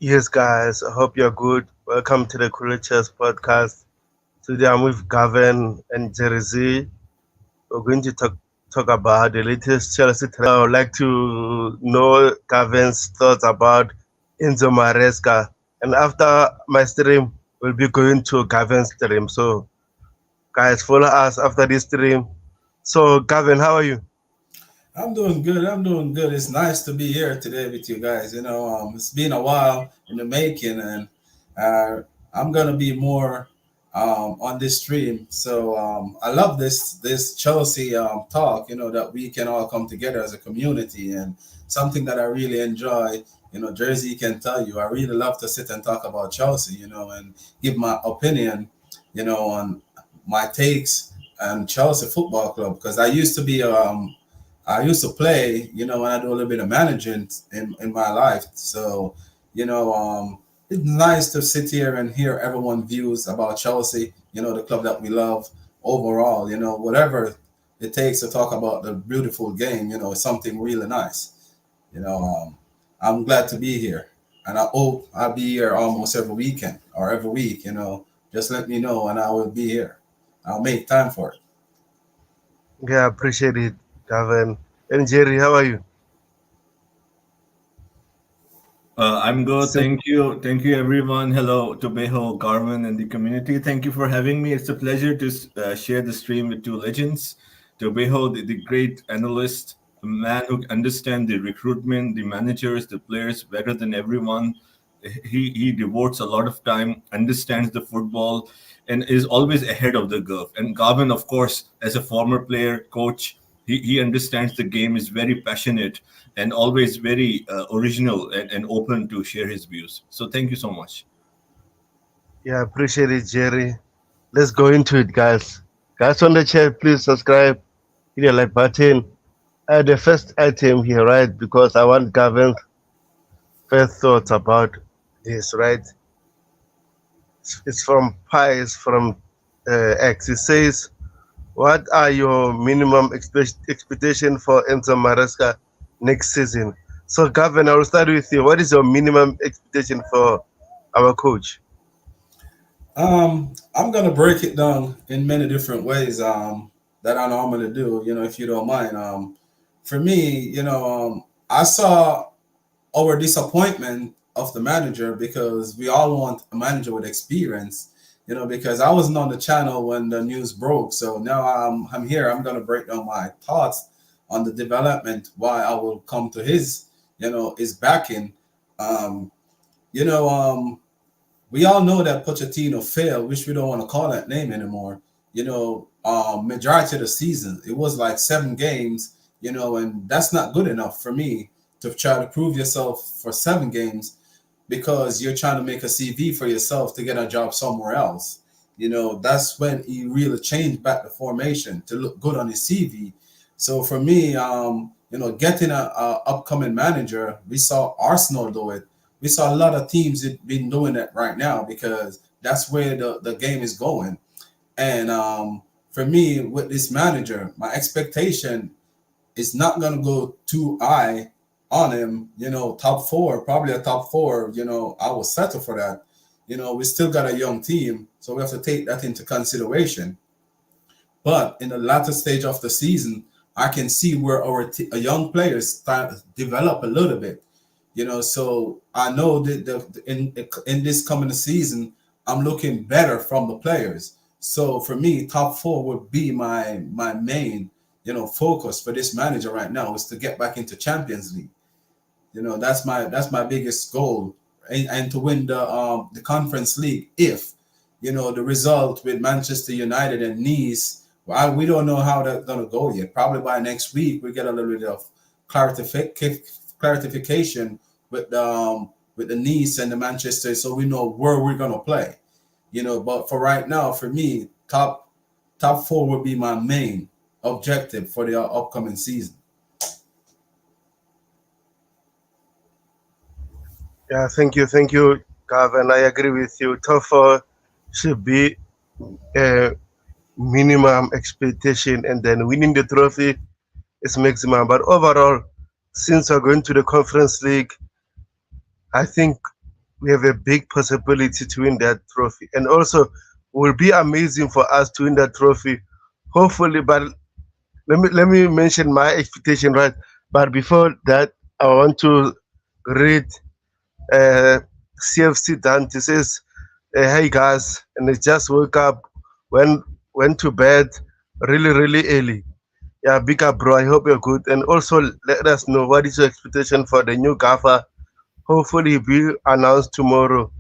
Yes, guys, I hope you're good. Welcome to the Chess podcast. Today I'm with Gavin and Jersey. We're going to talk about the latest Chelsea transfer. I would like to know Gavin's thoughts about Enzo Maresca. And after my stream, we'll be going to Gavin's stream. So, guys, follow us after this stream. So, Gavin, how are you? I'm doing good. I'm doing good. It's nice to be here today with you guys. It's been a while in the making, and I'm gonna be more on this stream. So I love this Chelsea talk. That we can all come together as a community, and something that I really enjoy. Jersey can tell you, I really love to sit and talk about Chelsea. And give my opinion. On my takes and Chelsea Football Club because I used to play, when I do a little bit of managing in my life. So, it's nice to sit here and hear everyone's views about Chelsea, the club that we love overall, whatever it takes to talk about the beautiful game, it's something really nice. You know, I'm glad to be here. And I hope I'll be here almost every weekend or every week, just let me know and I will be here. I'll make time for it. Yeah, appreciate it, Gavin. And Jerry, how are you? I'm good. So, Thank you. Thank you, everyone. Hello to Beho, Garvin, and the community. Thank you for having me. It's a pleasure to share the stream with two legends. To Beho, the great analyst, a man who understands the recruitment, the managers, the players better than everyone. He devotes a lot of time, understands the football, and is always ahead of the curve. And Garvin, of course, as a former player, coach, he understands the game, is very passionate and always very original and open to share his views. So thank you so much. yeah, appreciate it, Jerry. Let's go into it, guys. Guys on the chat, please subscribe, hit the like button. The first item here, right? Because I want Gavin's first thoughts about this, right? It's from Pi, it's from X. It says, "What are your minimum expectation for Enzo Maresca next season?" So, Gavin, I will start with you. What is your minimum expectation for our coach? I'm gonna break it down in many different ways that I normally do, if you don't mind. For me, I saw our disappointment of the manager because we all want a manager with experience, because I wasn't on the channel when the news broke. So now I'm here. I'm gonna break down my thoughts on the development, why I will come to his backing. Um, you know, um, we all know that Pochettino failed, which we don't want to call that name anymore. Majority of the season, it was like 7 games, and that's not good enough for me to try to prove yourself for 7 games because you're trying to make a CV for yourself to get a job somewhere else. That's when he really changed back the formation to look good on his CV. So for me, getting a upcoming manager, we saw Arsenal do it. We saw a lot of teams that been doing it right now because that's where the game is going. And for me, with this manager, my expectation is not going to go too high on him. Top four, probably a top four. I will settle for that. We still got a young team, so we have to take that into consideration. But in the latter stage of the season, I can see where our young players start to develop a little bit. So I know that in this coming season, I'm looking better from the players. So for me, top four would be my main, focus for this manager right now is to get back into Champions League. That's my biggest goal, and to win the Conference League. If the result with Manchester United and Nice, well, we don't know how that's gonna go yet. Probably by next week we get a little bit of clarification with the Nice and the Manchester, so we know where we're gonna play. But for right now, for me, top four would be my main objective for the upcoming season. Yeah, thank you, Gavin. I agree with you. Top four should be a minimum expectation, and then winning the trophy is maximum. But overall, since we're going to the Conference League, I think we have a big possibility to win that trophy. And also, will be amazing for us to win that trophy. Hopefully, but let me mention my expectation, right? But before that, I want to read uh, CFC Dante says, "Hey guys, and I just woke up, went went to bed really early. Yeah, big up, bro. I hope you're good. And also let us know what is your expectation for the new gaffer. Hopefully, he'll be announced tomorrow.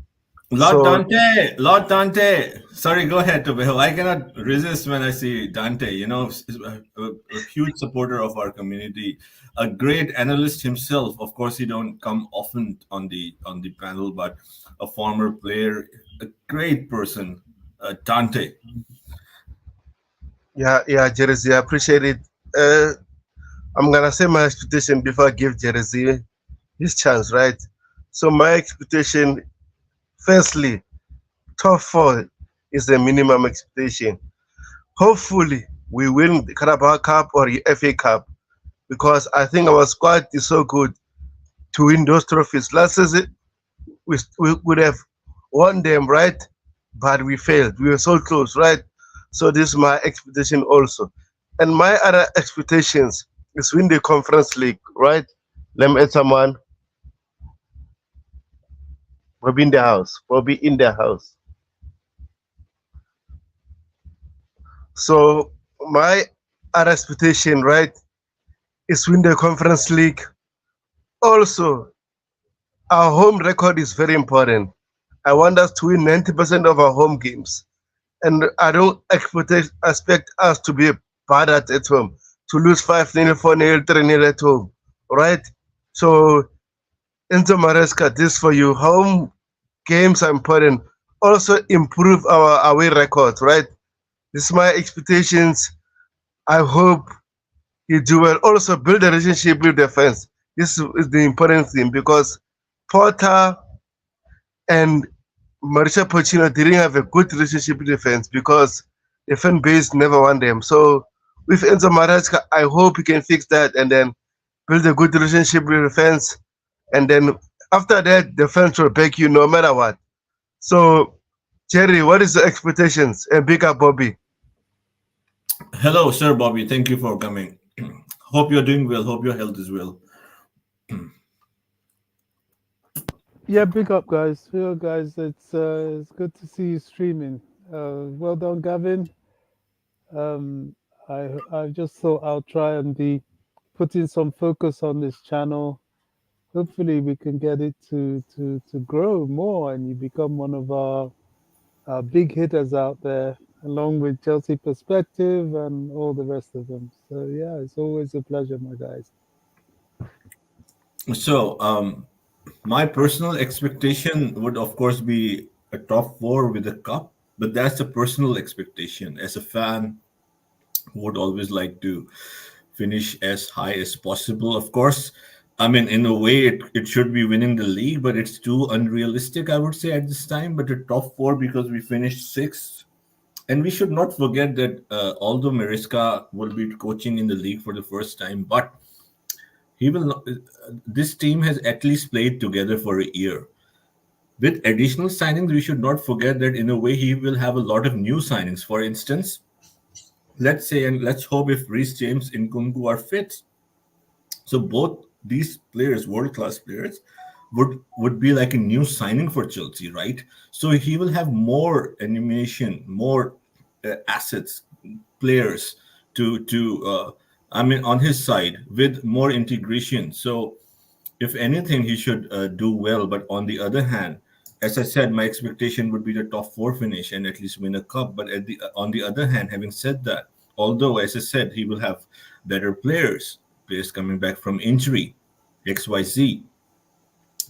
Lord So Dante, Lord Dante. Sorry, go ahead, Tobeho. I cannot resist when I see Dante. You know, a huge supporter of our community, a great analyst himself. Of course, he don't come often on the panel, but a former player, a great person, Dante. yeah, Jersey, I appreciate it. Uh, I'm gonna say my expectation before I give Jersey his chance, right? So my expectation, firstly, top four is the minimum expectation. Hopefully, we win the Carabao Cup or the FA Cup because I think our squad is so good to win those trophies. Last season, we would have won them, right? But we failed. We were so close, right? So this is my expectation also. And my other expectations is win the Conference League, right? Let me add someone. We'll be in the house. We'll be in the house. So my other expectation, right, is win the Conference League. Also, our home record is very important. I want us to win 90% of our home games. And I don't expect us to be bad at home, to lose 5-0, 4-0, 3-0 at home, right? So, Enzo Maresca, this for you. Home games are important. Also, improve our away record, right? This is my expectations. I hope you do well. Also, build a relationship with the fans. This is the important thing because Porter and Mauricio Pochettino didn't have a good relationship with the fans because the fan base never won them. So with Enzo Maresca, I hope he can fix that and then build a good relationship with the fans. And then after that, the fans will back you no matter what. So, Jerry, what is the expectations? And big up, Bobby. Hello, Sir Bobby. Thank you for coming. Hope you're doing well. Hope your health is well. Yeah, big up, guys. Big up, guys. It's good to see you streaming. Well done, Gavin. I just thought I'll try and be putting some focus on this channel. Hopefully, we can get it to grow more, and you become one of our big hitters out there, along with Chelsea Perspective and all the rest of them. So yeah, it's always a pleasure, my guys. So, my personal expectation would, of course, be a top four with a cup, but that's a personal expectation. As a fan, would always like to finish as high as possible. Of course, I mean, in a way, it should be winning the league, but it's too unrealistic, I would say, at this time. But a top four because we finished sixth. And we should not forget that although Maresca will be coaching in the league for the first time, but he will not, this team has at least played together for a year. With additional signings, we should not forget that in a way he will have a lot of new signings. For instance, let's say and let's hope if Reece James and Kunku are fit. So both these players, world class players, would be like a new signing for Chelsea, right? So he will have more animation, more assets, players to I mean on his side with more integration. So if anything, he should do well. But on the other hand, as I said, my expectation would be the top four finish and at least win a cup. But on the other hand, having said that, although as I said, he will have better players, players coming back from injury, XYZ.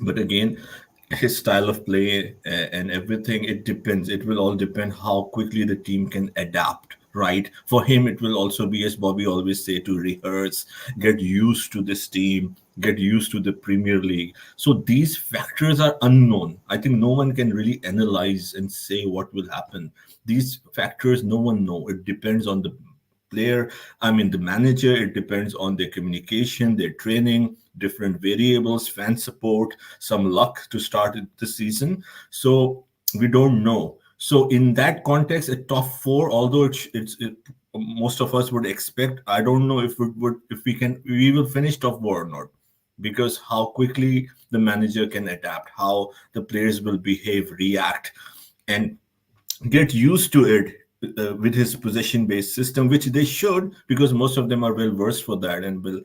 But again, his style of play and everything, it depends. It will all depend how quickly the team can adapt, right? For him, it will also be, as Bobby always say, to rehearse, get used to this team, get used to the Premier League. So these factors are unknown. I think no one can really analyze and say what will happen. These factors no one know. It depends on the player, I mean the manager. It depends on their communication, their training, different variables, fan support, some luck to start the season. So we don't know. So in that context, a top four, although most of us would expect, I don't know if we will finish top four or not, because how quickly the manager can adapt, how the players will behave, react, and get used to it with his possession based system, which they should, because most of them are well versed for that, and will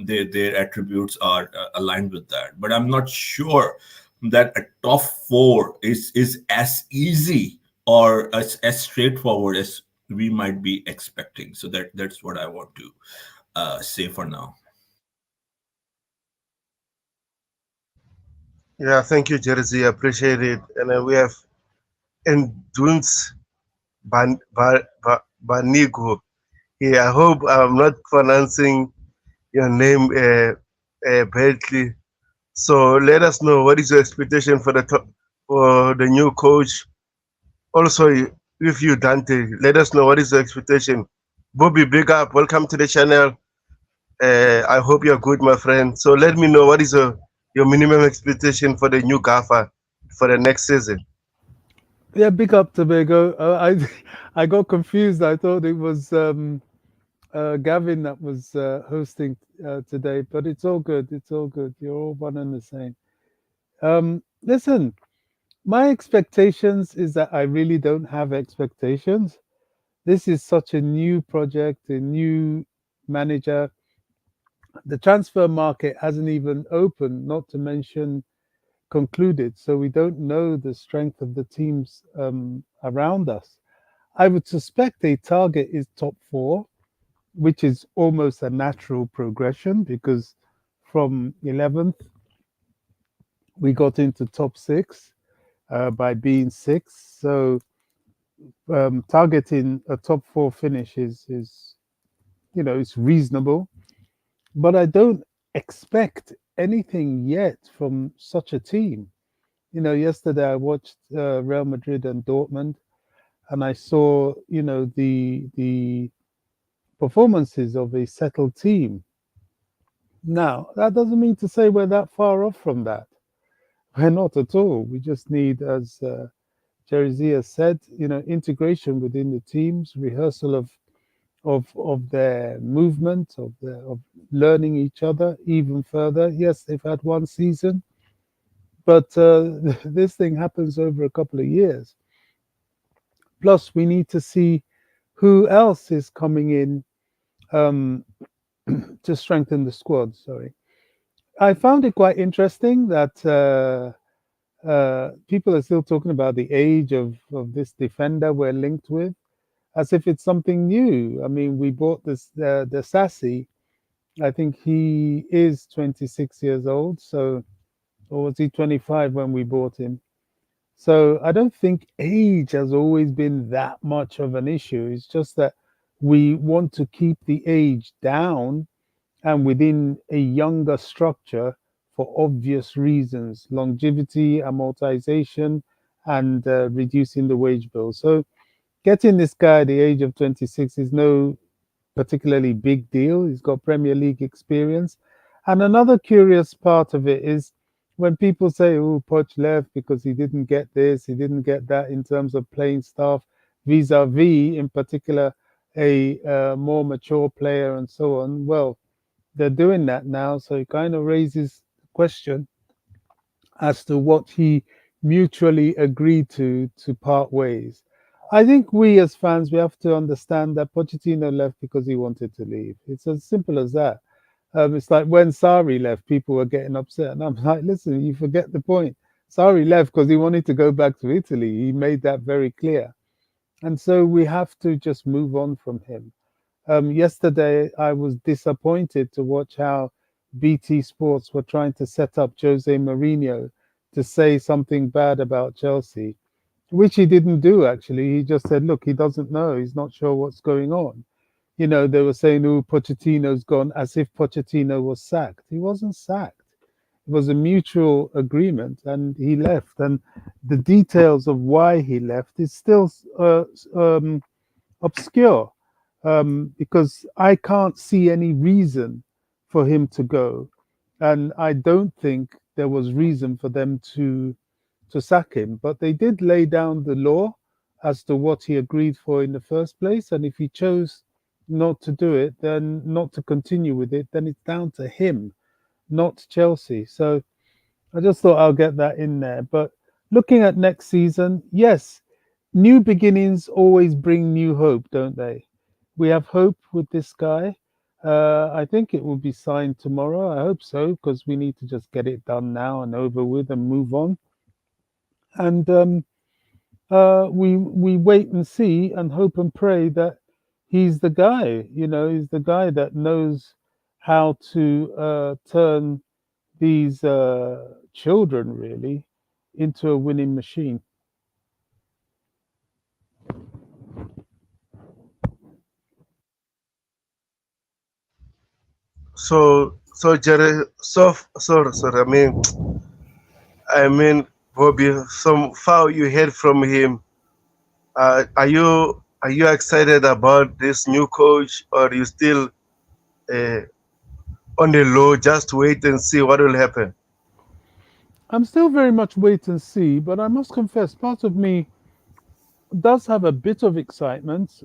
their attributes are aligned with that. But I'm not sure that a top four is as easy or as straightforward as we might be expecting. So that's what I want to say for now. Yeah, thank you, Jersey. I appreciate it. And then we have Enduns Banigo. Yeah, I hope I'm not pronouncing your name badly. So let us know what is your expectation for for the new coach. Also, with you, Dante, let us know what is the expectation. Bobby, big up. Welcome to the channel. I hope you're good, my friend. So let me know what is your minimum expectation for the new GAFA for the next season. Yeah, big up Tobago. I got confused. I thought it was Gavin that was hosting today, but it's all good. It's all good. You're all one and the same. Listen, my expectations is that I really don't have expectations. This is such a new project, a new manager. The transfer market hasn't even opened, not to mention concluded. So we don't know the strength of the teams around us. I would suspect a target is top four, which is almost a natural progression because from 11th we got into top six by being sixth. So targeting a top four finish is it's reasonable, but I don't expect anything yet from such a team. Yesterday I watched Real Madrid and Dortmund, and I saw the performances of a settled team. Now that doesn't mean to say we're that far off from that. We're not at all. We just need, as Jerry Zia said, integration within the teams, rehearsal of their movement, of learning each other even further. Yes, they've had one season, but this thing happens over a couple of years. Plus, we need to see who else is coming in um, to strengthen the squad. Sorry, I found it quite interesting that people are still talking about the age of this defender we're linked with, as if it's something new. I mean, we bought this the Sassy. I think he is 26 years old. So, or was he 25 when we bought him? So I don't think age has always been that much of an issue. It's just that we want to keep the age down and within a younger structure for obvious reasons: longevity, amortization, and reducing the wage bill. So getting this guy at the age of 26 is no particularly big deal. He's got Premier League experience. And another curious part of it is when people say, oh, Poch left because he didn't get this, he didn't get that in terms of playing staff, vis a vis, in particular, a more mature player and so on. Well, they're doing that now. So it kind of raises the question as to what he mutually agreed to part ways. I think we as fans we have to understand that Pochettino left because he wanted to leave. It's as simple as that. It's like when Sari left, people were getting upset, and I'm like, listen, you forget the point. Sari left because he wanted to go back to Italy. He made that very clear, and so we have to just move on from him. Yesterday, I was disappointed to watch how BT Sports were trying to set up Jose Mourinho to say something bad about Chelsea, which he didn't do, actually. He just said, look, he doesn't know. He's not sure what's going on. They were saying, oh, Pochettino's gone, as if Pochettino was sacked. He wasn't sacked. It was a mutual agreement, and he left. And the details of why he left is still obscure. because I can't see any reason for him to go, and I don't think there was reason for them to sack him. But they did lay down the law as to what he agreed for in the first place, and if he chose not to do it, then not to continue with it, then it's down to him, not Chelsea. So I just thought I'll get that in there. But looking at next season, yes, new beginnings always bring new hope, don't they? We have hope with this guy. I think it will be signed tomorrow. I hope so, because we need to just get it done now and over with and move on. And we wait and see and hope and pray that he's the guy. You know, he's the guy that knows how to turn these children really into a winning machine. So Jerry, sorry. I mean, Bobby. So far you heard from him. Are you excited about this new coach, or you still uh, on the low? Just wait and see what will happen. I'm still very much wait and see, but I must confess, part of me does have a bit of excitement.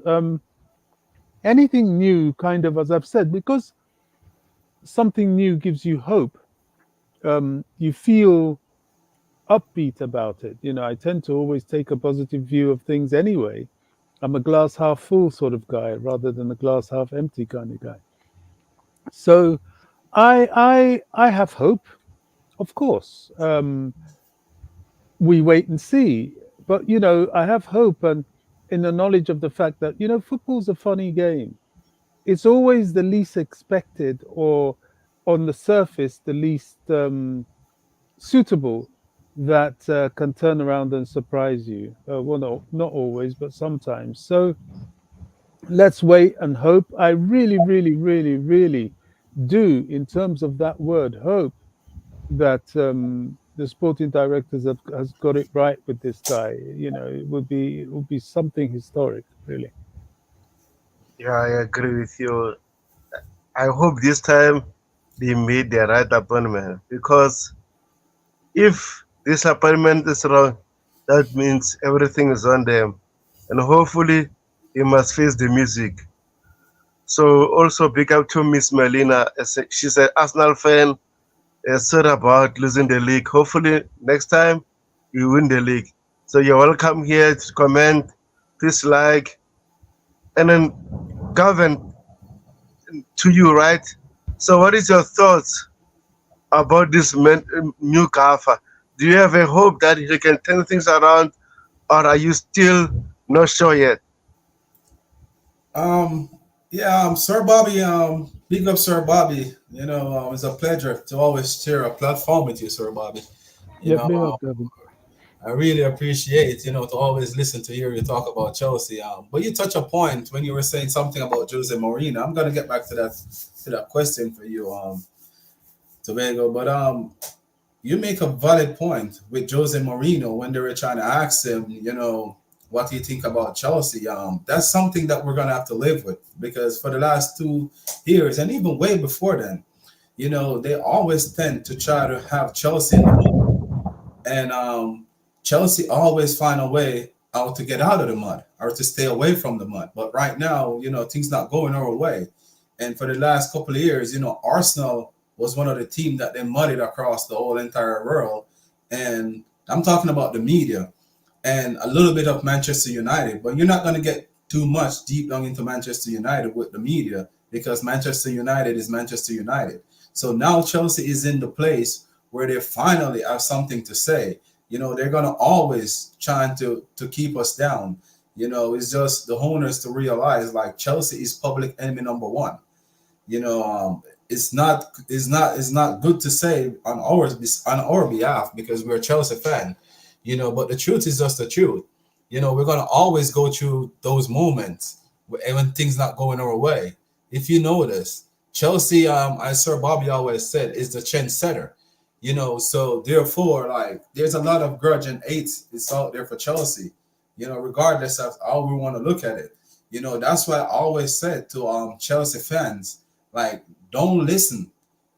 Anything new, kind of, as I've said, because something new gives you hope. You feel upbeat about it. You know, I tend to always take a positive view of things anyway. I'm a glass half full sort of guy rather than a glass half empty kind of guy. So I have hope, of course. We wait and see. But you know, I have hope and in the knowledge of the fact that football's a funny game. It's always the least expected, or on the surface the least suitable, that can turn around and surprise you. Well, no, not always, but sometimes. So let's wait and hope. I really, really, really, really do, in terms of that word, hope that the sporting directors has got it right with this guy. You know, it would be something historic, really. Yeah, I agree with you. I hope this time they made the right appointment, because if this appointment is wrong, that means everything is on them, and hopefully he must face the music. So also big up to Miss Melina. She's an Arsenal fan. Sad about losing the league. Hopefully next time we win the league. So you're welcome here to comment, please like, and then Gavin, to you, right? So what is your thoughts about this new Kafa? Do you have a hope that he can turn things around, or are you still not sure yet? Um, yeah, Sir Bobby, big up Sir Bobby. It's a pleasure to always share a platform with you, Sir Bobby. You Yeah, know, big up, Gavin. I really appreciate, to always listen to hear you talk about Chelsea. But you touch a point when you were saying something about Jose Mourinho. I'm gonna get back to that question for you, Tobago. But you make a valid point with Jose Mourinho when they were trying to ask him, what do you think about Chelsea? That's something that we're gonna have to live with, because for the last 2 years and even way before then, they always tend to try to have Chelsea in the mud, and Chelsea always find a way out to get out of the mud or to stay away from the mud. But right now, things not going our way, and for the last couple of years, Arsenal was one of the teams that they muddied across the whole entire world, and I'm talking about the media and a little bit of Manchester United, but you're not going to get too much deep down into Manchester United with the media, because Manchester United is Manchester United. So now Chelsea is in the place where they finally have something to say. They're going to always trying to keep us down. It's just the owners to realize, like, Chelsea is public enemy number one. It's not good to say on our behalf, because we're a Chelsea fan. But the truth is just the truth. We're gonna always go through those moments when things not going our way. If you notice, Chelsea, as Sir Bobby always said, is the trendsetter. So therefore, like, there's a lot of grudge and hate it's out there for Chelsea. Regardless of how we want to look at it. That's why I always said to Chelsea fans, like, don't listen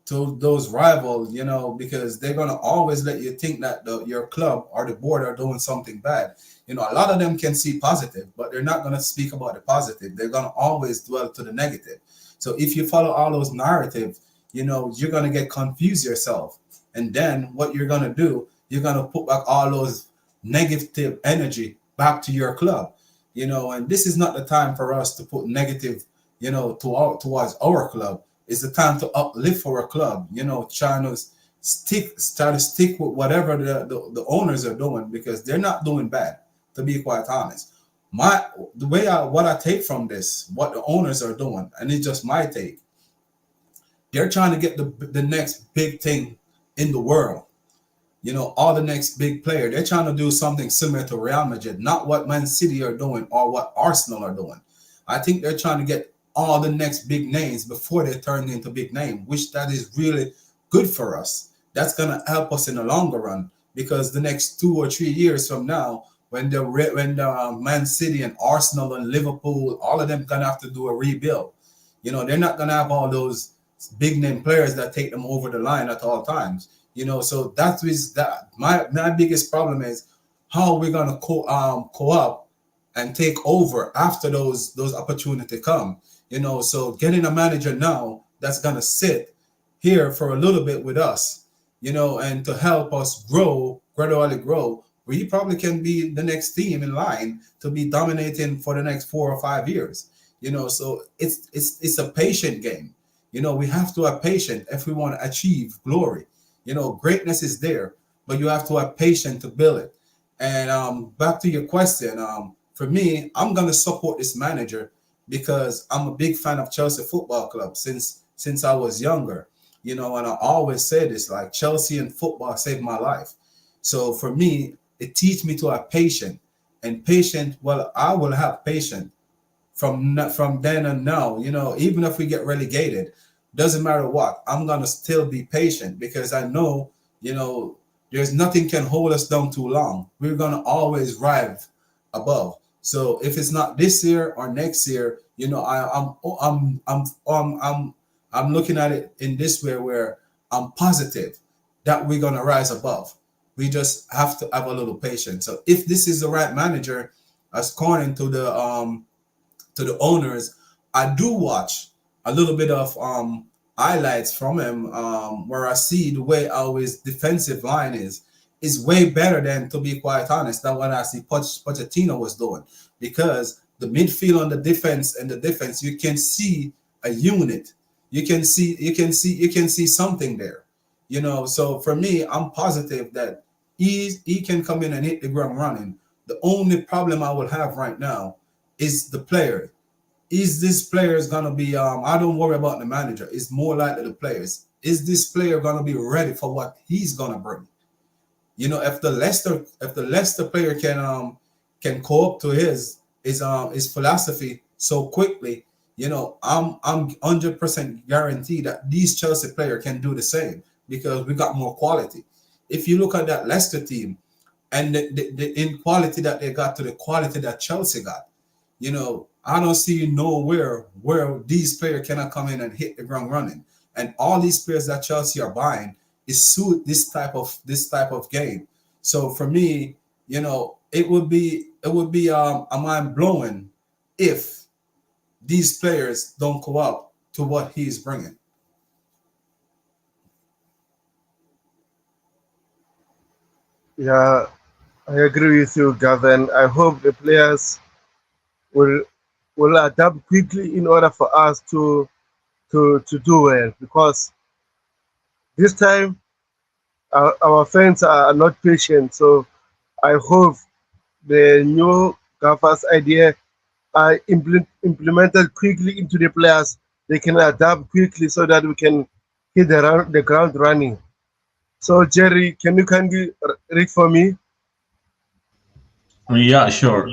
to those rivals, because they're gonna always let you think that your club or the board are doing something bad. A lot of them can see positive, but they're not gonna speak about the positive. They're gonna always dwell to the negative. So if you follow all those narratives, you're gonna get confused yourself, and then what you're gonna do, you're gonna put back all those negative energy back to your club. And this is not the time for us to put negative, towards our club. It's the time to uplift our club, trying to stick with whatever the owners are doing, because they're not doing bad, to be quite honest. What I take from this, what the owners are doing, and it's just my take, they're trying to get the next big thing in the world. All the next big player. They're trying to do something similar to Real Madrid, not what Man City are doing or what Arsenal are doing. I think they're trying to get all the next big names before they turn into big name, which that is really good for us. That's gonna help us in the longer run, because the next 2 or 3 years from now, when the Man City and Arsenal and Liverpool, all of them gonna have to do a rebuild. They're not gonna have all those big name players that take them over the line at all times. So that is that. My biggest problem is how we're gonna co-op and take over after those opportunities come. So getting a manager now that's gonna sit here for a little bit with us, and to help us gradually grow, we probably can be the next team in line to be dominating for the next 4 or 5 years. So it's a patient game. We have to have patience if we want to achieve glory. Greatness is there, but you have to have patience to build it. And back to your question, for me, I'm gonna support this manager because I'm a big fan of Chelsea Football Club since I was younger. And I always say this, like, Chelsea and football saved my life. So for me, it teaches me to have patience. And patient, well, I will have patience from then and now. Even if we get relegated, doesn't matter what, I'm gonna still be patient, because I know, there's nothing can hold us down too long. We're gonna always rise above. So if it's not this year or next year, I'm looking at it in this way, where I'm positive that we're gonna rise above. We just have to have a little patience. So if this is the right manager, according to the owners, I do watch a little bit of highlights from him, where I see the way how his defensive line is way better than, to be quite honest, than what I see Pochettino was doing. Because the midfield on the defense, you can see a unit. You can see something there. So for me, I'm positive that he can come in and hit the ground running. The only problem I will have right now is the player. Is this player is gonna be? I don't worry about the manager. It's more likely the players. Is this player gonna be ready for what he's gonna bring? If the Leicester player can co-op to his philosophy so quickly, I'm 100% guaranteed that these Chelsea player can do the same, because we got more quality. If you look at that Leicester team and the inequality that they got to the quality that Chelsea got, I don't see nowhere where these players cannot come in and hit the ground running. And all these players that Chelsea are buying is suit this type of game. So for me, it would be a mind blowing if these players don't go up to what he's bringing. Yeah, I agree with you, Gavin. I hope the players will will adapt quickly in order for us to do well, because this time our fans are not patient. So I hope the new Gaffer's idea are implemented quickly into the players. They can adapt quickly so that we can hit the ground running. So Jerry, can you kindly read for me? Yeah, sure.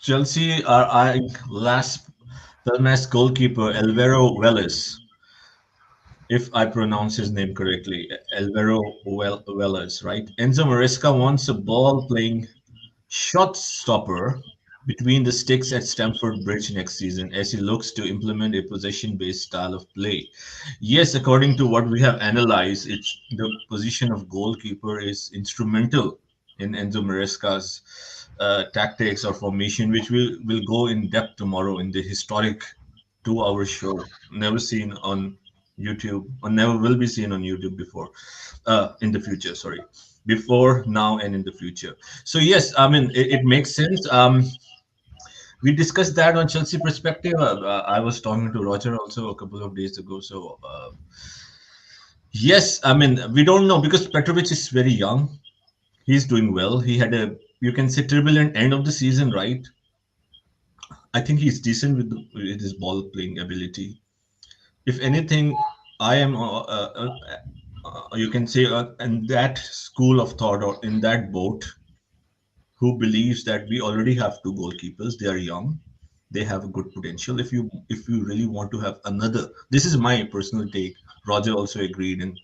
Chelsea are eyeing last Belmas goalkeeper Alvaro Velas, if I pronounce his name correctly. Velas, right? Enzo Maresca wants a ball playing shot stopper between the sticks at Stamford Bridge next season as he looks to implement a possession based style of play. Yes, according to what we have analyzed, it's the position of goalkeeper is instrumental in Enzo Maresca's tactics or formation, which will go in depth tomorrow in the historic 2 hour show, never seen on YouTube, or never will be seen on YouTube before, in the future. Sorry, before, now, and in the future. So yes, I mean it makes sense. We discussed that on Chelsea perspective. I was talking to Roger also a couple of days ago. So yes, I mean we don't know because Petrovic is very young. He's doing well. He had a, you can say, turbulent end of the season, right? I think he's decent with his ball playing ability. If anything, I am, you can say, in that school of thought or in that boat, who believes that we already have two goalkeepers. They are young, they have a good potential. If you really want to have another, this is my personal take. Roger also agreed, and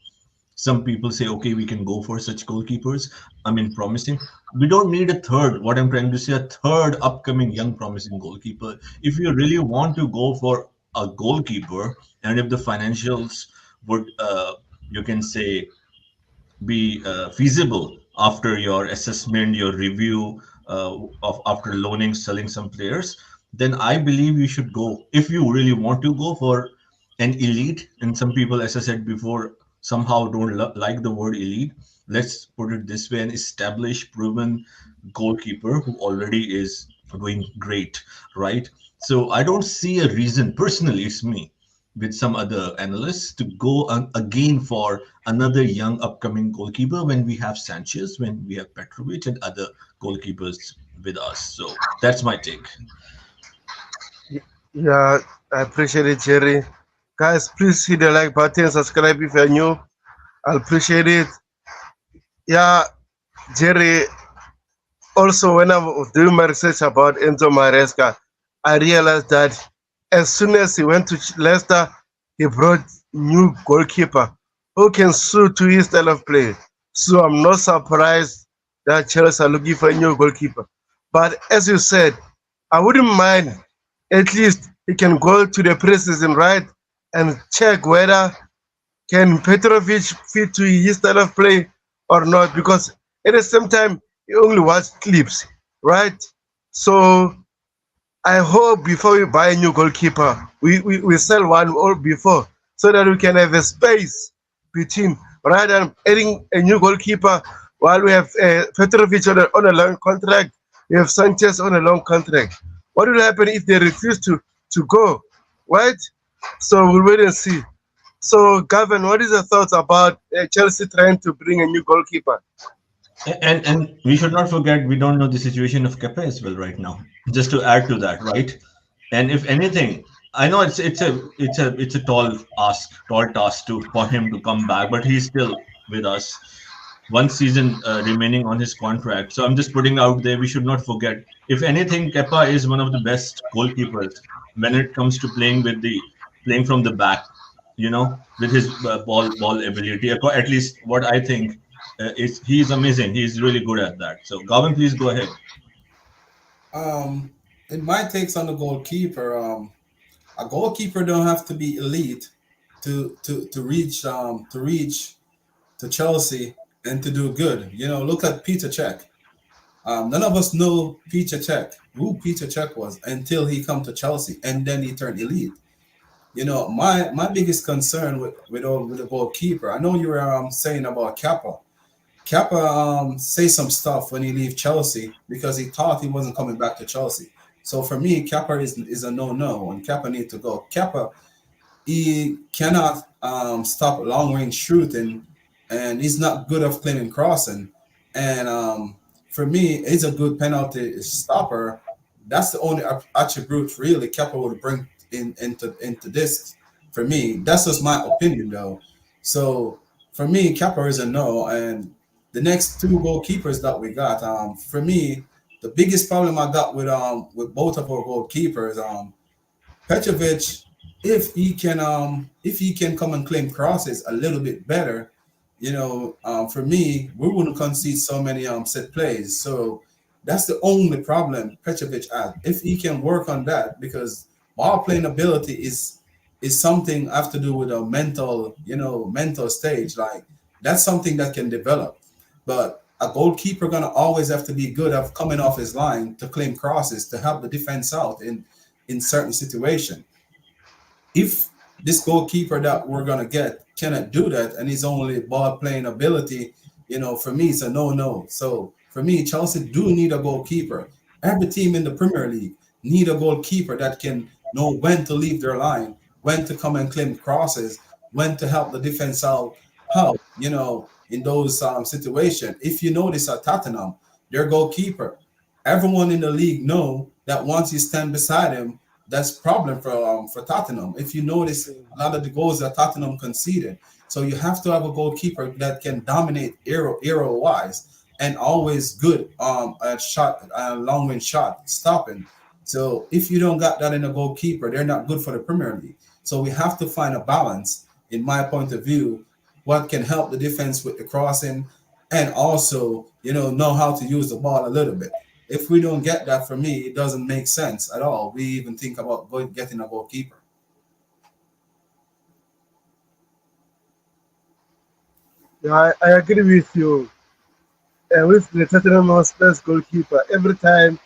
some people say, okay, we can go for such goalkeepers. I mean, promising. We don't need a third. What I'm trying to say, a third upcoming young promising goalkeeper. If you really want to go for a goalkeeper, and if the financials would, you can say, be feasible after your assessment, your review of after loaning, selling some players, then I believe you should go. If you really want to go for an elite, and some people, as I said before, somehow don't like the word elite. Let's put it this way: an established, proven goalkeeper who already is doing great, right? So I don't see a reason, personally, it's me, with some other analysts, to go again for another young upcoming goalkeeper when we have Sanchez, when we have Petrovic and other goalkeepers with us. So that's my take. Yeah, I appreciate it, Jerry. Guys, please hit the like button, subscribe if you're new. I'll appreciate it. Yeah, Jerry, also, when I was doing my research about Enzo Maresca, I realized that as soon as he went to Leicester, he brought new goalkeeper who can suit to his style of play. So I'm not surprised that Chelsea are looking for a new goalkeeper. But as you said, I wouldn't mind at least he can go to the preseason, right, and check whether can Petrovic fit to his style of play or not? Because at the same time, you only watch clips, right? So I hope before we buy a new goalkeeper, we sell one or before so that we can have a space between rather than adding a new goalkeeper while we have Petrovic on a long contract, we have Sanchez on a long contract. What will happen if they refuse to go, right? So we'll wait and see. So, Gavin, what is your thoughts about Chelsea trying to bring a new goalkeeper? And we should not forget, we don't know the situation of Kepa as well right now. Just to add to that, right? And if anything, I know it's a tall task to for him to come back, but he's still with us. One season remaining on his contract. So I'm just putting out there, we should not forget. If anything, Kepa is one of the best goalkeepers when it comes to playing from the back. With his ball ability. At least what I think is he's amazing. He's really good at that. So Gavin, please go ahead. Um, in my takes on the goalkeeper, a goalkeeper don't have to be elite to reach to Chelsea and to do good. Look at Peter Cech. None of us know Peter Cech, who Peter Cech was, until he come to Chelsea, and then he turned elite. My biggest concern with the goalkeeper. I know you were saying about Kappa. Kappa say some stuff when he leave Chelsea because he thought he wasn't coming back to Chelsea. So for me, Kappa is a no, and Kappa need to go. Kappa, he cannot stop long range shooting, and he's not good of cleaning crossing. And for me, he's a good penalty stopper. That's the only attribute really Kepa would bring into this. For me, that's just my opinion though. So for me, Kepa is a no, and the next two goalkeepers that we got, for me, the biggest problem I got with both of our goalkeepers, Petrovic, if he can come and claim crosses a little bit better, for me, we wouldn't concede so many set plays. So That's the only problem Petrovic had. If he can work on that, because ball playing ability is something have to do with a mental, mental stage. Like that's something that can develop. But a goalkeeper gonna always have to be good at coming off his line to claim crosses to help the defense out in certain situation. If this goalkeeper that we're gonna get cannot do that, and his only ball playing ability, for me, it's a no. So for me, Chelsea do need a goalkeeper. Every team in the Premier League need a goalkeeper that can know when to leave their line, when to come and claim crosses, when to help the defense out. How in those situations. If you notice at Tottenham, their goalkeeper, everyone in the league know that once you stand beside him, that's problem for Tottenham. If you notice, a lot of the goals that Tottenham conceded. So you have to have a goalkeeper that can dominate arrow wise and always good at shot, long range shot stopping. So if you don't got that in a goalkeeper, they're not good for the Premier League. So we have to find a balance, in my point of view, what can help the defense with the crossing, and also know how to use the ball a little bit. If we don't get that, for me, it doesn't make sense at all. We even think about getting a goalkeeper. Yeah, I agree with you. With the Tottenham Hotspur's goalkeeper, every time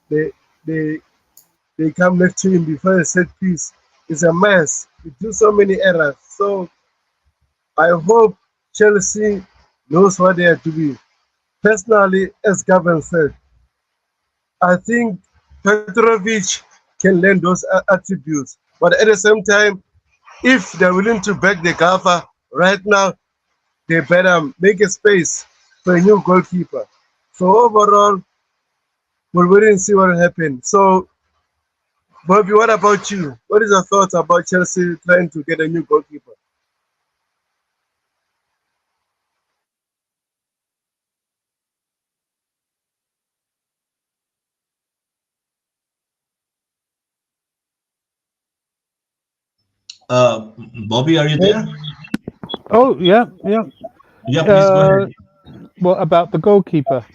they they they come next to him before a set piece, it's a mess. He do so many errors. So I hope Chelsea knows what they are doing. Personally, as Gavin said, I think Petrovic can learn those attributes. But at the same time, if they're willing to back the Gaffer right now, they better make a space for a new goalkeeper. So overall, we'll wait and see what will happen. So, Bobby, what about you? What is your thoughts about Chelsea trying to get a new goalkeeper? Uh, Bobby, are you Yeah. there? Oh, yeah, yeah. Yeah, please go Uh, ahead. what about the goalkeeper?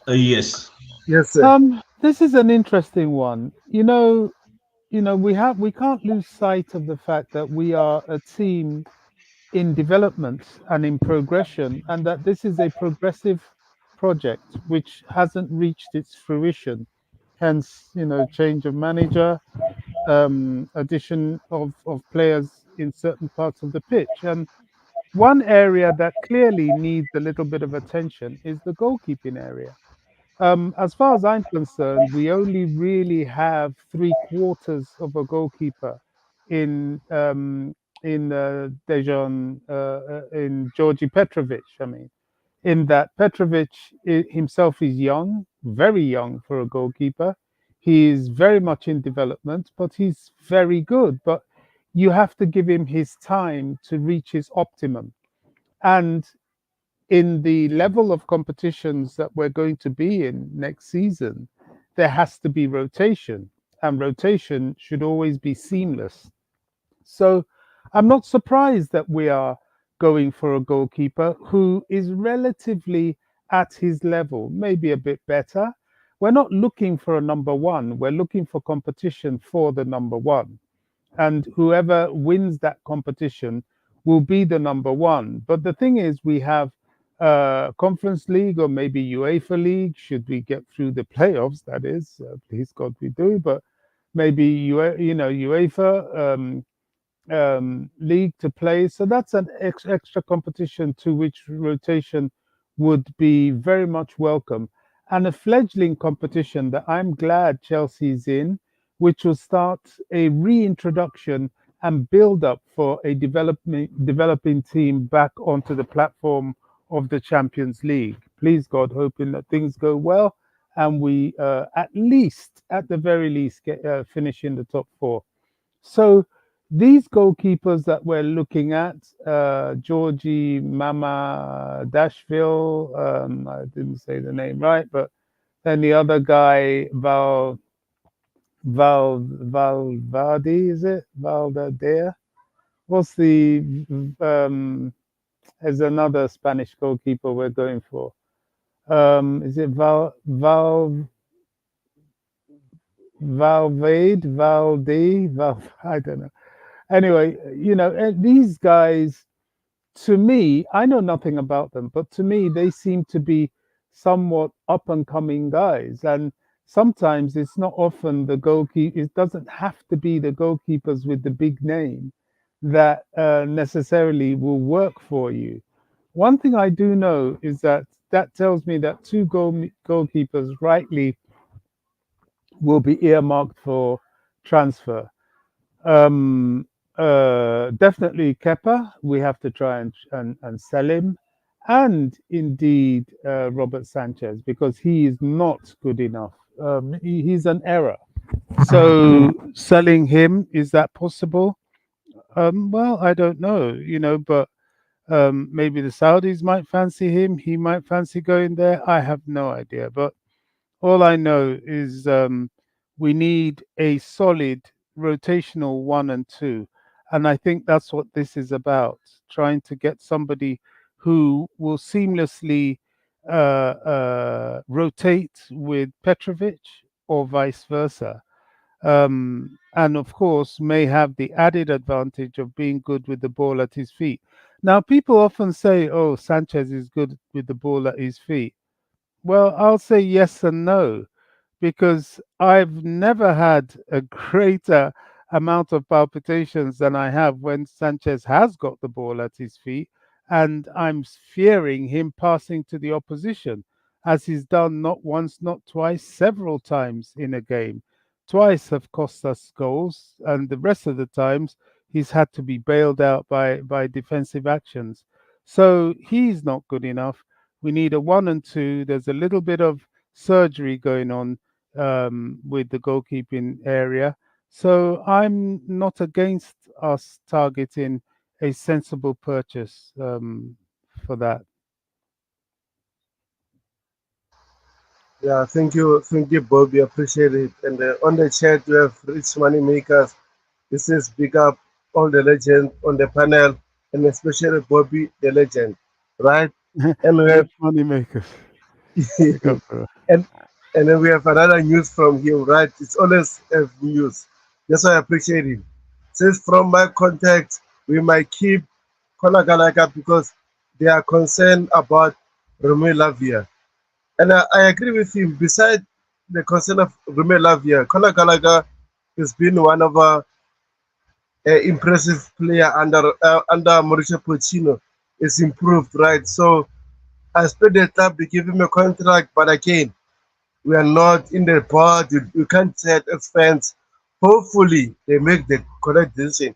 Yes. Yes, sir. This is an interesting one. We can't lose sight of the fact that we are a team in development and in progression, and that this is a progressive project which hasn't reached its fruition. Hence, change of manager, addition of players in certain parts of the pitch. And one area that clearly needs a little bit of attention is the goalkeeping area. As far as I'm concerned, we only really have three-quarters of a goalkeeper in Dejan, in Georgi Petrovic. I mean, in that Petrovic himself is young, very young for a goalkeeper. He is very much in development, but he's very good. But you have to give him his time to reach his optimum. And in the level of competitions that we're going to be in next season, there has to be rotation, and rotation should always be seamless. So I'm not surprised that we are going for a goalkeeper who is relatively at his level, maybe a bit better. We're not looking for a number one, we're looking for competition for the number one, and whoever wins that competition will be the number one. But the thing is, we have Conference League or maybe UEFA League. Should we get through the playoffs? That is, please God, we do. But maybe UEFA league to play. So that's an extra competition to which rotation would be very much welcome. And a fledgling competition that I'm glad Chelsea's in, which will start a reintroduction and build up for a developing team back onto the platform of the Champions League. Please God, hoping that things go well and we at the very least, get finish in the top four. So these goalkeepers that we're looking at, Georgie Mama Dashville, I didn't say the name right, but then the other guy, Valverde, is it? Valdadea? What's um, there's another Spanish goalkeeper we're going for. Is it Valde? I don't know. Anyway, these guys, to me, I know nothing about them, but to me, they seem to be somewhat up and coming guys. And sometimes it's not often the goalkeeper, it doesn't have to be the goalkeepers with the big name that necessarily will work for you. One thing I do know is that tells me that goalkeepers rightly will be earmarked for transfer. Um, Definitely Kepa. We have to try and sell him, and indeed Robert Sanchez because he is not good enough. He's an error. So selling him, is that possible? Well, I don't know, but maybe the Saudis might fancy him. He might fancy going there. I have no idea, but all I know is we need a solid rotational one and two. And I think that's what this is about, trying to get somebody who will seamlessly rotate with Petrovic or vice versa. And of course, may have the added advantage of being good with the ball at his feet. Now, people often say, oh, Sanchez is good with the ball at his feet. Well, I'll say yes and no because I've never had a greater amount of palpitations than I have when Sanchez has got the ball at his feet, and I'm fearing him passing to the opposition, as he's done not once, not twice, several times in a game. Twice have cost us goals, and the rest of the times he's had to be bailed out by defensive actions. So he's not good enough. We need a one and two. There's a little bit of surgery going on with the goalkeeping area. So I'm not against us targeting a sensible purchase for that. Yeah, thank you, Bobby. Appreciate it. And on the chat, we have Rich Money Makers. This says big up all the legends on the panel, and especially Bobby, the legend, right? And we have Rich money makers. Pick up, bro. and and then we have another news from him, right? It's always news. That's why I appreciate him. Says from my contact, we might keep Konagalaga because they are concerned about Romelu Lavia. And I agree with him. Besides the concern of Romelu Lavia, Konagalaga has been one of our impressive player under Mauricio Pochettino. Is improved, right? So I expect the club to give him a contract, but again, we are not in the part. You can't say it as fans. Hopefully, they make the correct decision.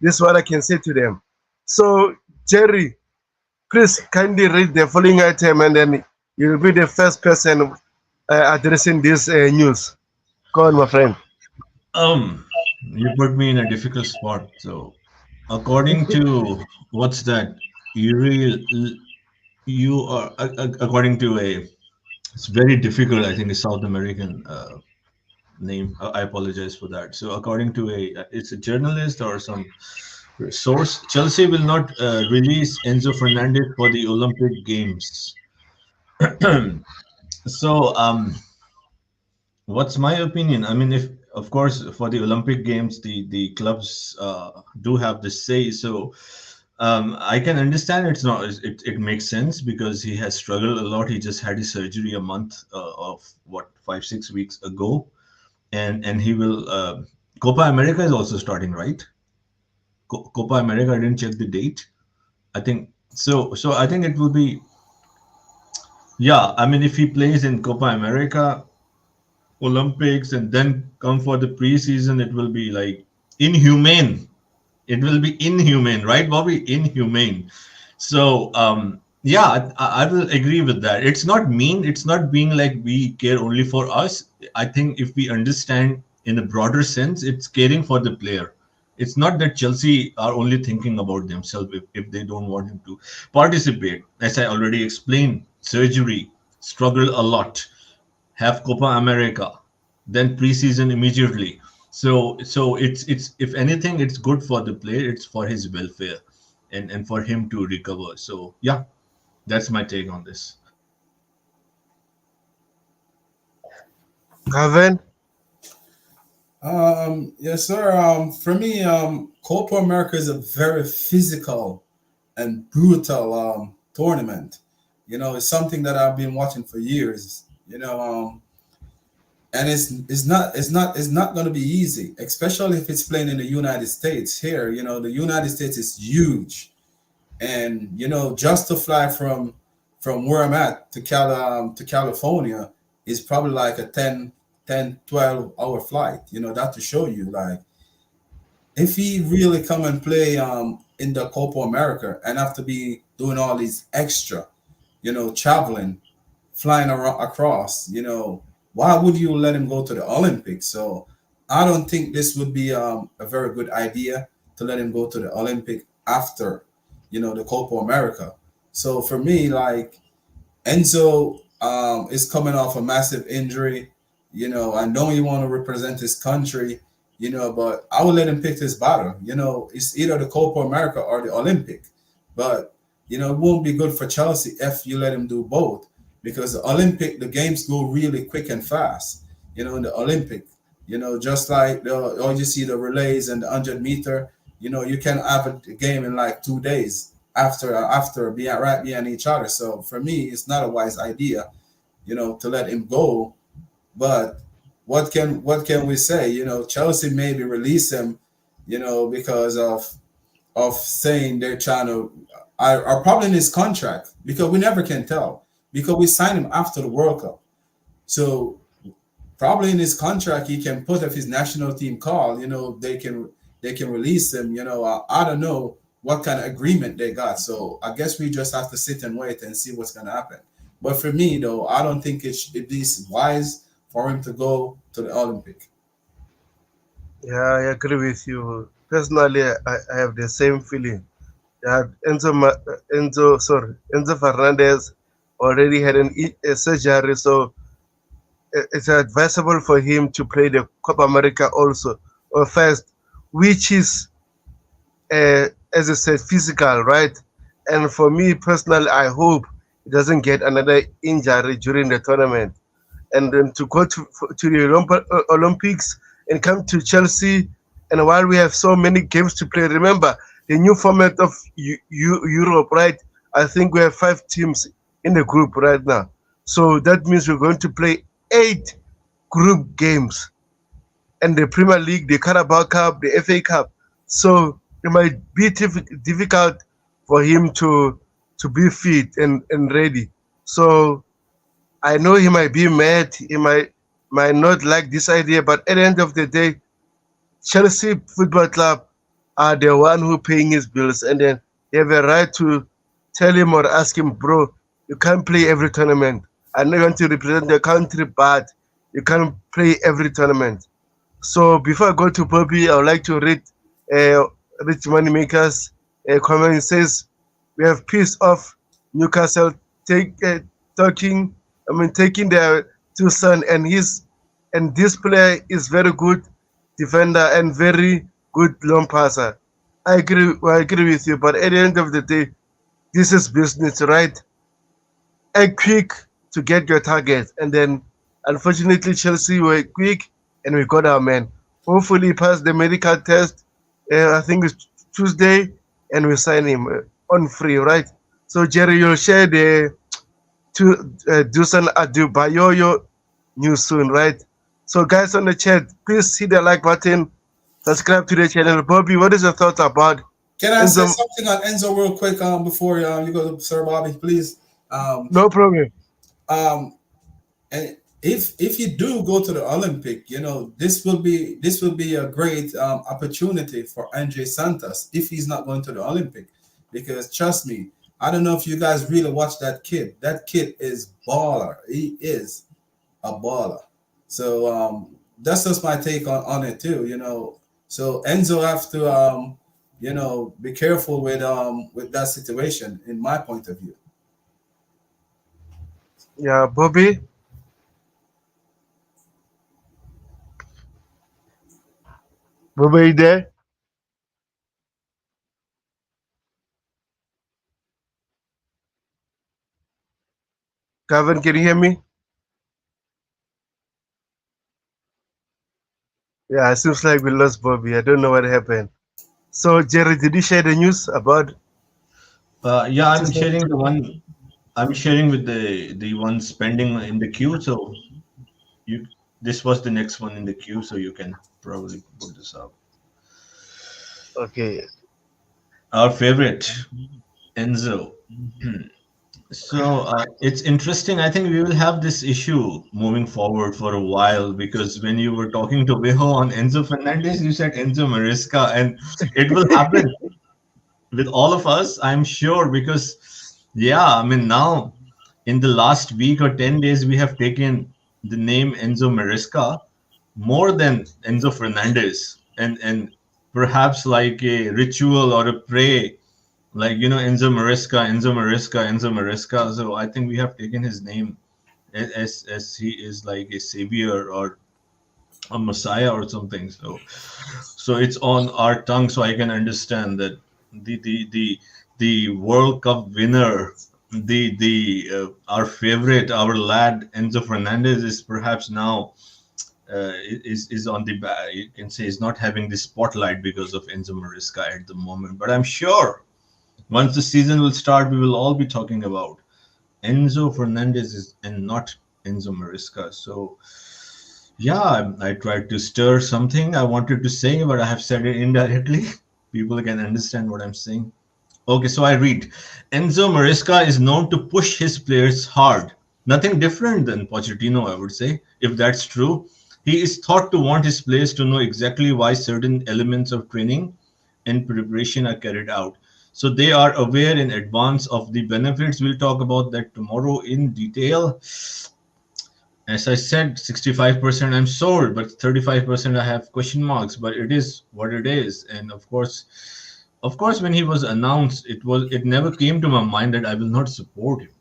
This is what I can say to them. So, Jerry, please kindly read the following item and then you'll be the first person addressing this news. Go on, my friend. Um, you put me in a difficult spot. So, according to what's that? You are according to a. It's very difficult. I think a South American name. I apologize for that. So, according to it's a journalist or some source. Chelsea will not release Enzo Fernandez for the Olympic Games. So, what's my opinion? I mean, if of course for the Olympic Games, the clubs do have the say. So I can understand it's not. It makes sense because he has struggled a lot. He just had his surgery a month of what 5 6 weeks ago, and he will. Copa America is also starting, right? Copa America. I didn't check the date. I think so. So I think it will be. Yeah, I mean, if he plays in Copa America, Olympics and then come for the preseason, it will be like inhumane. It will be inhumane, right, Bobby? Inhumane. So, yeah, I will agree with that. It's not mean. It's not being like we care only for us. I think if we understand in a broader sense, it's caring for the player. It's not that Chelsea are only thinking about themselves if they don't want him to participate. As I already explained, surgery, struggle a lot, have Copa America, then preseason immediately. So it's if anything, it's good for the player. It's for his welfare, and for him to recover. So yeah, that's my take on this. Gavin, Yes, sir. For me, Copa America is a very physical and brutal tournament. It's something that I've been watching for years. And it's not going to be easy, especially if it's playing in the United States. Here, the United States is huge, and just to fly from where I'm at to California is probably like a 12 hour flight. That to show you, like, if he really come and play in the Copa America and have to be doing all these extra, traveling, flying across, why would you let him go to the Olympics? So I don't think this would be a very good idea to let him go to the Olympic after, the Copa America. So for me, like, Enzo is coming off a massive injury. I know he want to represent his country, but I would let him pick his battle. It's either the Copa America or the Olympic. But, it won't be good for Chelsea if you let him do both, because the Olympic, the games go really quick and fast. In the Olympic, just like all you see the relays and the 100 meter, you can have a game in like 2 days after being right behind each other. So for me, it's not a wise idea, to let him go. But what can we say? Chelsea maybe release him, because of saying they're trying to are probably in his contract, because we never can tell, because we signed him after the World Cup. So probably in his contract he can put if his national team call, they can release him. I don't know what kind of agreement they got. So I guess we just have to sit and wait and see what's going to happen. But for me though, I don't think it is wise for him to go to the Olympic. yeah, I agree with you. Personally, I have the same feeling. Yeah, Enzo Fernandez already had a surgery, so it's advisable for him to play the Copa America also, or first, which is, as I said, physical, right? And for me personally, I hope he doesn't get another injury during the tournament. And then to go to the Olympics and come to Chelsea. And while we have so many games to play, remember the new format of Europe, right? I think we have 5 teams in the group right now. So that means we're going to play 8 group games, and the Premier League, the Carabao Cup, the FA Cup. So it might be difficult for him to be fit and ready. So I know he might be mad, he might not like this idea, but at the end of the day, Chelsea Football Club are the one who paying his bills, and then they have a right to tell him or ask him, bro, you can't play every tournament. I know you want to represent the country, but you can't play every tournament. So before I go to Bobby, I would like to read uh, Rich Moneymaker's comment. It says, "We have piece of Newcastle take talking. I mean, taking their two son, and this player is very good defender and very good long passer. I agree with you. But at the end of the day, this is business, right? Act quick to get your target. And then, unfortunately, Chelsea were quick and we got our man. Hopefully, he passed the medical test. I think it's Tuesday, and we sign him on free, right? So, Jerry, you'll share the to Dusan Adebayoyo news soon, right? So, guys on the chat, please hit the like button, subscribe to the channel. Bobby, what is your thoughts about Can I say Enzo? something on Enzo real quick before you go to Sir Bobby, please? Um, No problem. um, and if you do go to the Olympic, this will be a great opportunity for Andre Santos if he's not going to the Olympic, because trust me, I don't know if you guys really watch that kid. That kid is baller. He is a baller. So that's just my take on it too. So Enzo have to be careful with that situation in my point of view. Yeah, Bobby, Bobby, you there? Gavin, can you hear me? Yeah, it seems like we lost Bobby. I don't know what happened. So, Jerry, did you share the news about Yeah, I'm Manchester? sharing the one. I'm sharing with the ones pending in the queue. So you, this was the next one in the queue. So you can probably put this up. Okay. Our favorite, Enzo. So it's interesting. I think we will have this issue moving forward for a while because when you were talking to Beho on Enzo Fernandez, you said Enzo Maresca, and it will happen with all of us, I'm sure, because yeah, I mean, now in the last week or 10 days, we have taken the name Enzo Maresca more than Enzo Fernandez, and perhaps like a ritual or a pray, like Enzo Maresca, Enzo Maresca, Enzo Maresca. So I think we have taken his name as he is like a savior or a messiah or something. So it's on our tongue, so I can understand that the World Cup winner, the our favorite, our lad Enzo Fernandez is perhaps now is on the you can say is not having the spotlight because of Enzo Maresca at the moment. But I'm sure once the season will start, we will all be talking about Enzo Fernandez is and not Enzo Maresca. So yeah, I tried to stir something I wanted to say, but I have said it indirectly. People can understand what I'm saying. Okay, so I read Enzo Maresca is known to push his players hard. Nothing different than Pochettino, I would say. If that's true, he is thought to want his players to know exactly why certain elements of training and preparation are carried out. So they are aware in advance of the benefits. We'll talk about that tomorrow in detail. As I said, 65% I'm sold, but 35% I have question marks. But it is what it is, and of course, when he was announced, it never came to my mind that I will not support him.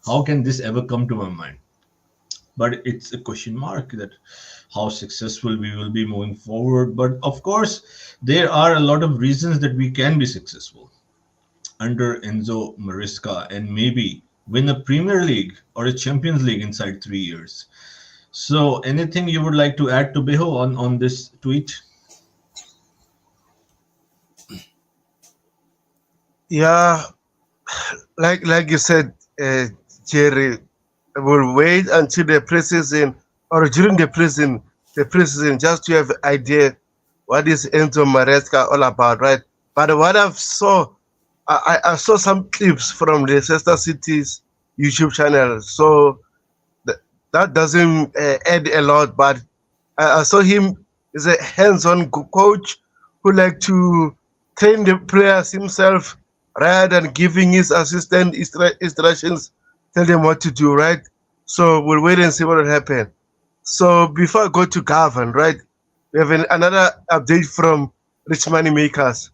How can this ever come to my mind? But it's a question mark that how successful we will be moving forward. But of course, there are a lot of reasons that we can be successful under Enzo Maresca and maybe win a Premier League or a Champions League inside 3 years. So, anything you would like to add to Beho on this tweet? Yeah, like you said, Jerry, we'll wait until the preseason or during the preseason, just to have an idea what is Enzo Maresca all about, right? But what I saw some clips from Leicester City's YouTube channel, so that, that doesn't add a lot. But I saw him as a hands-on coach who like to train the players himself rather than giving his assistant instructions, tell them what to do, right? So we'll wait and see what will happen. So before I go to Gavin, right, we have another update from Rich Money Makers,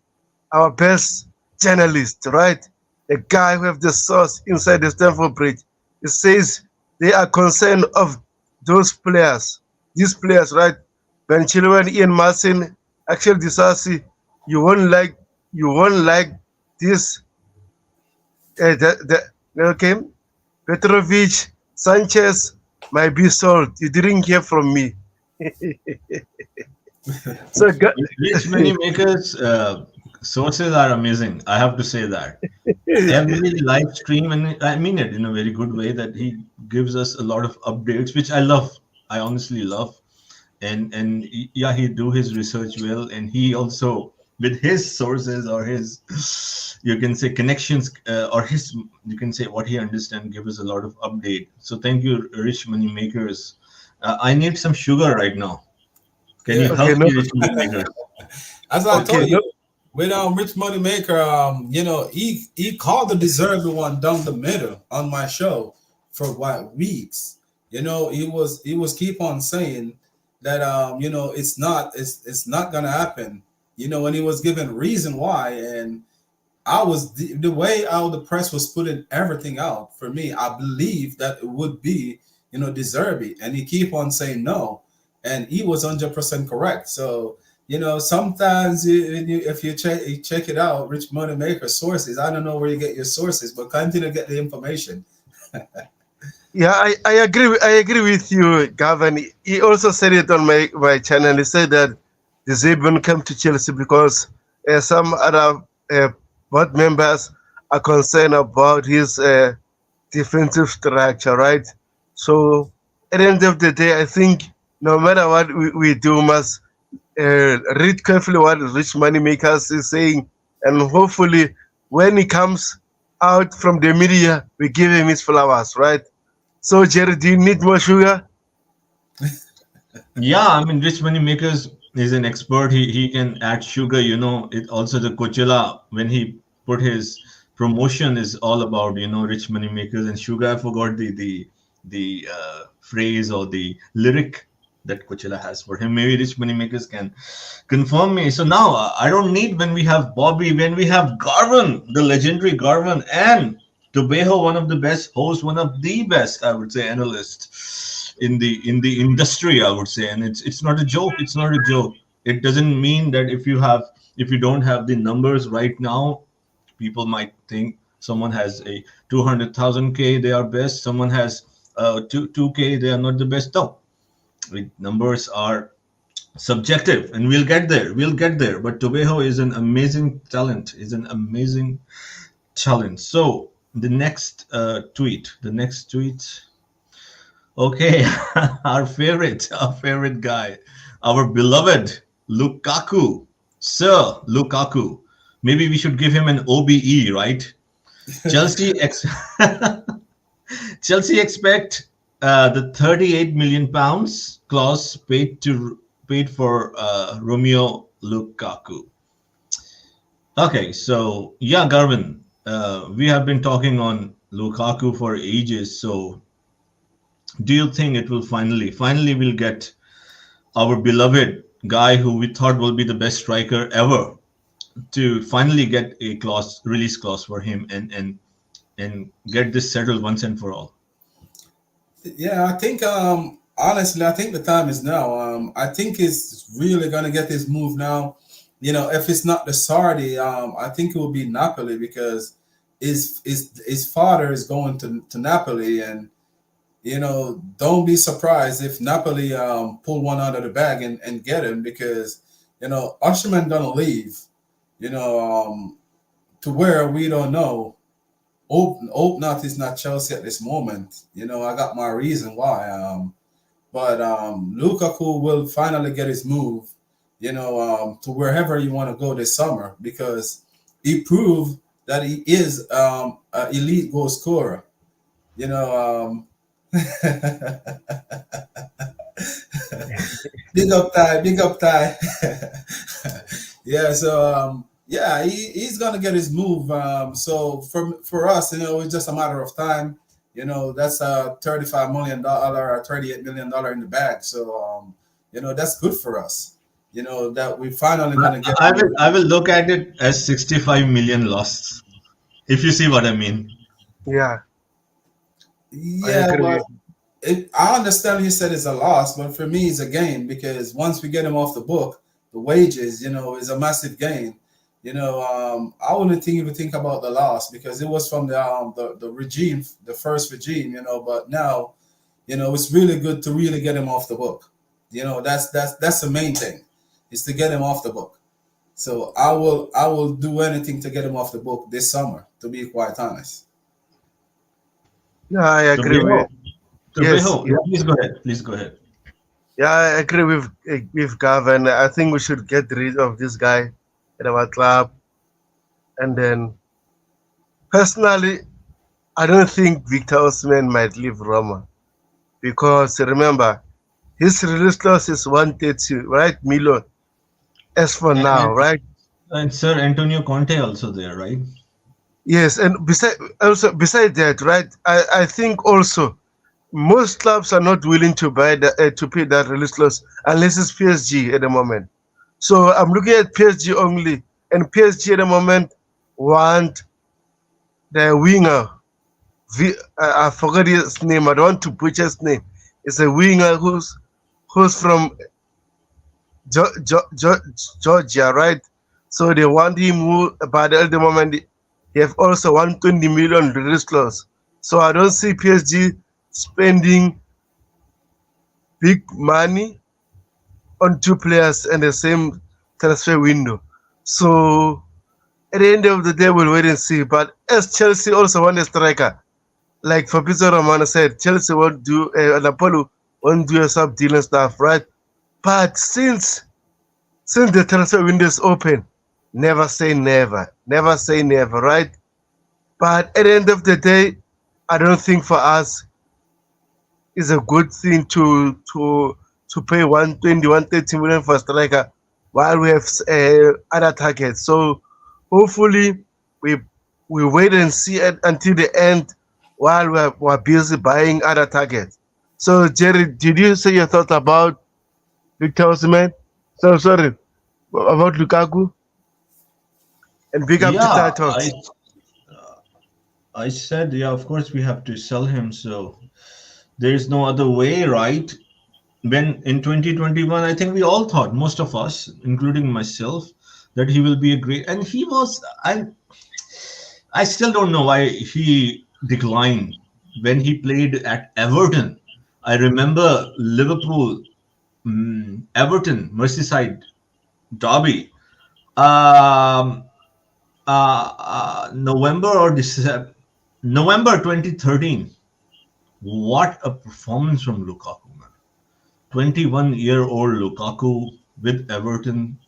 our best journalist, right? The guy who have the source inside the Stamford Bridge. It says they are concerned of these players, right? Ben Chilwell, Ian Martin, Axel Disasi, you won't like you won't like this okay. Petrovic, Sanchez might be sold. You didn't hear from me. So Rich money makers sources are amazing. I have to say that every live stream, and I mean it in a very good way, that he gives us a lot of updates, which I love. I honestly love, and yeah, he do his research well, and he also with his sources or his you can say connections or his you can say what he understand give us a lot of update. So thank you, Rich money makers. I need some sugar right now. Can you Yeah, okay, help no, me, Rich money makers? as I okay, told no, you, with Rich Moneymaker, he called the deserved one down the middle on my show for what weeks. He was keep on saying that it's not gonna happen. When he was given reason why, and I was the way how the press was putting everything out for me. I believe that it would be deserving, and he keep on saying no, and he was 100% correct. So sometimes if you check it out, Rich Moneymaker sources. I don't know where you get your sources, but continue to get the information. Yeah, I agree with you, Gavin. He also said it on my channel. He said that the Zabin came to Chelsea because some other board members are concerned about his defensive structure, right? So at the end of the day, I think no matter what we do, must read carefully what rich money makers is saying, and hopefully when he comes out from the media, we give him his flowers, right? So, Jerry, do you need more sugar? Yeah, I mean, Rich Money Makers is an expert. He can add sugar. It also the Coachella when he put his promotion is all about Rich Money Makers and sugar. I forgot the phrase or the lyric that Coachella has for him. Maybe Rich Money Makers can confirm me. So now I don't need when we have Bobby, when we have Garvin, the legendary Garvin, and Tobejo, one of the best hosts, one of the best, I would say, analysts in the industry, I would say. And it's not a joke. It's not a joke. It doesn't mean that if you don't have the numbers right now, people might think someone has a 200,000 K, they are best. Someone has 2K, they are not the best. No, numbers are subjective, and we'll get there. But Tobejo is an amazing talent, so the next tweet, okay. our favorite guy, our beloved Lukaku, Sir Lukaku. Maybe we should give him an OBE, right? chelsea ex- Chelsea expect the 38 million pounds clause paid for Romeo Lukaku. Okay, so yeah, Garvin, we have been talking on Lukaku for ages. So, do you think it will finally we'll get our beloved guy who we thought will be the best striker ever to finally get a release clause for him and get this settled once and for all? Yeah, I think honestly, I think the time is now. I think he's really gonna get his move now. If it's not the Sardi, I think it will be Napoli because his father is going to Napoli, and don't be surprised if Napoli pull one out of the bag and get him because Usherman gonna leave. You know, to where we don't know. Hope not is not Chelsea at this moment. I got my reason why. But Lukaku will finally get his move, to wherever you want to go this summer because he proved that he is an elite goal scorer. You know, big up Ty, big up Ty. Yeah, so yeah, he's gonna get his move. So for us, it's just a matter of time. That's a $35 million or $38 million in the bag. So that's good for us. That we finally gonna get. I will look at it as 65 million lost, if you see what I mean. Yeah, I Yeah, agree but with I understand you said it's a loss, but for me, it's a gain because once we get him off the book, the wages, is a massive gain. I wouldn't even think about the loss because it was from the regime, the first regime, But now, it's really good to really get him off the book. That's the main thing, is to get him off the book. So I will do anything to get him off the book this summer. To be quite honest. Yeah, I agree Tobeho, with Tobeho, yes, yeah, please go ahead. Please go ahead. yeah, I agree with Gavin. I think we should get rid of this guy at our club, and then personally, I don't think Victor Osimhen might leave Roma because remember his release clause is 130, right, million as for now, And, right? and Sir Antonio Conte also there, right? Yes, and beside that, right? I think also most clubs are not willing to buy to pay that release clause unless it's PSG at the moment. So I'm looking at PSG only, and PSG at the moment want the winger. I forgot his name. I don't want to butcher his name. It's a winger who's from Georgia, right? So they want him who, but at the moment, he have also 120 million release clause. So I don't see PSG spending big money on two players in the same transfer window. So at the end of the day, we'll wait and see. But as Chelsea also want a striker, like Fabrizio Romano said, Chelsea won't do, Napoli won't do a sub deal and stuff, right? But since the transfer window is open, never say never, never say never, right? But at the end of the day, I don't think for us is a good thing to pay 120, 130 million for a striker while we have other targets. So hopefully we we wait and see it until the end while we're busy buying other targets. So Jerry, did you say your thoughts about Victor Osimhen? So sorry about Lukaku and big up to Yeah, Talks. I said, yeah, of course we have to sell him. So there is no other way, right? When in 2021, I think we all thought, most of us, including myself, that he will be a great, and he was. I still don't know why he declined when he played at Everton. I remember Liverpool, Everton, Merseyside derby. Um, November or December, November 2013. What a performance from Lukaku, man. 21-year-old Lukaku with Everton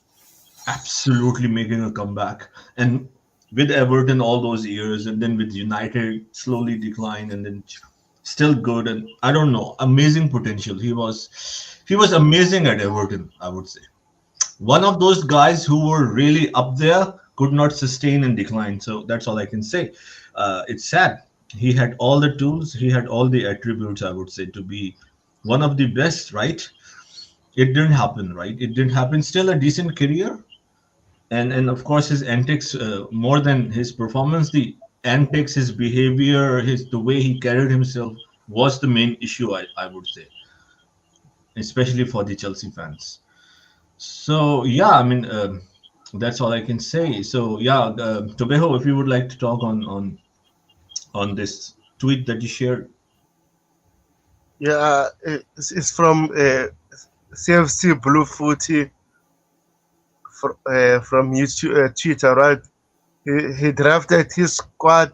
absolutely making a comeback. And with Everton all those years, and then with United slowly decline, and then still good. And I don't know, amazing potential. He was amazing at Everton, I would say. One of those guys who were really up there could not sustain and decline. So that's all I can say. It's sad. He had all the tools, he had all the attributes, I would say, to be one of the best, right? It didn't happen, right? It didn't happen. Still a decent career. And of course, his antics, more than his performance, the antics, his behavior, the way he carried himself was the main issue, I would say, especially for the Chelsea fans. So yeah, I mean, that's all I can say. So yeah, Tobeho, if you would like to talk on this tweet that you shared. Yeah, it's from CFC Blue Footy from YouTube, Twitter, right? He drafted his squad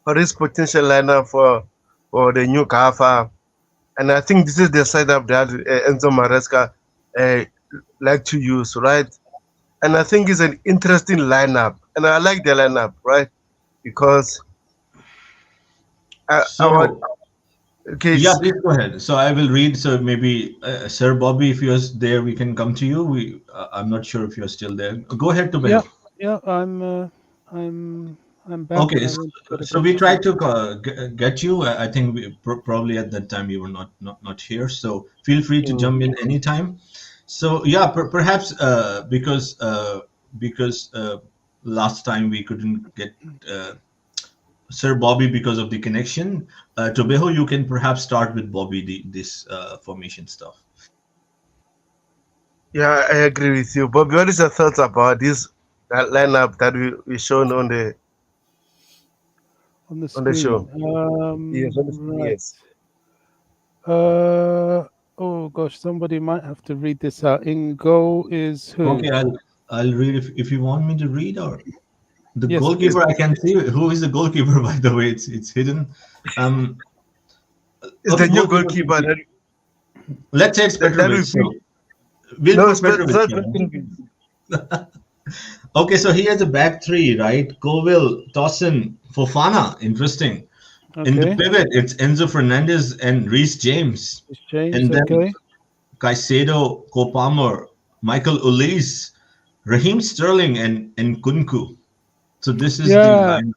or his potential lineup for the new Kafa, and I think this is the setup that Enzo Maresca uh, like to use, right? And I think it's an interesting lineup, and I like the lineup, right? Because I want So okay, yeah, please go ahead. So I will read. So maybe Sir Bobby, if you're there, we can come to you. I'm not sure if you're still there. Go ahead, Yeah, Tobeho. yeah, I'm back. Okay, I so, went got a so bit we tried to distracted. get you. I think probably at that time you were not here. So feel free to Mm. jump in anytime. So yeah, perhaps because last time we couldn't get uh, Sir Bobby because of the connection. Tobeho, you can perhaps start with Bobby this formation stuff. yeah, I agree with you. But what is your thoughts about this that lineup that we shown On the on the screen. show? Yes, on the screen, Right. yes. Oh gosh, somebody might have to read this out. In goal is who? Okay, I'll read if you want me to read, or the Yes, Yes, goalkeeper. I please. can see who is the goalkeeper. By the way, it's hidden. Um, it's the okay, new goalkeeper. goalkeeper Let's say it's that Petrovic. will So be we'll no, put it's Petrovic. not Yeah. Petrovic. Okay, so he has a back three, right? Coville, Dawson, Fofana. Interesting. In the Okay. pivot, it's Enzo Fernandez and Reece James. It's James. And then Okay. Caicedo, Copalmer, Michael Ulis, Raheem Sterling, and Kunku. So this is the Yeah. line.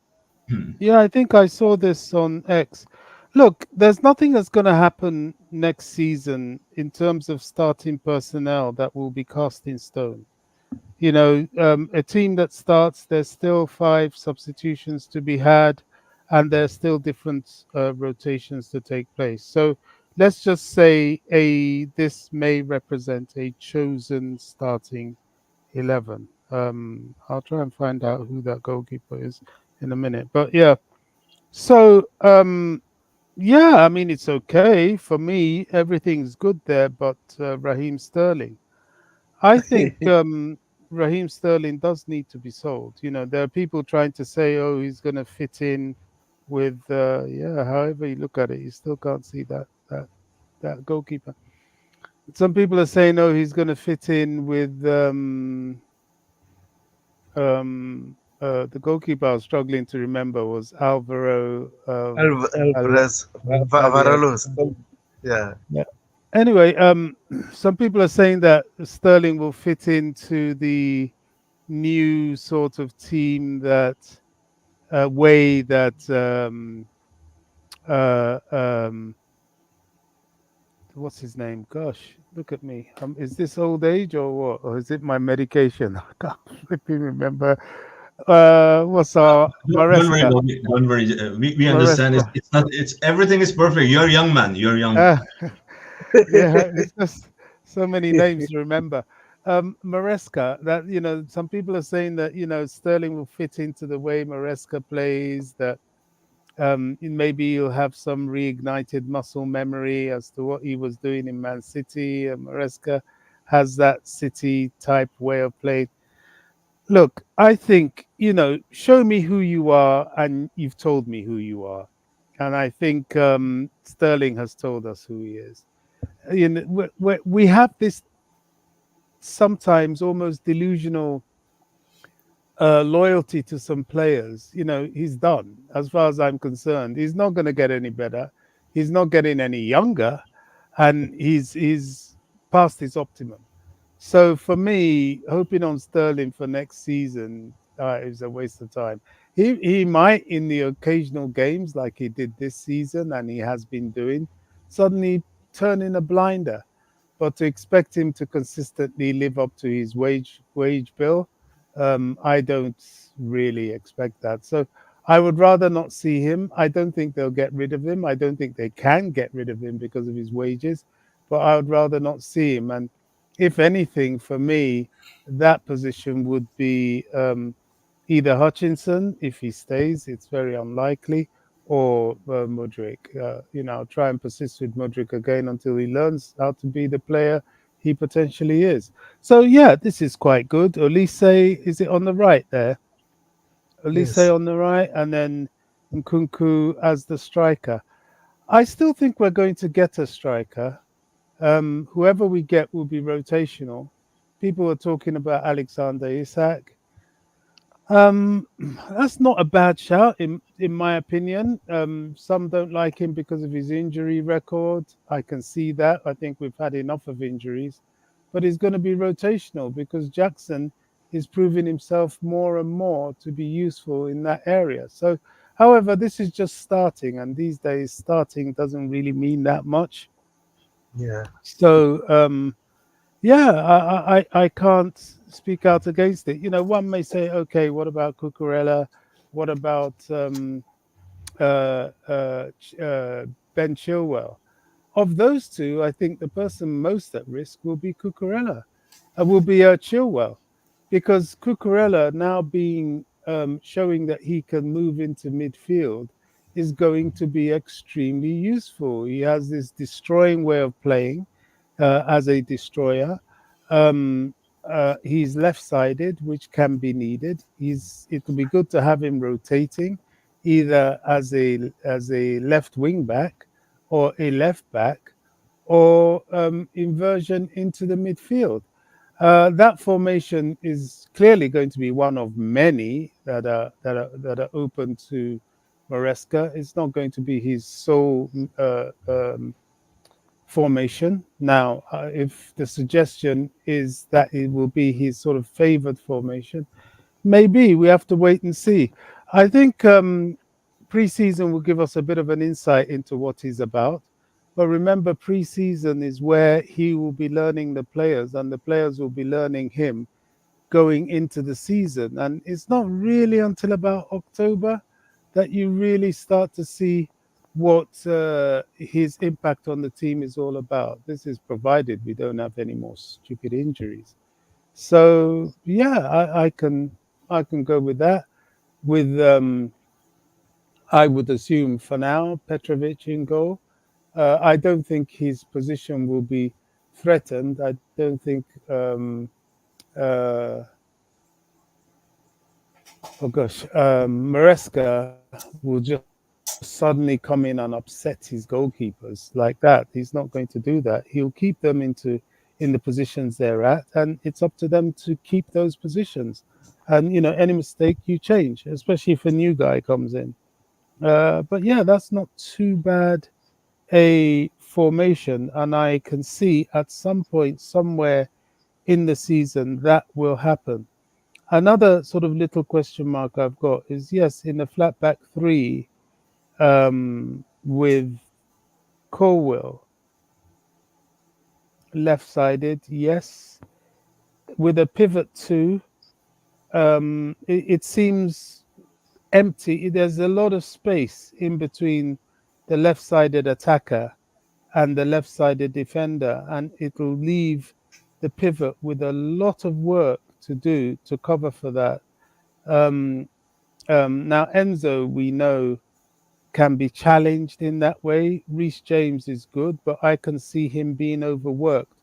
Hmm. Yeah, I think I saw this on X. Look, there's nothing that's going to happen next season in terms of starting personnel that will be cast in stone. A team that starts, there's still five substitutions to be had, and there's still different rotations to take place. So let's just say this may represent a chosen starting 11. I'll try and find out who that goalkeeper is in a minute. But yeah, so Yeah, I mean it's okay for me. Everything's good there, but Raheem Sterling. I think Raheem Sterling does need to be sold. You know, there are people trying to say, "Oh, he's going to fit in with." Yeah, however you look at it, you still can't see that goalkeeper. Some people are saying, "Oh, he's going to fit in with the goalkeeper." I was struggling to remember was Alvaro Alvarez, Valia. Varalos. Yeah. Yeah. Anyway, some people are saying that Sterling will fit into the new sort of team that way that uh, um, what's his name? Gosh, look at me. Is this old age or what? Or is it my medication? I can't flipping remember. What's our Don't worry, Maresca? don't worry. Don't worry. We understand. Maresca. It's not. It's everything is perfect. You're a young man. You're a young man. Uh, yeah, it's just so many names to remember. Maresca, that some people are saying that Sterling will fit into the way Maresca plays. That maybe he'll have some reignited muscle memory as to what he was doing in Man City. And Maresca has that City type way of playing. Look, I think show me who you are, and you've told me who you are, and I think Sterling has told us who he is. We have this sometimes almost delusional loyalty to some players. He's done as far as I'm concerned. He's not going to get any better. He's not getting any younger, and he's past his optimum. So for me, hoping on Sterling for next season is a waste of time. He might in the occasional games like he did this season, and he has been doing, suddenly turn in a blinder. But to expect him to consistently live up to his wage bill, I don't really expect that. So I would rather not see him. I don't think they'll get rid of him. I don't think they can get rid of him because of his wages. But I would rather not see him. And if anything, for me, that position would be either Hutchinson if he stays. It's very unlikely, or Mudrik. Try and persist with Mudrik again until he learns how to be the player he potentially is. So yeah, this is quite good. Olise, is it on the right there? Olise Yes. on the right, and then Nkunku as the striker. I still think we're going to get a striker. Whoever we get will be rotational. People are talking about Alexander Isak. Um, that's not a bad shout in my opinion. Some don't like him because of his injury record. I can see that. I think we've had enough of injuries, but he's going to be rotational because Jackson is proving himself more and more to be useful in that area. So, however, this is just starting, and these days starting doesn't really mean that much. Yeah. So, yeah, I can't speak out against it. One may say, okay, what about Cucurella? What about Ben Chilwell? Of those two, I think the person most at risk will be Cucurella, will be Chilwell, because Cucurella now being showing that he can move into midfield is going to be extremely useful. He has this destroying way of playing as a destroyer. Um, he's left-sided, which can be needed. It could be good to have him rotating, either as a left wing back or a left back, or inversion into the midfield. That formation is clearly going to be one of many that are open to Maresca. It's not going to be his sole formation. Now, if the suggestion is that it will be his sort of favored formation, maybe we have to wait and see. I think preseason will give us a bit of an insight into what he's about. But remember, preseason is where he will be learning the players, and the players will be learning him going into the season. And it's not really until about October that you really start to see what his impact on the team is all about. This is provided we don't have any more stupid injuries. So yeah, I can go with that. With I would assume for now Petrovic in goal. I don't think his position will be threatened. I don't think uh, oh gosh, Maresca will just suddenly come in and upset his goalkeepers like that. He's not going to do that. He'll keep them in the positions they're at, and it's up to them to keep those positions. And any mistake you change, especially if a new guy comes in. But yeah, that's not too bad a formation, and I can see at some point somewhere in the season that will happen. Another sort of little question mark I've got is yes, in the flat back three with Colwell left sided, yes. With a pivot two, it seems empty. There's a lot of space in between the left sided attacker and the left sided defender, and it'll leave the pivot with a lot of work to do to cover for that. Um, now, Enzo, we know, can be challenged in that way. Reece James is good, but I can see him being overworked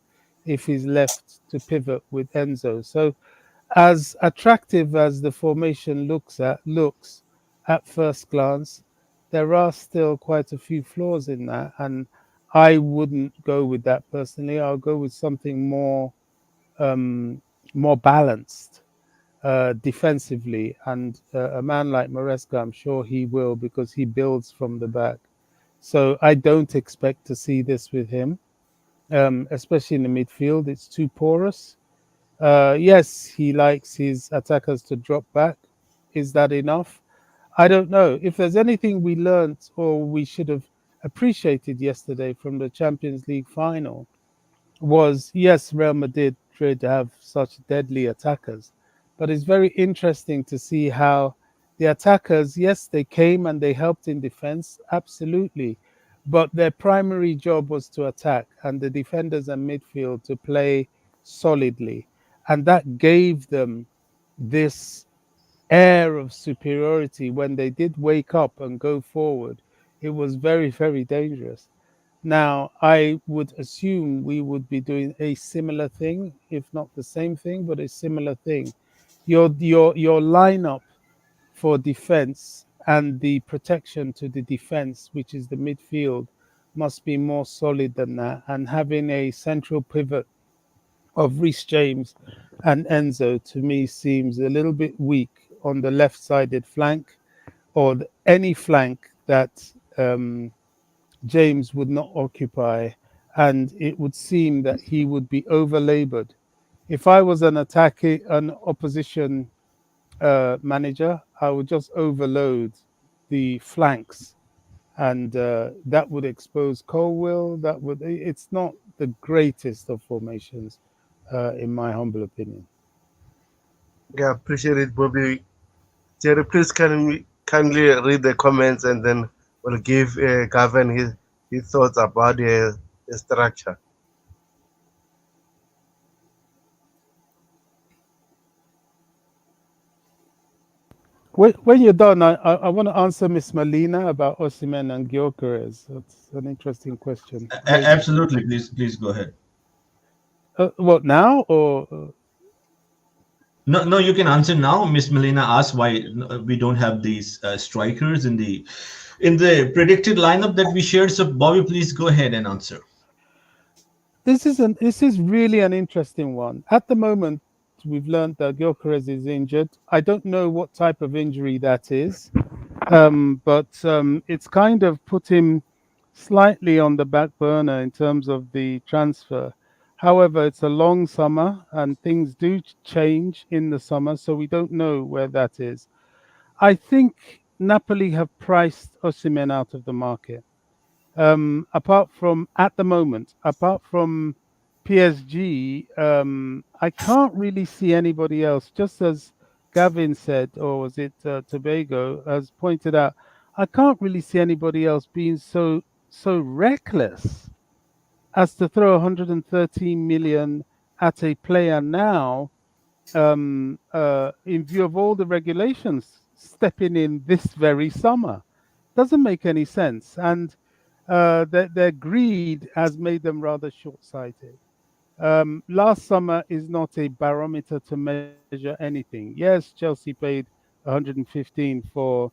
if he's left to pivot with Enzo. So, as attractive as the formation looks at first glance, there are still quite a few flaws in that, and I wouldn't go with that personally. I'll go with something um, more balanced defensively, and a man like Maresca, I'm sure he will because he builds from the back. So I don't expect to see this with him, especially in the midfield. It's too porous. Yes, he likes his attackers to drop back. Is that enough? I don't know. If there's anything we learnt or we should have appreciated yesterday from the Champions League final, was yes, Real Madrid have such deadly attackers, but it's very interesting to see how the attackers, yes, they came and they helped in defense, absolutely, but their primary job was to attack and the defenders and midfield to play solidly. And that gave them this air of superiority when they did wake up and go forward. It was very, very dangerous. Now, I would assume we would be doing a similar thing, if not the same thing, but a similar thing. Your lineup for defense and the protection to the defense, which is the midfield, must be more solid than that. And having a central pivot of Reece James and Enzo to me seems a little bit weak on the left-sided flank or any flank that James would not occupy, and it would seem that he would be overlabored. If I was an opposition manager, I would just overload the flanks, and that would expose Colwill. That would. It's not the greatest of formations, in my humble opinion. Yeah, appreciate it, Bobby. Jerry, please kindly read the comments and then we'll give Gavin his thoughts about the structure. When you're done, I want to answer Miss Malina about Osimhen and Gyökeres. That's an interesting question. Maybe. Absolutely, please go ahead. What now or? No, no, you can answer now. Miss Melina asked why we don't have these strikers in the predicted lineup that we shared. So, Bobby, please go ahead and answer. This is really an interesting one. At the moment, we've learned that Gyökeres is injured. I don't know what type of injury that is, but it's kind of put him slightly on the back burner in terms of the transfer. However, it's a long summer and things do change in the summer, so we don't know where that is. I think Napoli have priced Osimhen out of the market. Apart from at the moment, apart from PSG, I can't really see anybody else. Just as Gavin said, or was it Tobago has pointed out, I can't really see anybody else being so reckless as to throw 113 million at a player now, in view of all the regulations stepping in this very summer. Doesn't make any sense. And their greed has made them rather short-sighted. Last summer is not a barometer to measure anything. Yes, Chelsea paid 115 for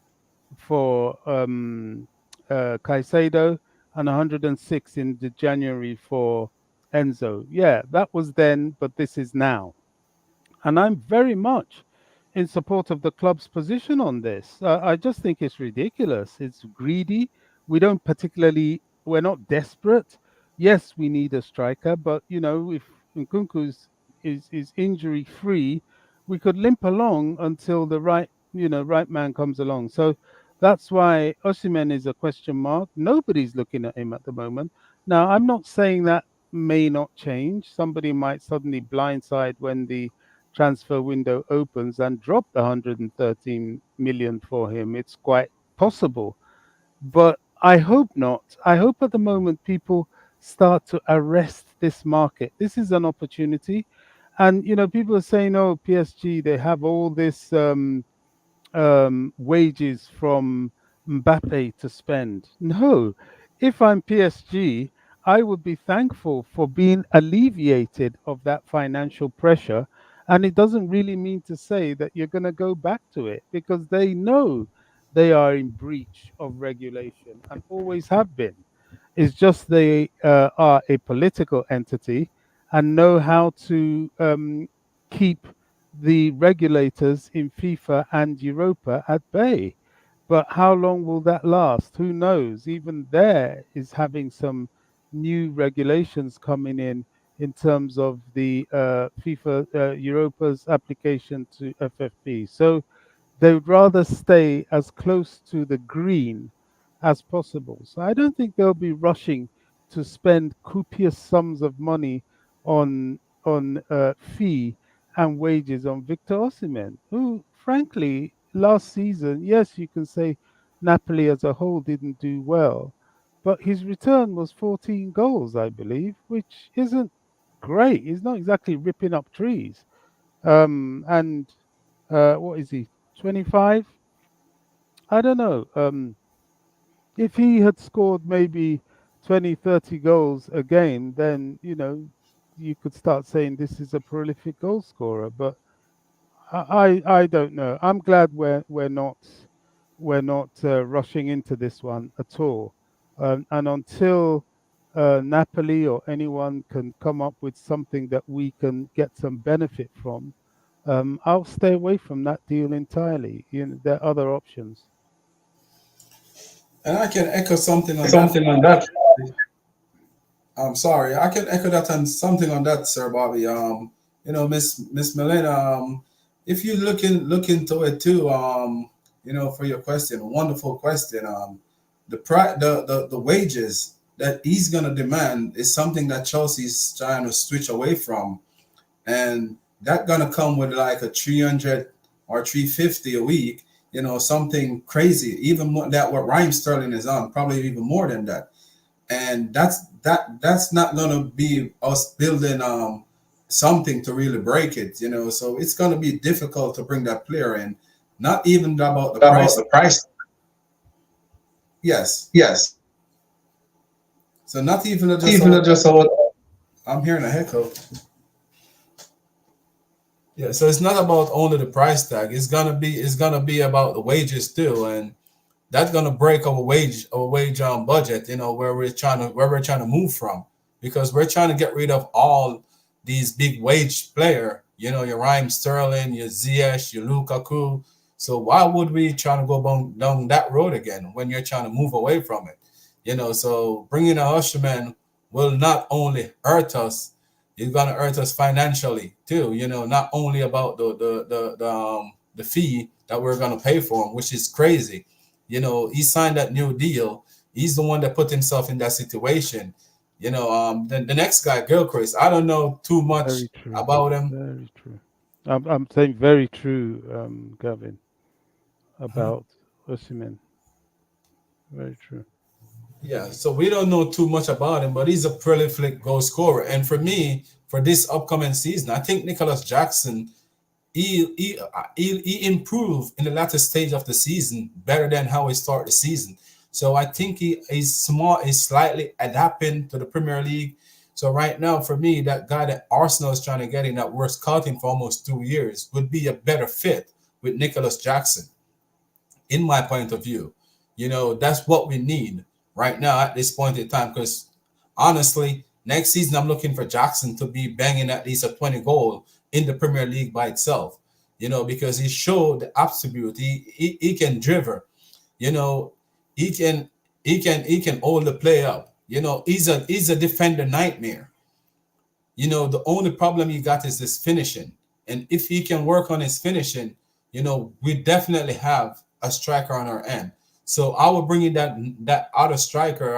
Caicedo and 106 in the January for Enzo. Yeah, that was then, but this is now. And I'm very much in support of the club's position on this. I just think it's ridiculous. It's greedy. We're not desperate. Yes, we need a striker, but if Nkunku is injury free, we could limp along until the right man comes along. So that's why Osimhen is a question mark. Nobody's looking at him at the moment. Now, I'm not saying that may not change. Somebody might suddenly blindside when the transfer window opens and drop the 113 million for him. It's quite possible, but I hope not. I hope at the moment people start to arrest this market. This is an opportunity. And people are saying, oh, PSG, they have all this wages from Mbappe to spend. No, if I'm PSG, I would be thankful for being alleviated of that financial pressure. And it doesn't really mean to say that you're going to go back to it because they know they are in breach of regulation and always have been. It's just they are a political entity and know how to keep the regulators in FIFA and Europa at bay. But how long will that last? Who knows? Even there is having some new regulations coming in terms of the FIFA Europa's application to FFP. So they would rather stay as close to the green as possible. So I don't think they'll be rushing to spend copious sums of money on fee and wages on Victor Osimhen, who, frankly, last season, yes, you can say Napoli as a whole didn't do well, but his return was 14 goals, I believe, which isn't great. He's not exactly ripping up trees. And what is he? 25? I don't know. If he had scored maybe 20, 30 goals a game, then you could start saying this is a prolific goal scorer. But I don't know. I'm glad we're not rushing into this one at all. And until Napoli or anyone can come up with something that we can get some benefit from, I'll stay away from that deal entirely. There are other options. And I can echo something on that. Something on that. I'm sorry, I can echo that and something on that, Sir Bobby. Miss Milena, if you look into it too, for your question, wonderful question. The wages that he's gonna demand is something that Chelsea's trying to switch away from, and that gonna come with like a 300 or 350 a week. Something crazy, even more that what Ryan Sterling is on, probably even more than that. And that's not gonna be us building something to really break it. So it's gonna be difficult to bring that player in. Not even about the About price. the price. Yes. Yes. So not even just Even just about I'm hearing a echo. Yeah, so it's not about only the price tag. It's gonna be about the wages too, and that's gonna break our wage budget. Where we're trying to move from, because we're trying to get rid of all these big wage player. Your Rhyme Sterling, your Ziyech, your Lukaku. So why would we try to go down that road again when you're trying to move away from it? So bringing a Usherman will not only hurt us, it's gonna hurt us financially too. Not only about the fee that we're gonna pay for him, which is crazy. He signed that new deal. He's the one that put himself in that situation. The next guy, Gilchrist, I don't know too much Very true. about him. Very true. I'm saying very true, Gavin, about Osimhen. Very true. Yeah, so we don't know too much about him, but he's a prolific goal scorer. And for me, for this upcoming season, I think Nicholas Jackson he improved in the latter stage of the season better than how he started the season. So I think he is small, is slightly adapting to the Premier League. So right now, for me, that guy that Arsenal is trying to get in, that we're scouting for almost 2 years, would be a better fit with Nicholas Jackson, in my point of view. That's what we need right now at this point in time. Because honestly, next season I'm looking for Jackson to be banging at least a 20 goal in the Premier League by itself. Because he showed the absolute. He can driver. You know, he can he can hold the play up. He's a defender nightmare. The only problem he got is his finishing. And if he can work on his finishing, we definitely have a striker on our end. So I will bring in that other striker,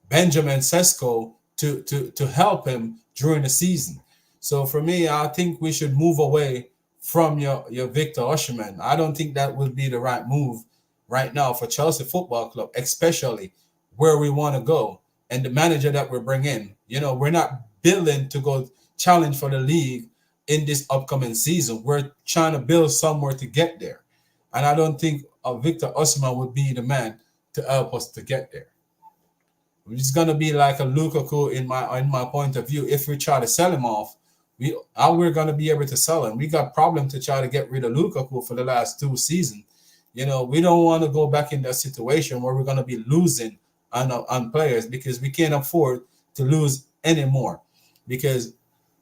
Benjamin Sesko, to help him during the season. So for me, I think we should move away from your Victor Osimhen. I don't think that would be the right move right now for Chelsea Football Club, especially where we want to go and the manager that we're bringing. We're not building to go challenge for the league in this upcoming season. We're trying to build somewhere to get there, and I don't think Victor Osimhen would be the man to help us to get there. It's gonna be like a Lukaku in my point of view. If we try to sell him off, how we're gonna be able to sell him? We got problem to try to get rid of Lukaku for the last 2 seasons. We don't want to go back in that situation where we're gonna be losing on players because we can't afford to lose anymore. Because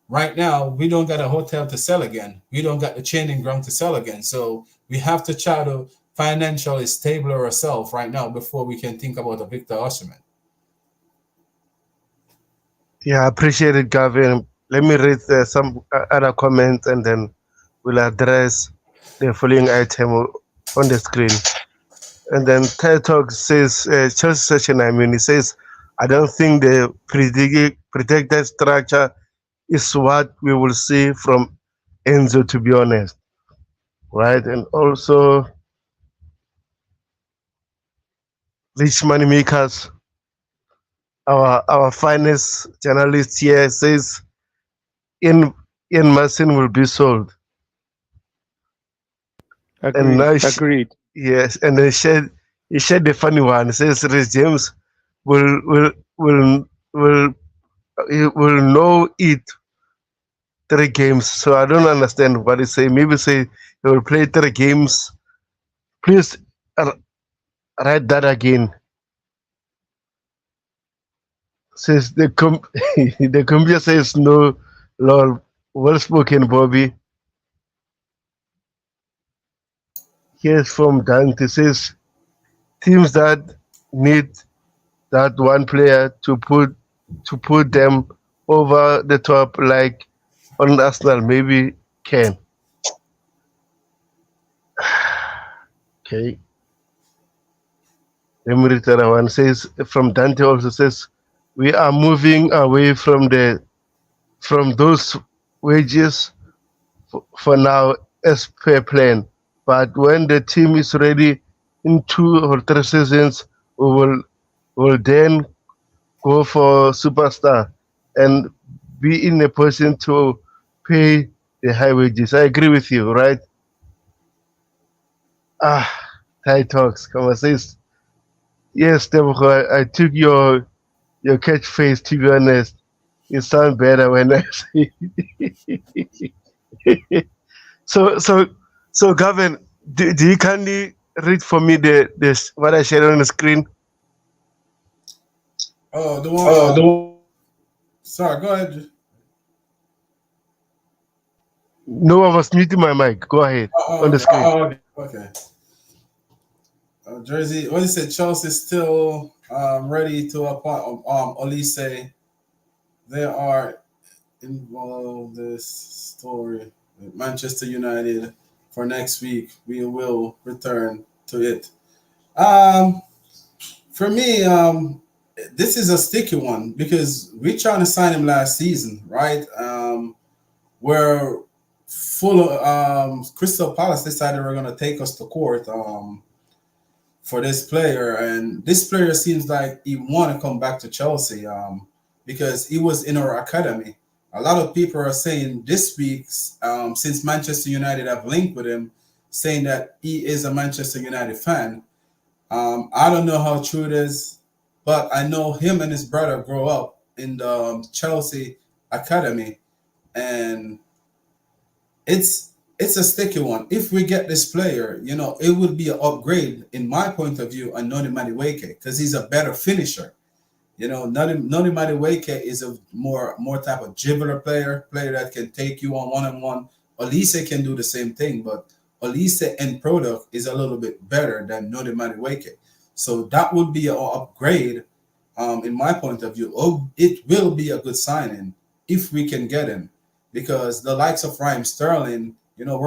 right now we don't got a hotel to sell again. We don't got the training ground to sell again. So we have to try to financially stable ourselves right now before we can think about a Victor Osimhen. Yeah, I appreciate it, Gavin. Let me read some other comments and then we'll address the following item on the screen. And then TED Talk says, Chelsea session, he says, I don't think the predicted structure is what we will see from Enzo, to be honest. Right? And also, Rich Moneymakers, our finest journalist here, says, Ian Marcin will be sold. And Agreed. now, Agreed. yes, and then he shared the funny one. He says, Rich James will will will will he will know it 3 games. So I don't understand what he say. Maybe say he will play 3 games. Please uh, write that again. Says the computer says no. Lol. Well spoken, Bobby. Here's from Dante. Says teams that need that one player to put them over the top, like on Arsenal, maybe can. Okay. Let me read the other one. Says from Dante also says we are moving away from those wages for now as per plan. But when the team is ready in 2 or 3 seasons, we will then go for superstar and be in a position to pay the high wages. I agree with you, right? Ah, Thai talks. Come on, says yes, Deborah, I took your catchphrase. To be honest, it sounds better when I say. So Gavin, do you kindly read for me the what I shared on the screen? Oh, the one. Sorry, go ahead. No, I was muting my mic. Go ahead on the Okay. screen. Okay. Jersey. What is it? Chelsea still ready to appoint Olise. They are involved this story with Manchester United for next week. We will return to it. Um, for me, this is a sticky one because we trying to sign him last season, right? Where full of Crystal Palace decided we're going to take us to court for this player, and this player seems like he want to come back to Chelsea because he was in our academy A lot of people are saying this week, since Manchester United have linked with him, saying that he is a Manchester United fan. I don't know how true it is, but I know him and his brother grow up in the Chelsea academy, and it's a sticky one. If we get this player, it would be an upgrade in my point of view on Noni Madueke because he's a better finisher. Noni Madueke is a more type of dribbler player that can take you on one-on-one. Olise can do the same thing, but Olise end product is a little bit better than Noni Madueke. So that would be an upgrade, in my point of view. Oh, it will be a good signing if we can get him, because the likes of Raheem Sterling, I know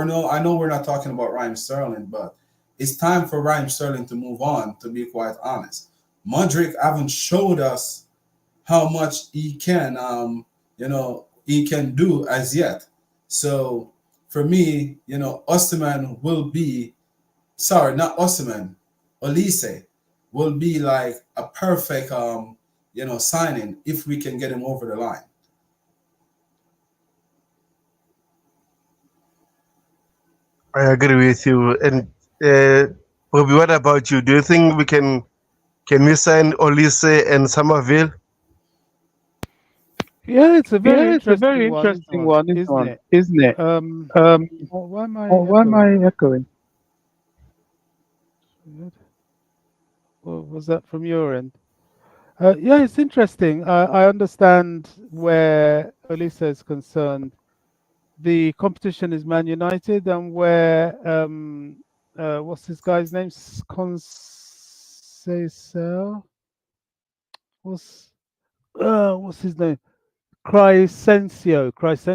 we're not talking about Raheem Sterling, but it's time for Raheem Sterling to move on. To be quite honest, Modric haven't showed us how much he can do as yet. So for me, Osterman will be, sorry, not Osterman, Olise will be like a perfect signing if we can get him over the line. I agree with you. And Bobby, what about you? Do you think can we sign Olise and Somerville? Yeah, it's a very Yeah, it's a interesting very one, interesting one, isn't it? isn't it? Um, Um, why am I why am echoing? I echoing? Or was that from your end? Yeah, it's interesting. I understand where Elisa is concerned. The competition is Man United, and where what's this guy's name? Conceição? What's what's his name? Crescencio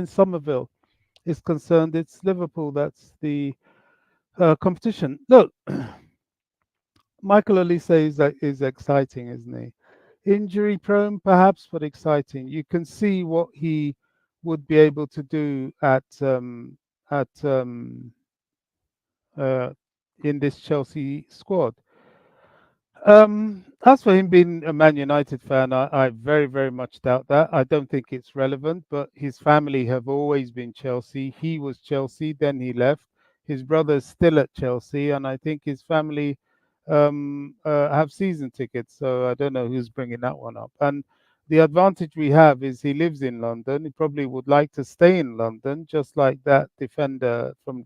Somerville is concerned. It's Liverpool that's the competition. Look, Michael Olise is exciting, isn't he? Injury prone, perhaps, but exciting. You can see what he would be able to do at uh, in this Chelsea squad. As for him being a Man United fan, I very, very much doubt that. I don't think it's relevant, but his family have always been Chelsea. He was Chelsea, then he left. His brother's still at Chelsea, and I think his family have season tickets. So I don't know who's bringing that one up. And the advantage we have is he lives in London. He probably would like to stay in London, just like that defender from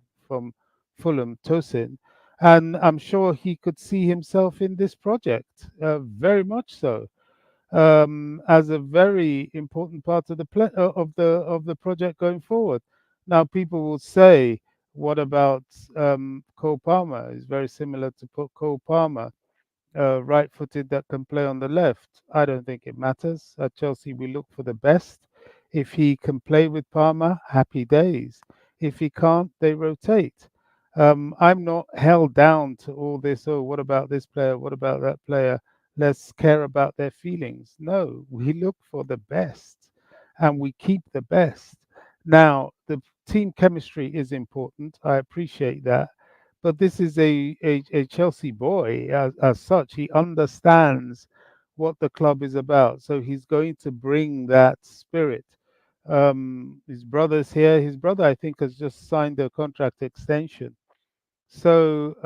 Fulham, Tosin, and I'm sure he could see himself in this project, very much so, as a very important part of the project going forward. Now, people will say, "What about Cole Palmer?" It's very similar to Cole Palmer, right-footed that can play on the left. I don't think it matters. At Chelsea, we look for the best. If he can play with Palmer, happy days. If he can't, they rotate. I'm not held down to all this. Oh, what about this player? What about that player? Let's care about their feelings. No, we look for the best, and we keep the best. Now, the team chemistry is important. I appreciate that, but this is a Chelsea boy as such. He understands what the club is about. So he's going to bring that spirit. His brother's here. His brother, I think, has just signed a contract extension. So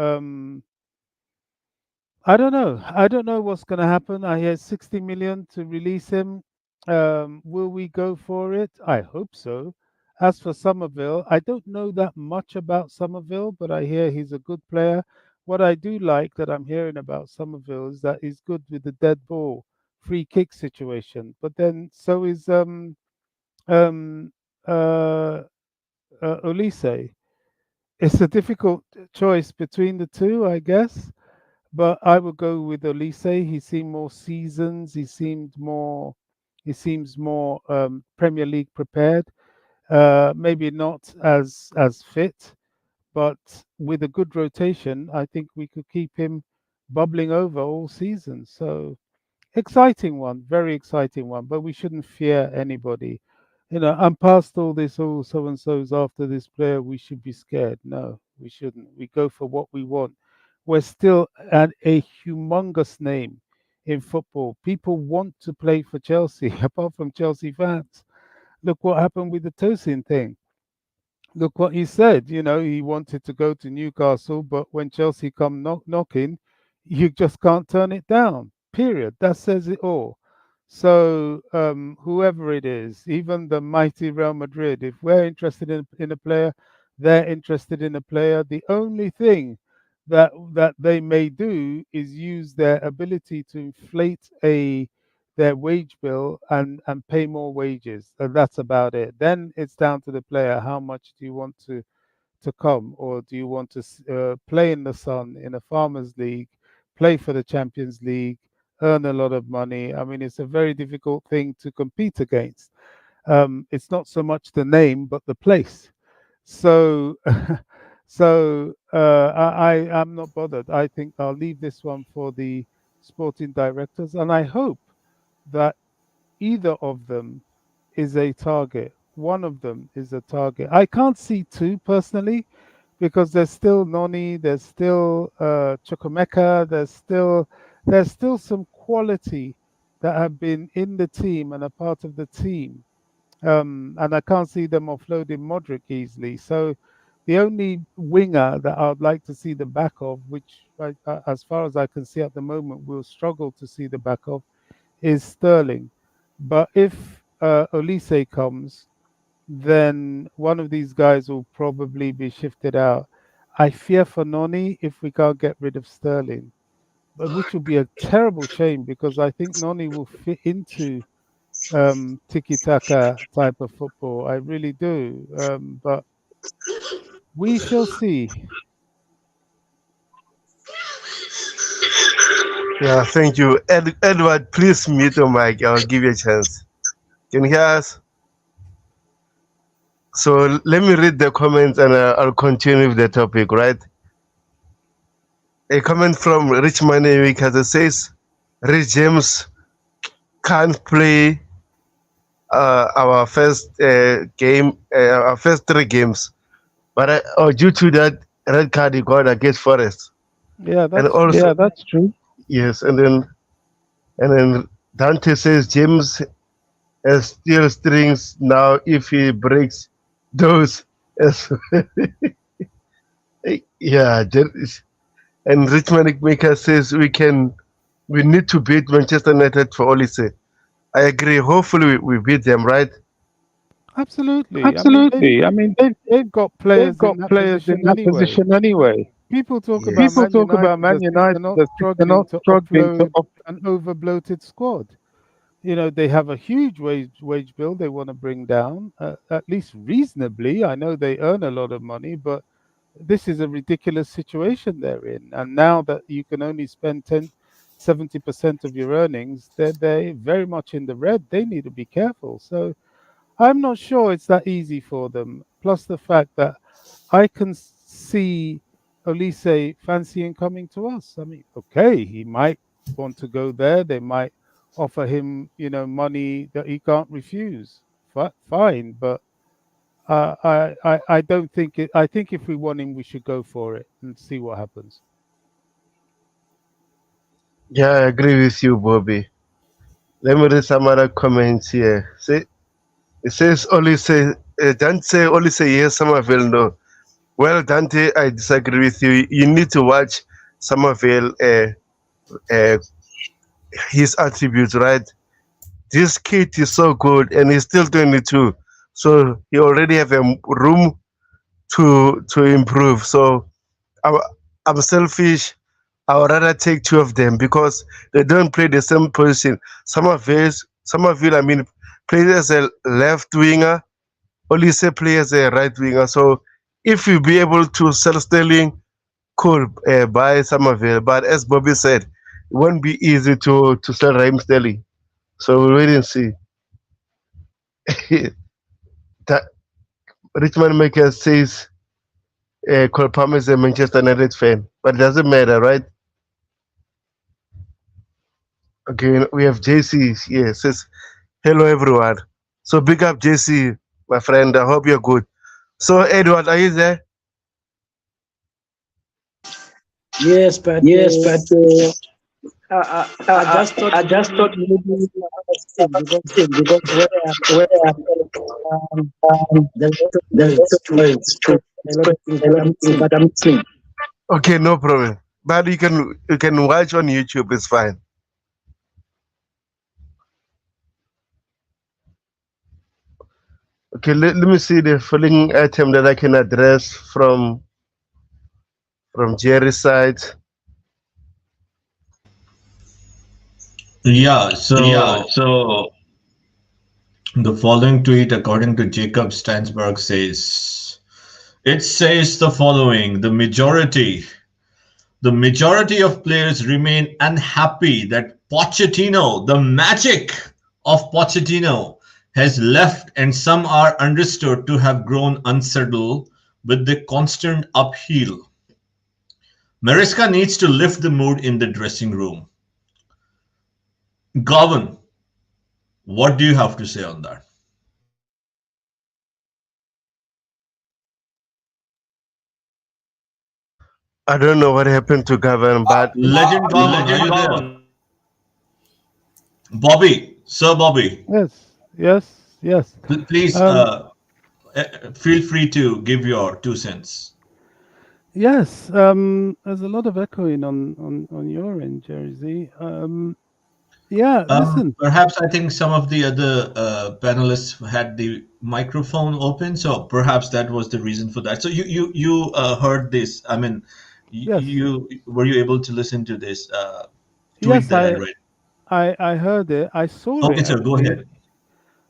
I don't know. I don't know what's going to happen. I hear 60 million to release him. Will we go for it? I hope so. As for Somerville, I don't know that much about Somerville, but I hear he's a good player. What I do like that I'm hearing about Somerville is that he's good with the dead ball, free kick situation. But then so is um, uh, Olise. It's a difficult choice between the two, I guess. But I would go with Olise. He seemed more seasoned. He seems more Premier League prepared. Maybe not as fit, but with a good rotation, I think we could keep him bubbling over all season. So exciting one, very exciting one. But we shouldn't fear anybody. I'm past all this, all so and so's after this player. We should be scared. No, we shouldn't. We go for what we want. We're still at a humongous name in football. People want to play for Chelsea, apart from Chelsea fans. Look what happened with the Tosin thing. Look what he said. He wanted to go to Newcastle, but when Chelsea come knocking, you just can't turn it down. Period. That says it all. So whoever it is, even the mighty Real Madrid, if we're interested in a player, they're interested in a player. The only thing that they may do is use their ability to inflate a their wage bill and pay more wages, and that's about it. Then it's down to the player. How much do you want to come, or do you want to play in the sun in a farmers league, play for the Champions League, earn a lot of money? I mean, it's a very difficult thing to compete against. It's not so much the name but the place. So I'm not bothered. I think I'll leave this one for the sporting directors, and I hope that either of them is a target. One of them is a target. I can't see two personally, because there's still Noni, there's still Chukwemeka, there's still some quality that have been in the team and a part of the team. And I can't see them offloading Modric easily. So the only winger that I would like to see the back of, which as far as I can see at the moment, we'll struggle to see the back of, is Sterling. But if Olise comes, then one of these guys will probably be shifted out. I fear for Noni if we can't get rid of Sterling, but which will be a terrible shame, because I think Noni will fit into tiki taka type of football. I really do. But we shall see. Yeah, thank you. Edward, please mute your mic. I'll give you a chance. Can you hear us? So let me read the comments and I'll continue with the topic, right? A comment from Richmond Wicas says, Rich James can't play our first game, our first three games, but due to that red card he got against Forest, Yeah, and that's true. also yes, and then Dante says James has still strings now if he breaks those. As yeah, there is, and Richmond Maker says we need to beat Manchester United for Olise. I agree. Hopefully we beat them, right? Absolutely. I mean, they've got players in that position anyway. People talk about Man United as if they're not struggling to offload an over bloated squad. They have a huge wage bill they want to bring down, at least reasonably. I know they earn a lot of money, but this is a ridiculous situation they're in. And now that you can only spend 70% of your earnings, they're very much in the red. They need to be careful. So I'm not sure it's that easy for them. Plus the fact that I can see Olise fancying coming to us. I mean, okay, he might want to go there. They might offer him, money that he can't refuse. Fine, but I don't think it. I think if we want him, we should go for it and see what happens. Yeah, I agree with you, Bobby. Let me read some other comments here. See, it says Olise, Dante Olise yes, Somerville no. Well, Dante, I disagree with you. You need to watch Somerville, uh, his attributes, right? This kid is so good, and he's still 22, so he already have a room to improve. So I'm, I'm selfish. I would rather take two of them because they don't play the same position. Somerville, I mean, plays as a left winger. Olise plays as a right winger. So if you be able to sell Sterling, cool, buy Somerville. But as Bobby said, it won't be easy to sell Raheem Sterling. So we'll wait and see. that Richmond Maker says Cole Palmer is a Manchester United fan, but it doesn't matter, right? Okay, we have JC here. Says hello everyone. So big up JC, my friend. I hope you're good. So Edward, are you there? Yes, but I just thought maybe because still because where I'm where um, there's there's there's it's true, a lot of things, a lot of things, but I'm seeing. Okay, no problem. But you can watch on YouTube. It's fine. Okay, let me see the following item that I can address from Jerry's side. Yeah, Yeah, so so the following tweet, according to Jacob Steinsberg, says the following: the majority of players remain unhappy that Pochettino, the magic of Pochettino, has left, and some are understood to have grown unsettled with the constant upheaval. Maresca needs to lift the mood in the dressing room. Govan, what do you have to say on that? I don't know what happened to Gavin, but Legend Govan, are legend you there? Gordon. Bobby, Sir Bobby, Yes, yes, yes. please Um, feel free to give your 2 cents. yes, there's a lot of echoing on your end, Jersey. Yeah, listen. Perhaps I think some of the other panelists had the microphone open, so perhaps that was the reason for that. So you heard this. I mean, Yes, you were you able to listen to this tweet yes, that I read? I heard it. I saw it Okay, sir, go actually. ahead.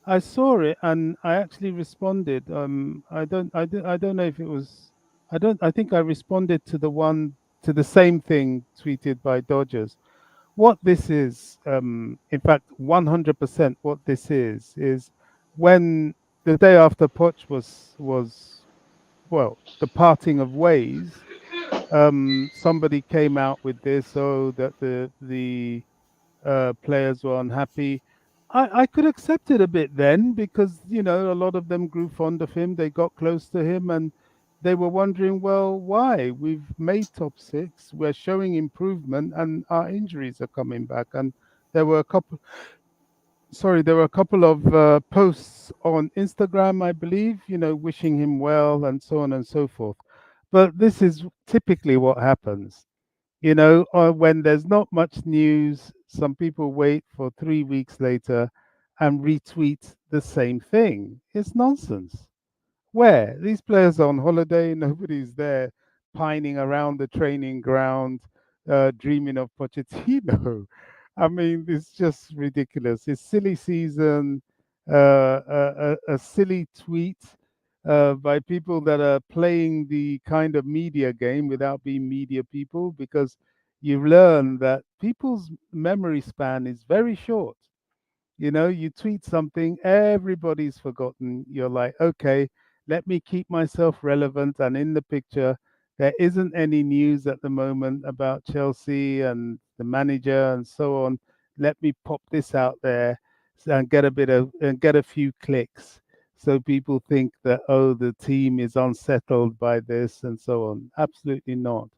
I saw it and I actually responded. I don't know if it was. I don't. I think I responded to the one to the same thing tweeted by Dodgers. What this is, in fact, 100% what this is when the day after Poch was well, the parting of ways. Somebody came out with this, so that the players were unhappy. I could accept it a bit then because a lot of them grew fond of him. They got close to him, and they were wondering, well, why? We've made top six, we're showing improvement, and our injuries are coming back. And there were a couple. Sorry, there were a couple of posts on Instagram, I believe, wishing him well and so on and so forth. But this is typically what happens. When there's not much news, some people wait for 3 weeks later and retweet the same thing. It's nonsense. Where? These players are on holiday, nobody's there pining around the training ground, dreaming of Pochettino. I mean, it's just ridiculous. It's silly season, a silly tweet by people that are playing the kind of media game without being media people, because you learn that people's memory span is very short. You tweet something, everybody's forgotten. You're like, okay, let me keep myself relevant and in the picture. There isn't any news at the moment about Chelsea and the manager and so on. Let me pop this out there and get a few clicks, so people think that, oh, the team is unsettled by this and so on. Absolutely not.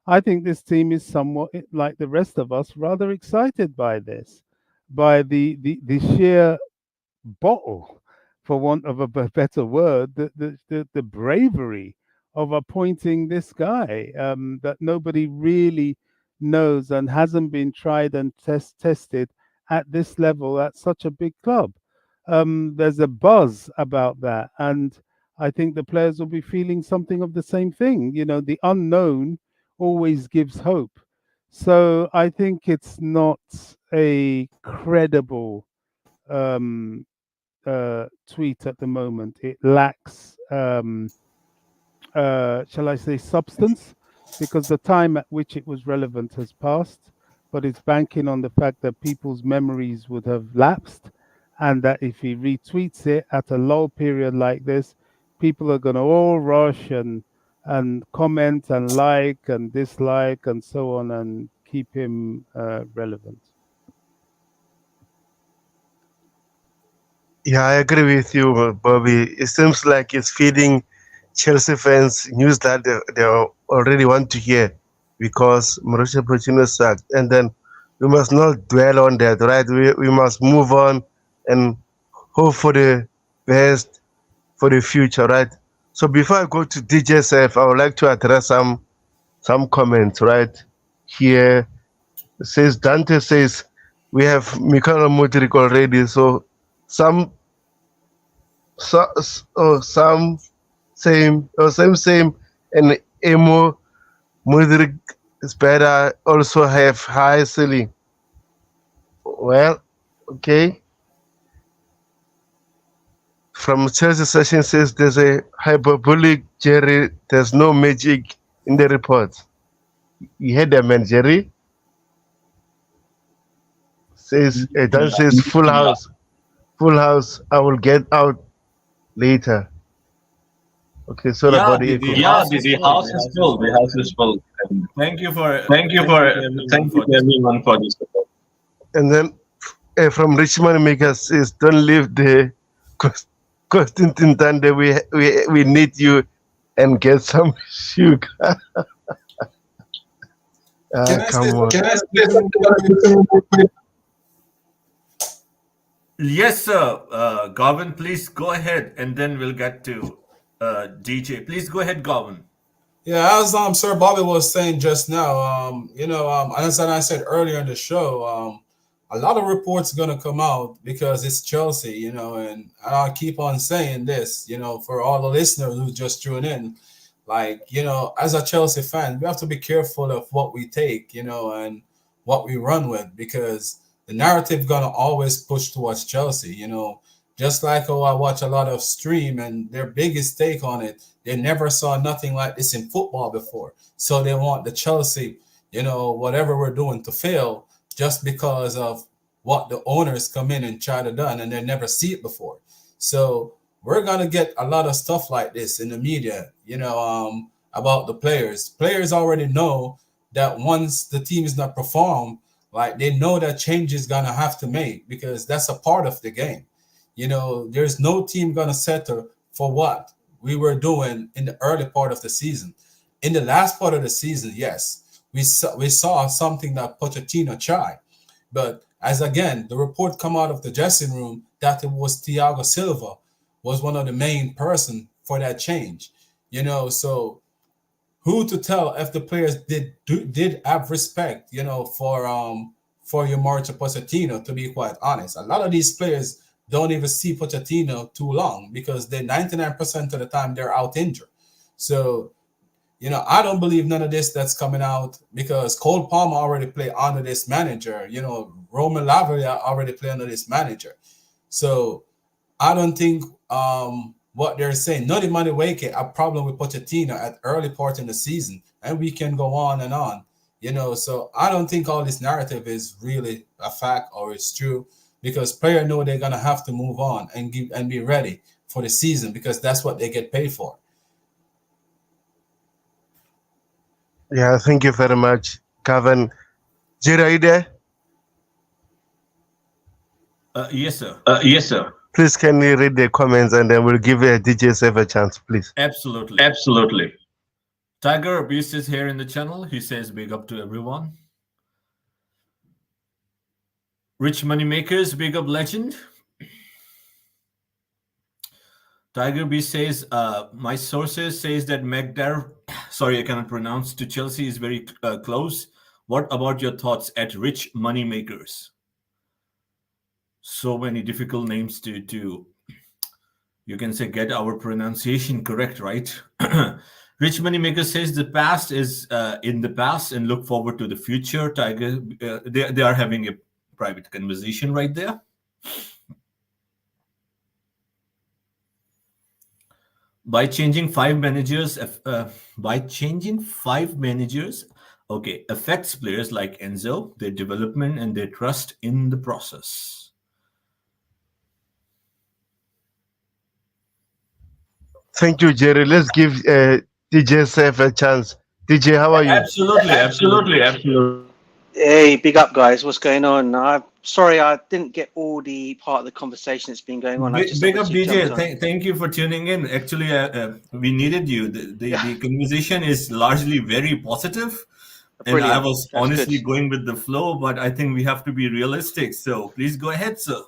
I think this team is somewhat like the rest of us, rather excited by this, by the sheer bottle, for want of a better word, the bravery of appointing this guy, that nobody really knows and hasn't been tried and tested at this level at such a big club. There's a buzz about that, and I think the players will be feeling something of the same thing. The unknown always gives hope. So I think it's not a credible um, tweet at the moment. It lacks, shall I say, substance, because the time at which it was relevant has passed. But it's banking on the fact that people's memories would have lapsed, and that if he retweets it at a low period like this, people are going to all rush and comment and like and dislike and so on, and keep him relevant. Yeah, I agree with you, Bobby. It seems like it's feeding Chelsea fans news that they already want to hear because Mauricio Pochettino sucked. And then we must not dwell on that, right? We must move on and hope for the best for the future, right? So before I go to DJSF, I would like to address some comments, right? Here it says Dante says we have Mikhail Mudrik already, so some some same and Emo Mudrik is better also have high ceiling. Well, okay. From Chelsea Session says there's a hyperbolic Jerry. There's no magic in the report. You heard that, man, Jerry? Says Dan says full house, full house. I will get out later. Okay, sorry Yeah, about the echo. the house is full. The house is full. Thank you for Thank you thank you to everyone for this support. And then from Richmond Maker says don't leave the Constantine Tande. We need you and get some sugar. Can I Come say? on. Can I say something? Yes, sir. Garvin, please go ahead, and then we'll get to DJ. Please go ahead, Garvin. Yeah, as Sir Bobby was saying just now, as I said earlier in the show, a lot of reports gonna come out because it's Chelsea, and I'll keep on saying this, for all the listeners who just tuned in, like, as a Chelsea fan, we have to be careful of what we take, and what we run with, because the narrative gonna always push towards Chelsea, just like how I watch a lot of stream and their biggest take on it, they never saw nothing like this in football before. So they want the Chelsea, whatever we're doing to fail just because of what the owners come in and try to done and they never see it before. So we're going to get a lot of stuff like this in the media, about the players. Players already know that once the team is not perform, like they know that change is going to have to make because that's a part of the game. There's no team going to settle for what we were doing in the early part of the season. In the last part of the season, yes, we saw something that Pochettino tried. But as again, the report come out of the dressing room that it was Thiago Silva was one of the main person for that change. So who to tell if the players did have respect, for your Mauricio Pochettino, to be quite honest. A lot of these players don't even see Pochettino too long because they 99% of the time they're out injured. So, I don't believe none of this that's coming out because Cole Palmer already played under this manager. Romelu Lukaku already played under this manager. So I don't think what they're saying, Nutty Money Wake a problem with Pochettino at early part in the season, and we can go on and on. So I don't think all this narrative is really a fact or it's true. Because players know they're gonna have to move on and be ready for the season because that's what they get paid for. Yeah, thank you very much, Kevin. Jerry, are you there? Yes, sir. Yes, sir. Please, can you read the comments and then we'll give DJ Save a chance, please. Absolutely. Absolutely. Tiger Beast is here in the channel. He says big up to everyone. Rich Moneymakers, big up legend. Tiger B says, my sources says that Magdar, sorry, I cannot pronounce, to Chelsea is very close. What about your thoughts at Rich Moneymakers? So many difficult names to you can say, get our pronunciation correct, right? Rich Moneymaker says the past is in the past and look forward to the future. Tiger, they are having a private conversation right there. By changing five managers, okay, affects players like Enzo, their development and their trust in the process. Thank you, Jerry. Let's give DJ Sef a chance. DJ, how are you? Absolutely. Hey, big up, guys. What's going on? I'm sorry I didn't get all the part of the conversation that's been going on. Big up, DJ. Thank you for tuning in. Actually, we needed you. The conversation is largely very positive. And I Brilliant. was That's honestly good. going with the flow, but I think we have to be realistic. So please go ahead, sir.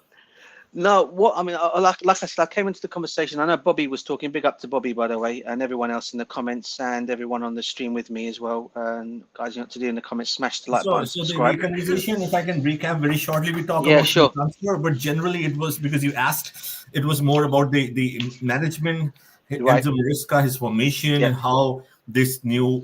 No, what I mean, like I said, I came into the conversation. I know Bobby was talking. Big up to Bobby, by the way, and everyone else in the comments, and everyone on the stream with me as well. And guys, you know what to do in the comments: smash the like button, So the subscribe. conversation, if I can recap very shortly, we talk Yeah, about the sure. transfer, but generally it was because you asked, it was more about the management, Right. Enzo Maresca, his formation, Yeah. and how this new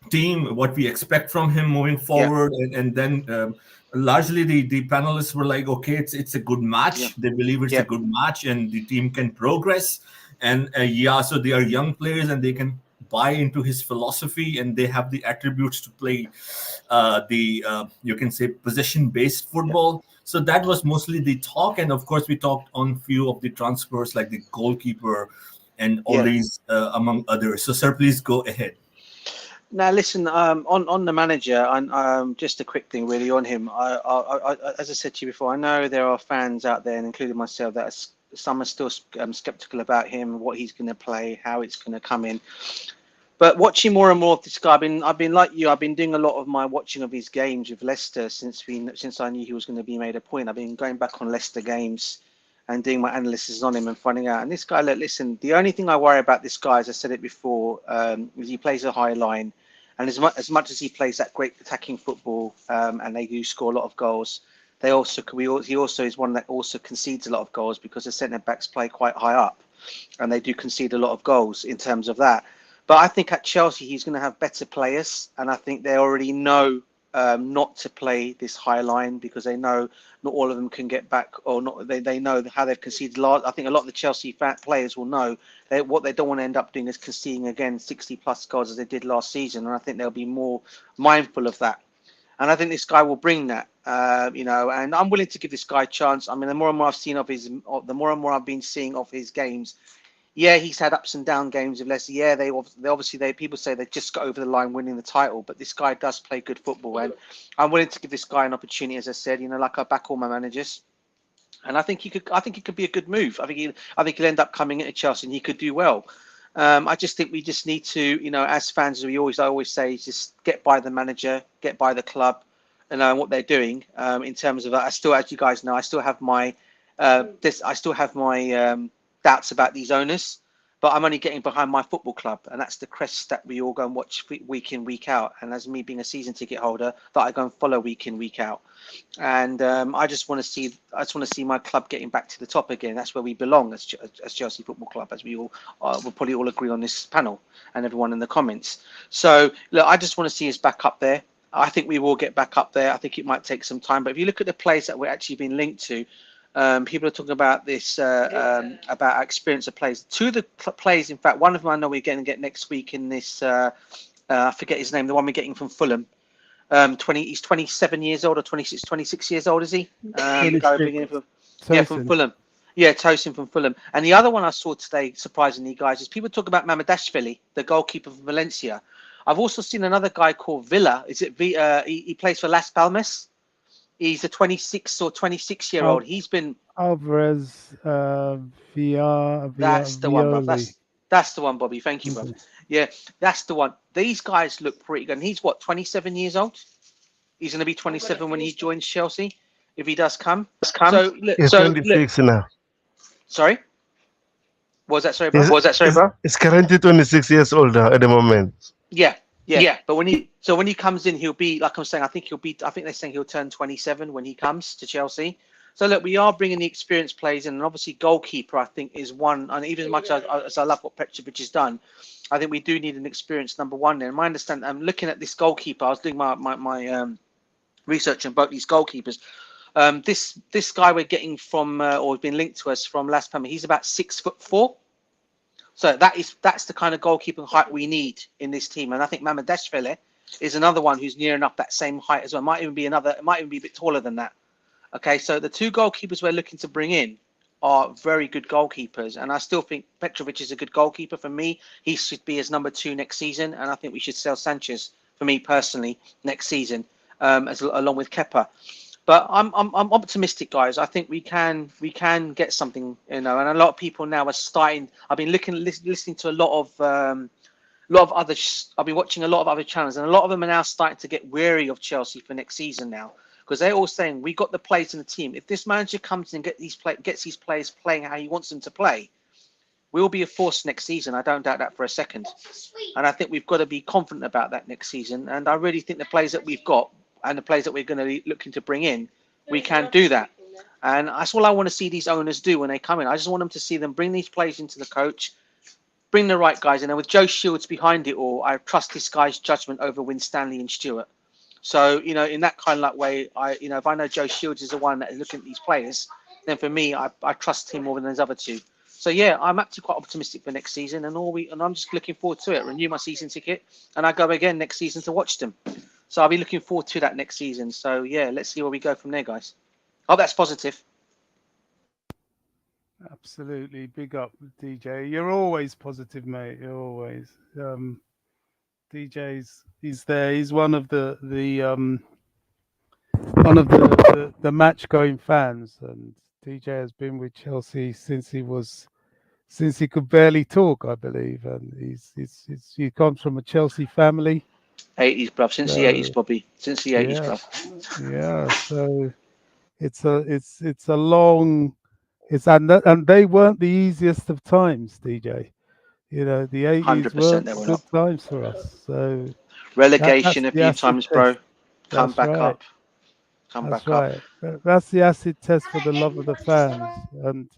team, what we expect from him moving Yeah. forward, and then largely the panelists were like, okay, it's a good Yeah. match. They believe it's a Yeah. good match, and the team can progress. And so they are young players, and they can buy into his philosophy, and they have the attributes to play the you can say possession based Yeah. football. So that was mostly the talk, and of course we talked on few of the transfers like the goalkeeper and all Yeah. these among others. So sir, please go ahead. Now, listen. On the manager, and just a quick thing, really, on him. As I said to you before, I know there are fans out there, and including myself, some are still skeptical about him, what he's going to play, how it's going to come in. But watching more and more of this guy, I've been like you. I've been doing a lot of my watching of his games with Leicester since I knew he was going to be made a point. I've been going back on Leicester games and doing my analysis on him and finding out. And this guy, look, listen. The only thing I worry about this guy, as I said it before, is he plays a high line, and as much as he plays that great attacking football, and they do score a lot of goals. He also is one that also concedes a lot of goals because the centre backs play quite high up, and they do concede a lot of goals in terms of that. But I think at Chelsea, he's going to have better players. And I think they already know not to play this high line because they know not all of them can get back or not. They know how they've conceded. I think a lot of the Chelsea players will know what they don't want to end up doing is conceding again 60 plus goals as they did last season. And I think they'll be more mindful of that. And I think this guy will bring that, and I'm willing to give this guy a chance. I mean, the more and more the more and more I've been seeing of his games, yeah, he's had ups and down games with Leicester. Yeah, they people say they just got over the line winning the title, but this guy does play good football, and I'm willing to give this guy an opportunity. As I said, like I back all my managers, and I think he could be a good move. I think he'll end up coming into Chelsea and he could do well. I just think we just need to, as fans, I always say, just get by the manager, get by the club, and what they're doing. In terms of, as you guys know, I still have my doubts about these owners, but I'm only getting behind my football club, and that's the crest that we all go and watch week in, week out. And as me being a season ticket holder, that I go and follow week in, week out. And I just want to see my club getting back to the top again. That's where we belong as Chelsea Football Club, as we all will probably all agree on this panel and everyone in the comments. So look, I just want to see us back up there. I think we will get back up there. I think it might take some time, but if you look at the players that we're actually being linked to, people are talking about this about our experience of players. Two of the players, in fact, one of them I know we're going to get next week in this. I forget his name. The one we're getting from Fulham. He's 27 years old or 26 years old, is he? The guy we're bringing in from Fulham. Yeah, Tosin from Fulham. And the other one I saw today, surprisingly, guys, is people talk about Mamadashvili, the goalkeeper from Valencia. I've also seen another guy called Villa. He plays for Las Palmas. He's a 26-year-old. He's been Alvarez, That's the one, bro. Violi. That's the one, Bobby. Thank you, bro. Yeah, that's the one. These guys look pretty good. And he's what, 27 years old? He's going to be 27 when he joins Chelsea, if he does come. So, He's 26 now. Sorry? What was that, sorry, bro? He's currently 26 years old now at the moment. Yeah. But when he comes in, he'll be, like I'm saying, I think they're saying he'll turn 27 when he comes to Chelsea. So look, we are bringing the experienced players in, and obviously goalkeeper, I think, is one. And even as much as I love what Petrovic has done, I think we do need an experienced number one there. And my understanding, I'm looking at this goalkeeper. I was doing my research on both these goalkeepers. This guy we're getting from, or has been linked to us from Las Palmas, he's about 6'4". So that's the kind of goalkeeping height we need in this team. And I think Mamadashvili is another one who's near enough that same height as well. It might even be a bit taller than that. Okay, so the two goalkeepers we're looking to bring in are very good goalkeepers, and I still think Petrovic is a good goalkeeper. For me, he should be as number 2 next season, and I think we should sell Sanchez, for me personally, next season, along with Kepa. But I'm optimistic, guys. I think we can get something, and a lot of people now are starting. I've been listening to a lot of lot of other. I've been watching a lot of other channels, and a lot of them are now starting to get weary of Chelsea for next season now, because they're all saying we got the players in the team. If this manager comes in and gets these players playing how he wants them to play, we'll be a force next season. I don't doubt that for a second. And I think we've got to be confident about that next season. And I really think the players that we've got and the players that we're going to be looking to bring in, we can do that. And that's all I want to see these owners do when they come in. I just want them to see them bring these players into the coach, bring the right guys in. And with Joe Shields behind it all, I trust this guy's judgment over Winstanley and Stewart. So, in that kind of like way, if I know Joe Shields is the one that is looking at these players, then for me, I trust him more than those other two. So yeah, I'm actually quite optimistic for next season, and I'm just looking forward to it. Renew my season ticket, and I go again next season to watch them. So I'll be looking forward to that next season. So yeah, let's see where we go from there, guys. Oh, that's positive. Absolutely, big up, DJ. You're always positive, mate. You're always. He's there. He's one of the match going fans, and DJ has been with Chelsea since he could barely talk, I believe, and he comes from a Chelsea family. 80s, bruv. Since the 80s, So Bobby. Since the 80s, yeah, bruv. yeah. So it's a long and they weren't the easiest of times, DJ. The 80s 100% weren't they were good not. times for us. So that's Relegation a the few acid times, bro. test. Come That's back right. up. Come That's back up. right. That's the acid test for the love of the fans. And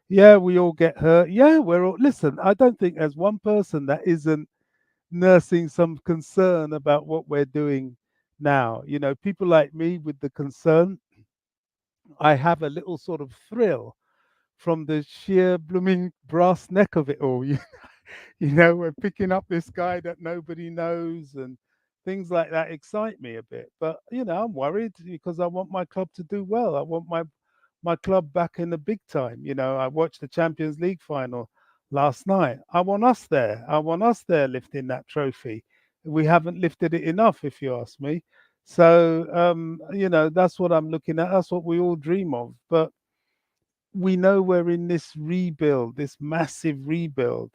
yeah, we all get hurt. Yeah, we're all. Listen, I don't think there's one person that isn't nursing some concern about what we're doing now. People like me with the concern, I have a little sort of thrill from the sheer blooming brass neck of it all. We're picking up this guy that nobody knows, and things like that excite me a bit. But I'm worried because I want my club to do well. I want my club back in the big time. I watched the Champions League final last night. I want us there. I want us there lifting that trophy. We haven't lifted it enough, if you ask me. So that's what I'm looking at. That's what we all dream of. But we know we're in this rebuild, this massive rebuild.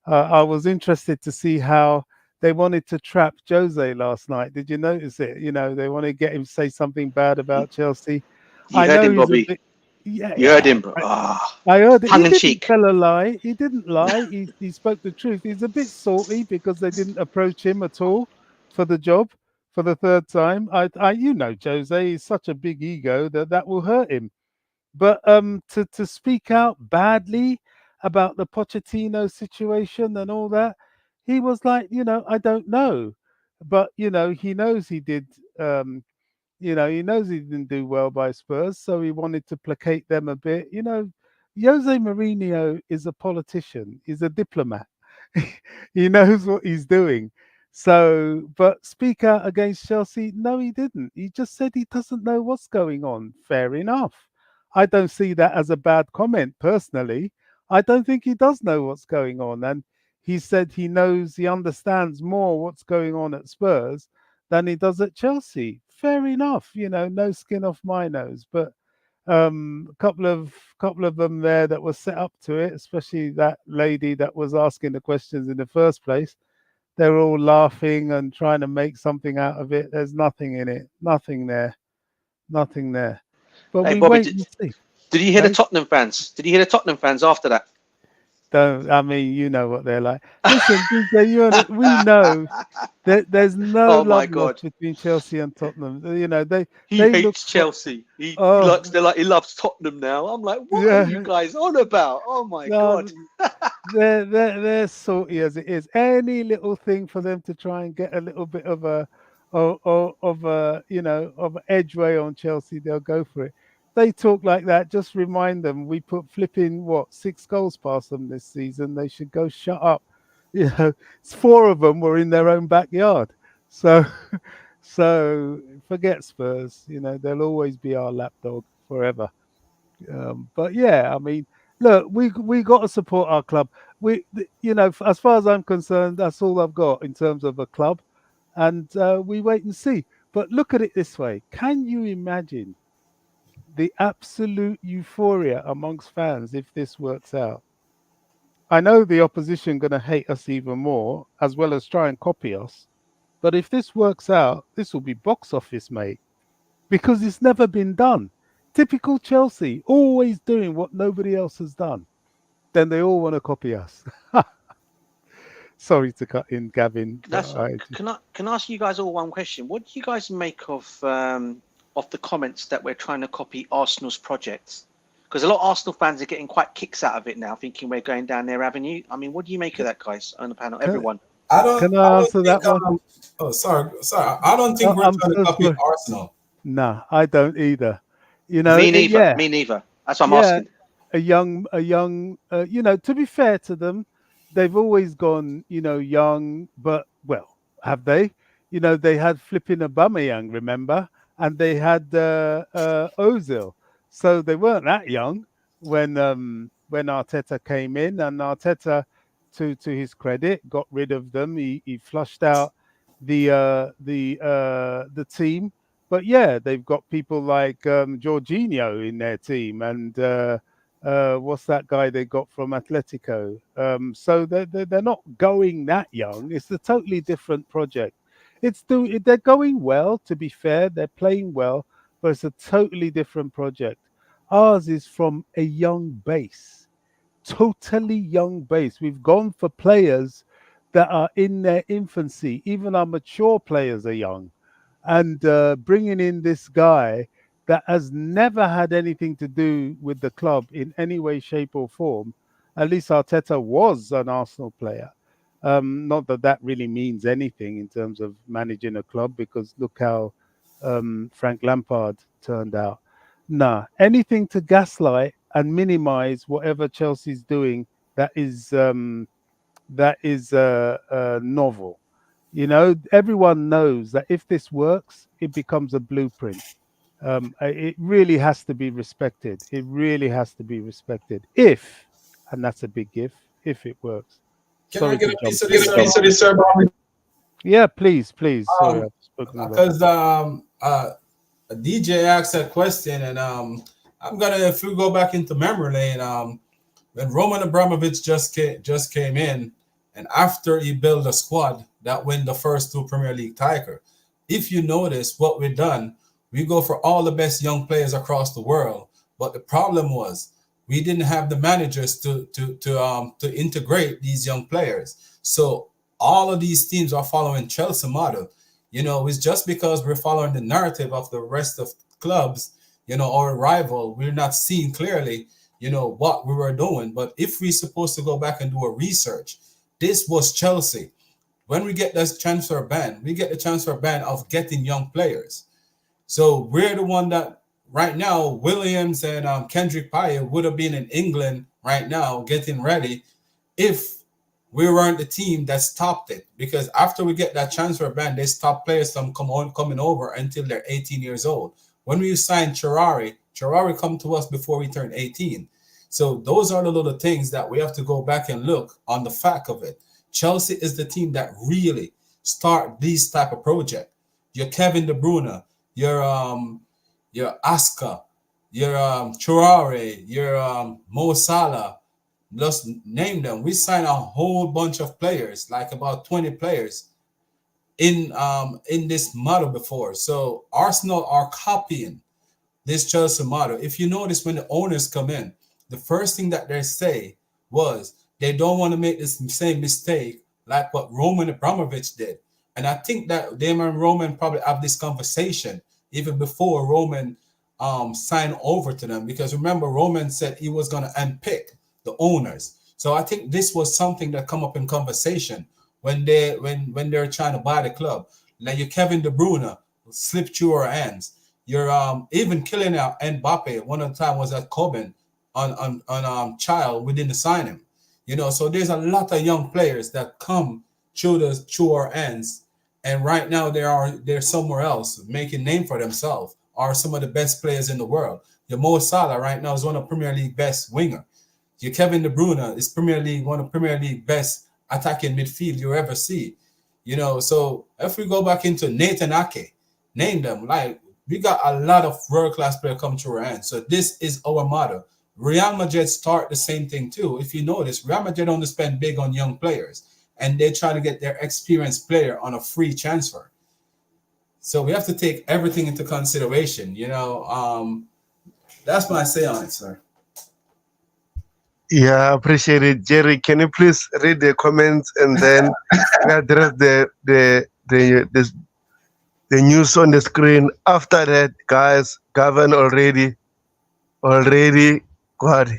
I was interested to see how they wanted to trap Jose last night. Did you notice it? They want to get him to say something bad about Chelsea. You I heard know him, he's a Bobby. bit. Yeah, You heard yeah. him, bro. Ah, I heard it. He tongue in didn't cheek. tell a lie. He didn't lie. He spoke the truth. He's a bit salty because they didn't approach him at all for the job for the third time. Jose, he's such a big ego that will hurt him. But to speak out badly about the Pochettino situation and all that, he was like, I don't know, but he knows he did. He knows he didn't do well by Spurs, so he wanted to placate them a bit. Jose Mourinho is a politician. He's a diplomat. He knows what he's doing. So, but speak out against Chelsea? No, he didn't. He just said he doesn't know what's going on. Fair enough. I don't see that as a bad comment personally. I don't think he does know what's going on. And he said he understands more what's going on at Spurs than he does at Chelsea. Fair enough. No skin off my nose. But a couple of them there that were set up to it, especially that lady that was asking the questions in the first place. They're all laughing and trying to make something out of it. There's nothing in it. Nothing there. Nothing there. But Hey, we Bobby, wait and did see. you hear the Hey, Tottenham fans? Did you hear the Tottenham fans after that? don't. I mean, you know what they're like. Listen, DJ, we know that there's no Oh my love lost God. between Chelsea and Tottenham. He They look hates for. Chelsea. He Oh likes he loves Tottenham now. I'm like, what are you yeah, guys on about? Oh my God. no, they're salty as it is. Any little thing for them to try and get a little bit of a of edgeway on Chelsea, they'll go for it. They talk like that. Just remind them we put flipping 6 goals past them this season. They should go shut up. It's 4 of them were in their own backyard. So so forget Spurs. They'll always be our lapdog forever. But yeah, I mean, look, we got to support our club. As far as I'm concerned, that's all I've got in terms of a club, and we wait and see. But look at it this way: can you imagine the absolute euphoria amongst fans if this works out? I know the opposition going to hate us even more, as well as try and copy us. But if this works out, this will be box office, mate, because it's never been done. Typical Chelsea, always doing what nobody else has done. Then they all want to copy us. Sorry to cut in, Gavin. But That's can I ask you guys all one question? What do you guys make of the comments that we're trying to copy Arsenal's projects? Because a lot of Arsenal fans are getting quite kicks out of it now, thinking we're going down their avenue. I mean, what do you make of that, guys, on the panel? Everyone. Can I answer that one? Sorry. I don't think we're I'm trying to so copy sorry. Arsenal. Nah, I don't either. You know, Me neither. yeah, Me neither. That's what I'm yeah. asking. A young. You know, to be fair to them, they've always gone, you know, young. But well, have they? You know, they had flipping Aubameyang, remember, and they had Ozil, so they weren't that young when Arteta came in, and Arteta, to his credit, got rid of them. He flushed out the team. But yeah, they've got people like Jorginho in their team, and what's that guy they got from Atletico? So they're not going that young. It's a totally different project. They're going well. To be fair, they're playing well, but it's a totally different project. Ours is from a young base, totally young base. We've gone for players that are in their infancy. Even our mature players are young, and bringing in this guy that has never had anything to do with the club in any way, shape, or form. At least Arteta was an Arsenal player. Not that that really means anything in terms of managing a club, because look how Frank Lampard turned out. Nah, anything to gaslight and minimize whatever Chelsea's doing that is novel. You know, everyone knows that if this works, it becomes a blueprint. It really has to be respected. It really has to be respected. And that's a big if it works. Can I Sorry get to a jump. piece of this, sir? Yeah, please. Sorry, I've spoken a lot. Because DJ asked that question, and I'm gonna, if we go back into memory lane, when Roman Abramovich just came in, and after he built a squad that win the first two Premier League titles, if you notice what we've done, we go for all the best young players across the world. But the problem was we didn't have the managers to integrate these young players. So all of these teams are following Chelsea model. You know, it's just because we're following the narrative of the rest of clubs, you know, our rival, we're not seeing clearly, you know, what we were doing. But if we're supposed to go back and do a research, this was Chelsea. When we get this transfer ban, we get the transfer ban of getting young players. So we're the one that right now, Williams and Kendrick Pye would have been in England right now getting ready if we weren't the team that stopped it. Because after we get that transfer ban, they stop players from coming over until they're 18 years old. When we signed Cherari come to us before we turned 18. So those are the little things that we have to go back and look on the fact of it. Chelsea is the team that really start these type of project. Your Kevin De Bruyne, your Aska, your Traore, your Mo Salah, just name them. We signed a whole bunch of players, like about 20 players in this model before. So Arsenal are copying this Chelsea model. If you notice, when the owners come in, the first thing that they say was they don't want to make this same mistake like what Roman Abramovich did. And I think that them and Roman probably have this conversation even before Roman signed over to them. Because remember, Roman said he was going to unpick the owners. So I think this was something that come up in conversation when they're trying to buy the club. Like your Kevin De Bruyne slipped through our hands. You're even Kylian Mbappe one of the time was at Coben on Child. We didn't sign him, you know. So there's a lot of young players that come through our ends, and right now they're somewhere else making name for themselves. Are some of the best players in the world. Your Mo Salah right now is one of Premier League best winger. Your Kevin De Bruyne is one of Premier League best attacking midfield you ever see, you know. So if we go back into Nathan Ake, name them, like we got a lot of world-class players come through our hands. So this is our model. Real Madrid start the same thing too. If you notice, Real Madrid only spend big on young players, and they try to get their experienced player on a free transfer. So we have to take everything into consideration. That's what I say on it, sir. Yeah, appreciate it, Jerry. Can you please read the comments and then we address the news on the screen? After that, guys, Gavin already got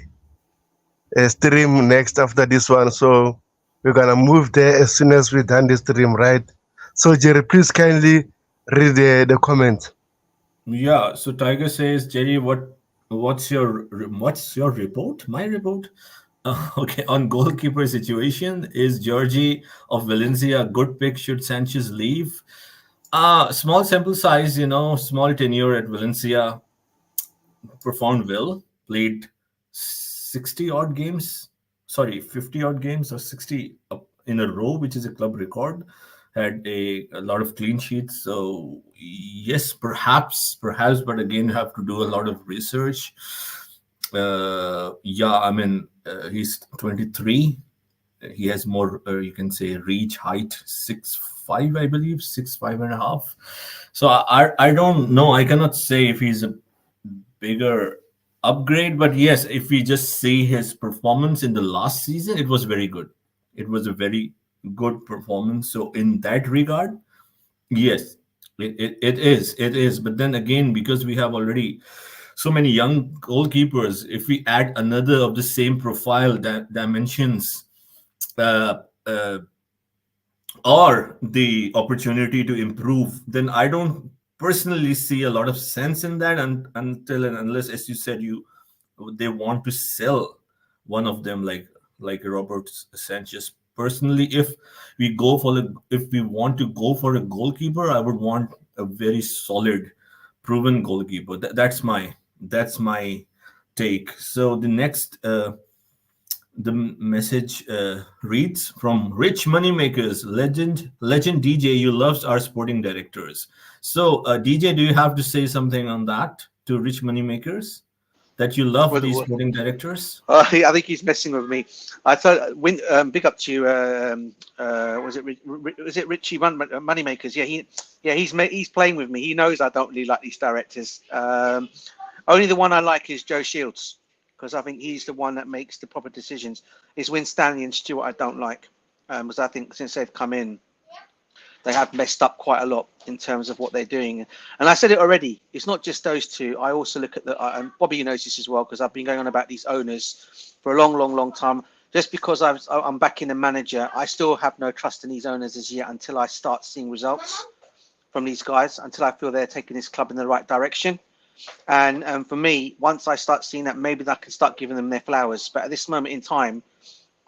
a stream next after this one, so we're gonna move there as soon as we're done the stream, right? So Jerry, please kindly read the comment. Yeah. So Tiger says, Jerry, what's your report? My report. Okay, on goalkeeper situation, is Georgie of Valencia a good pick? Should Sanchez leave? Small sample size, small tenure at Valencia, performed well, played 60 odd games, sorry, 50 odd games or 60 in a row, which is a club record. Had a lot of clean sheets. So, yes, perhaps, but again, you have to do a lot of research. Yeah, I mean, he's 23. He has more, you can say, reach, height, 6'5", I believe, 6'5.5". So I don't know. I cannot say if he's a bigger upgrade, but yes, if we just see his performance in the last season, it was very good. It was a very good performance. So in that regard, yes, it is. But then again, because we have already so many young goalkeepers, if we add another of the same profile dimensions, uh, uh, or the opportunity to improve, then I don't personally see a lot of sense in that, until and unless, as you said, they want to sell one of them, like Robert Sanchez. Personally, if we want to go for a goalkeeper, I would want a very solid, proven goalkeeper. That's my take. So the next. The message reads from Rich Moneymakers, legend DJ. You loves our sporting directors. So DJ, do you have to say something on that to Rich Moneymakers, that you love these Well, sporting directors? I think he's messing with me. I thought, big up to you. Was it Richie Moneymakers? Yeah, he's playing with me. He knows I don't really like these directors. Only the one I like is Joe Shields, because I think he's the one that makes the proper decisions. It's Winstanley and Stewart I don't like, because I think since they've come in, they have messed up quite a lot in terms of what they're doing. And I said it already, it's not just those two. I also look at and Bobby knows this as well, because I've been going on about these owners for a long time. Just because I'm backing a manager, I still have no trust in these owners as yet until I start seeing results from these guys, until I feel they're taking this club in the right direction. And for me, once I start seeing that, maybe I can start giving them their flowers. But at this moment in time,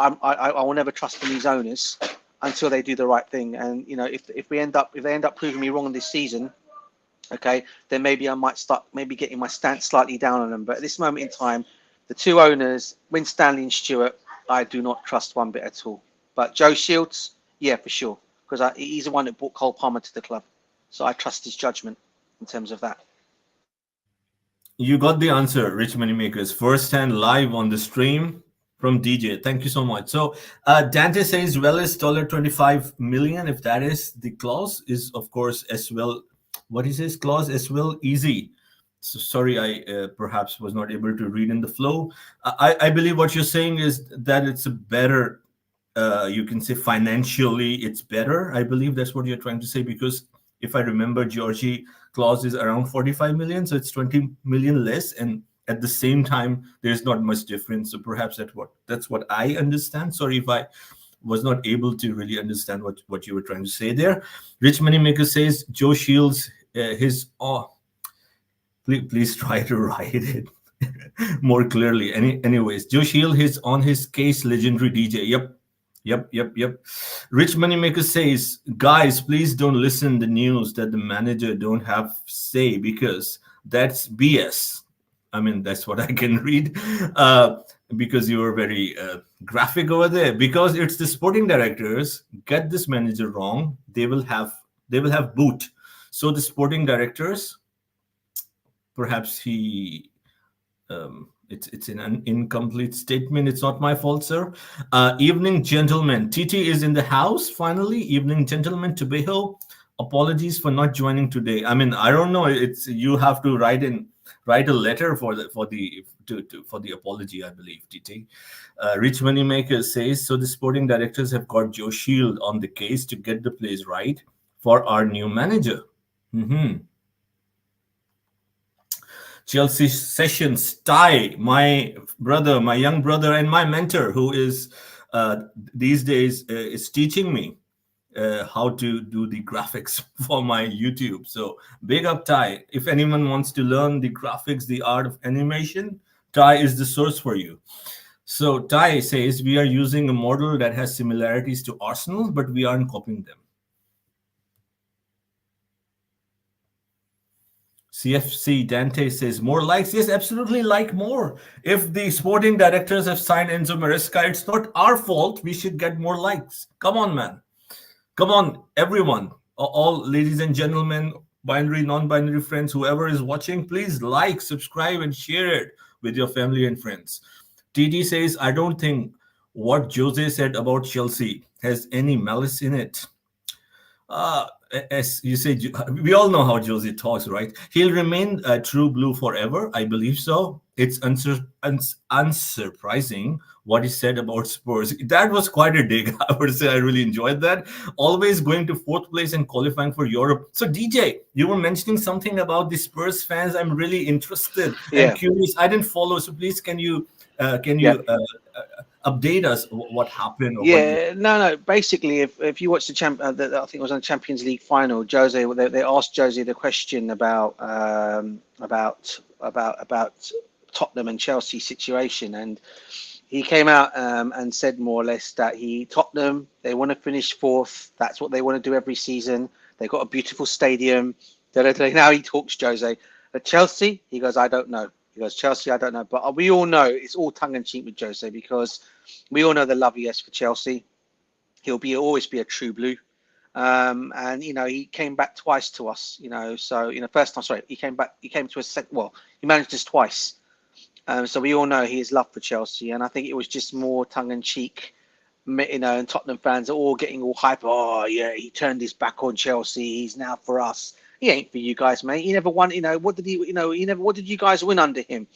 I will never trust in these owners until they do the right thing. And if they end up proving me wrong this season, okay, then maybe I might start getting my stance slightly down on them. But at this moment in time, the two owners, Winstanley and Stewart, I do not trust one bit at all. But Joe Shields, yeah, for sure, because he's the one that brought Cole Palmer to the club, so I trust his judgment in terms of that. You got the answer, Rich Moneymakers, first hand live on the stream from DJ. Thank you so much. So Dante says, well, is $25 million. If that is the clause, is of course as well. What is his clause? As well, easy. So sorry, I perhaps was not able to read in the flow. I believe what you're saying is that it's a better, you can say financially, it's better. I believe that's what you're trying to say, because if I remember, Georgie clause is around 45 million, so it's 20 million less, and at the same time there's not much difference. So perhaps that's what I understand. Sorry if I was not able to really understand what you were trying to say there. Rich Moneymaker says Joe Shields, please try to write it more clearly. Anyways, Joe Shields is on his case, legendary DJ. Yep. Rich Moneymaker says, guys, please don't listen to the news that the manager don't have say, because that's BS. I mean, that's what I can read, because you were very graphic over there. Because it's the sporting directors get this manager wrong, they will have boot. So the sporting directors, perhaps he It's an incomplete statement. It's not my fault, sir. Evening, gentlemen. TT is in the house finally. Evening, gentlemen. Tobeho, apologies for not joining today. I mean, I don't know. It's you have to write a letter for the apology. I believe TT. Rich Moneymaker says so. The sporting directors have got Joe Shield on the case to get the plays right for our new manager. Chelsea Sessions, Ty, my brother, my young brother, and my mentor, who is these days is teaching me how to do the graphics for my YouTube. So big up, Ty. If anyone wants to learn the graphics, the art of animation, Ty is the source for you. So Ty says we are using a model that has similarities to Arsenal, but we aren't copying them. CFC Dante says more likes. Yes, absolutely, like more. If the sporting directors have signed Enzo Maresca, it's not our fault. We should get more likes. Come on, man. Come on, everyone. All ladies and gentlemen, binary, non-binary friends, whoever is watching, please like, subscribe, and share it with your family and friends. TD says, I don't think what Jose said about Chelsea has any malice in it. As you say, we all know how Jose talks, right? He'll remain true blue forever. I believe so. It's unsurprising what he said about Spurs. That was quite a dig. I would say I really enjoyed that. Always going to fourth place and qualifying for Europe. So DJ, you were mentioning something about the Spurs fans. I'm really interested and curious. I didn't follow, so please can you update us what happened? Or no. Basically, if you watch the I think it was on the Champions League final. Jose, they asked Jose the question about Tottenham and Chelsea situation, and he came out and said more or less that Tottenham, they want to finish fourth. That's what they want to do every season. They got a beautiful stadium. Now he talks, Jose. But Chelsea, he goes, I don't know. He goes, Chelsea, I don't know. But we all know it's all tongue-in-cheek with Jose, because we all know the love he has for Chelsea. He'll always be a true blue. And, he came back twice to us, So, first time, sorry, he came to us, he managed us twice. So we all know his love for Chelsea. And I think it was just more tongue-in-cheek, and Tottenham fans are all getting all hype. Oh, yeah, he turned his back on Chelsea. He's now for us. He ain't for you guys, mate. He never won. What did you guys win under him?